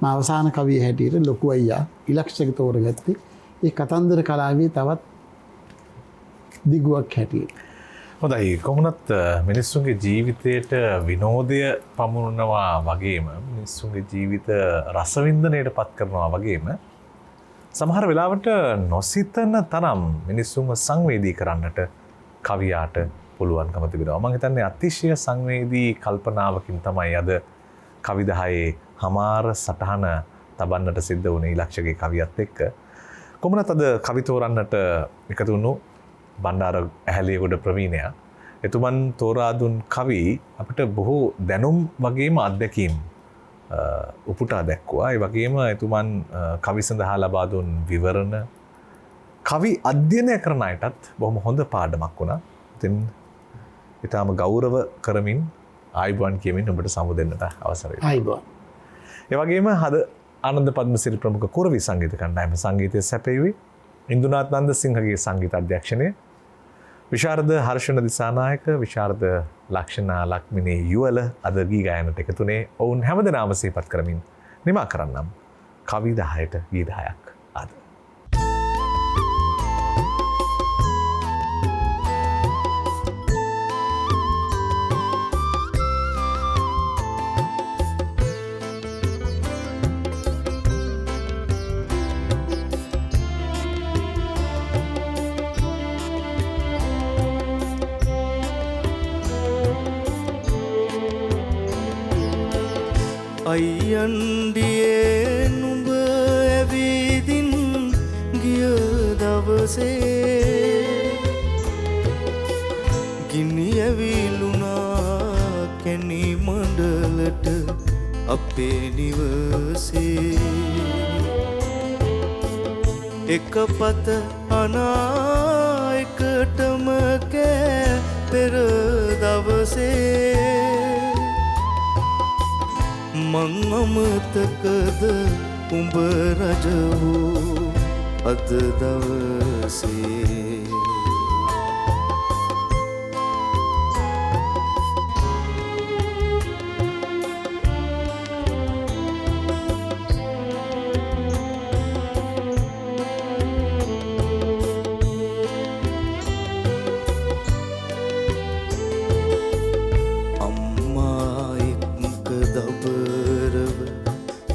මා අවසාන කවිය හැටියට ලොකු අයියා ඉලක්ෂක තෝරගත්තේ ඒ කතන්දර කලාවේ තවත් දිගුවක් හැටියට. හොඳයි කොහොමත් මිනිස්සුන්ගේ ජීවිතයට විනෝදය පමුණුනවා වගේම මිනිස්සුන්ගේ ජීවිත රසවින්දනයට පත් කරනවා වගේම සමහර වෙලාවට නොසිතන තරම් මිනිස්සුන්ව සංවේදී කරන්නට කවියාට පුළුවන්කම තිබෙනවා. මම හිතන්නේ අතිශය සංවේදී කල්පනාවකින් තමයි අද කවි 10 හමාර සටහන තබන්නට සිද්ධ වුණේ ඉලක්ෂගේ කවියත් එක්ක. කොහොමද අද කවි තෝරන්නට එකතු වුණු බණ්ඩාර ඇහැලියගොඩ ප්‍රවීණයා එතුමන් තෝරා දුන් කවි අපිට බොහෝ දැනුම් වගේම අත්දැකීම් උපුටා දැක්වුවා. ඒ වගේම එතුමන් කවි සඳහා ලබා දුන් විවරණ කවි අධ්‍යයනය කරන අයටත් බොහොම හොඳ පාඩමක් වුණා. ඉතින් ඊටාම ගෞරව කරමින් ආයිබෝන් කියමින් ඔබට සමුදෙන්නට අවසරයි. ආයිබෝන්. ඒ වගේම අද ආනන්ද පද්මසිරි ප්‍රමුඛ කුරවි සංගීත කණ්ඩායම සංගීතය සැපයුවේ ඉන්දුනාත් නන්දසිංහගේ සංගීත අධ්‍යක්ෂණය විශාරද හර්ෂණ දිසානායක විශාරද ලක්ෂණා ලක්මිනී යුවල අද ගී ගායනට එකතුනේ. ඔවුන් හැමදෙනාම සිහිපත් කරමින් නිමා කරන්නම් කවි 10ට ගී 10ක් අද. අයියන්ඩියේ නුඹ ඇවිදින් ගිය දවසේ ගිනි ඇවිලුණා කැණි මඩලට අපේ නිවසේ එක පත අනා එකටම කෑ පෙර දවසේ මං අමතකද උඹ රජ වූ අද දවසේ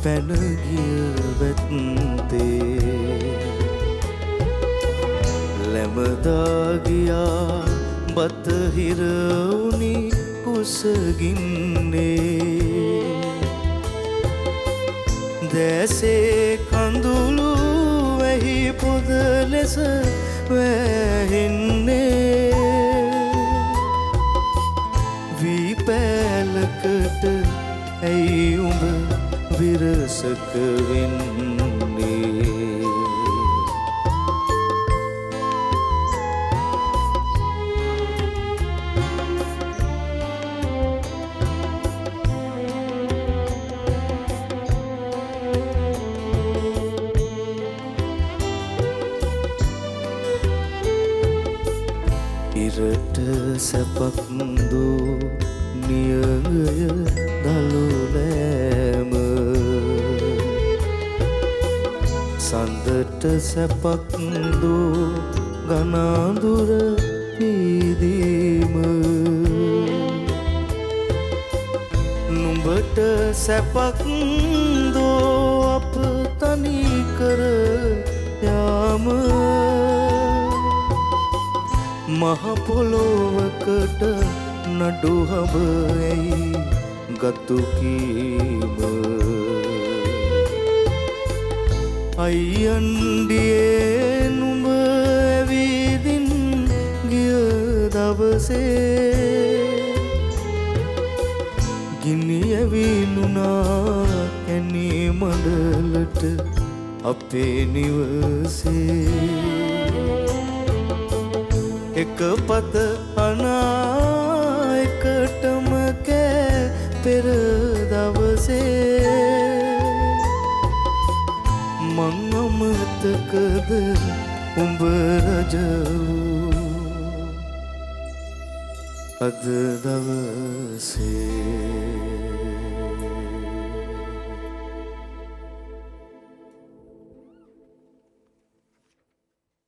පැනගිය වැත්තේ ලැබදාගියා බතහිරවුනි කුසගින්නේ දැසේ කඳුළු වැහි පොද ලෙස වැහින්නේ වී ඇයි උඹ විරසක වෙන්නේ ඉරට සැපක් දෝ නියගය දළුලෑම සඳට සැපක් දෝ ගනාදුර පීදීම නුඹට සැපක් දෝ අප තනිකර යාම මහපොළොවකට නඩු හබයි ගතු කීම අයියන්ඩියේ නුඹ ඇවිදින් ගිය දවසේ ගිනි ඇවිලුනා ඇනේ මඩලට අපේ නිවසේ එක පත අනා එකටම කෑ පෙර දවසේ මං අමතකද උඹ රජ වූ අද දවසේ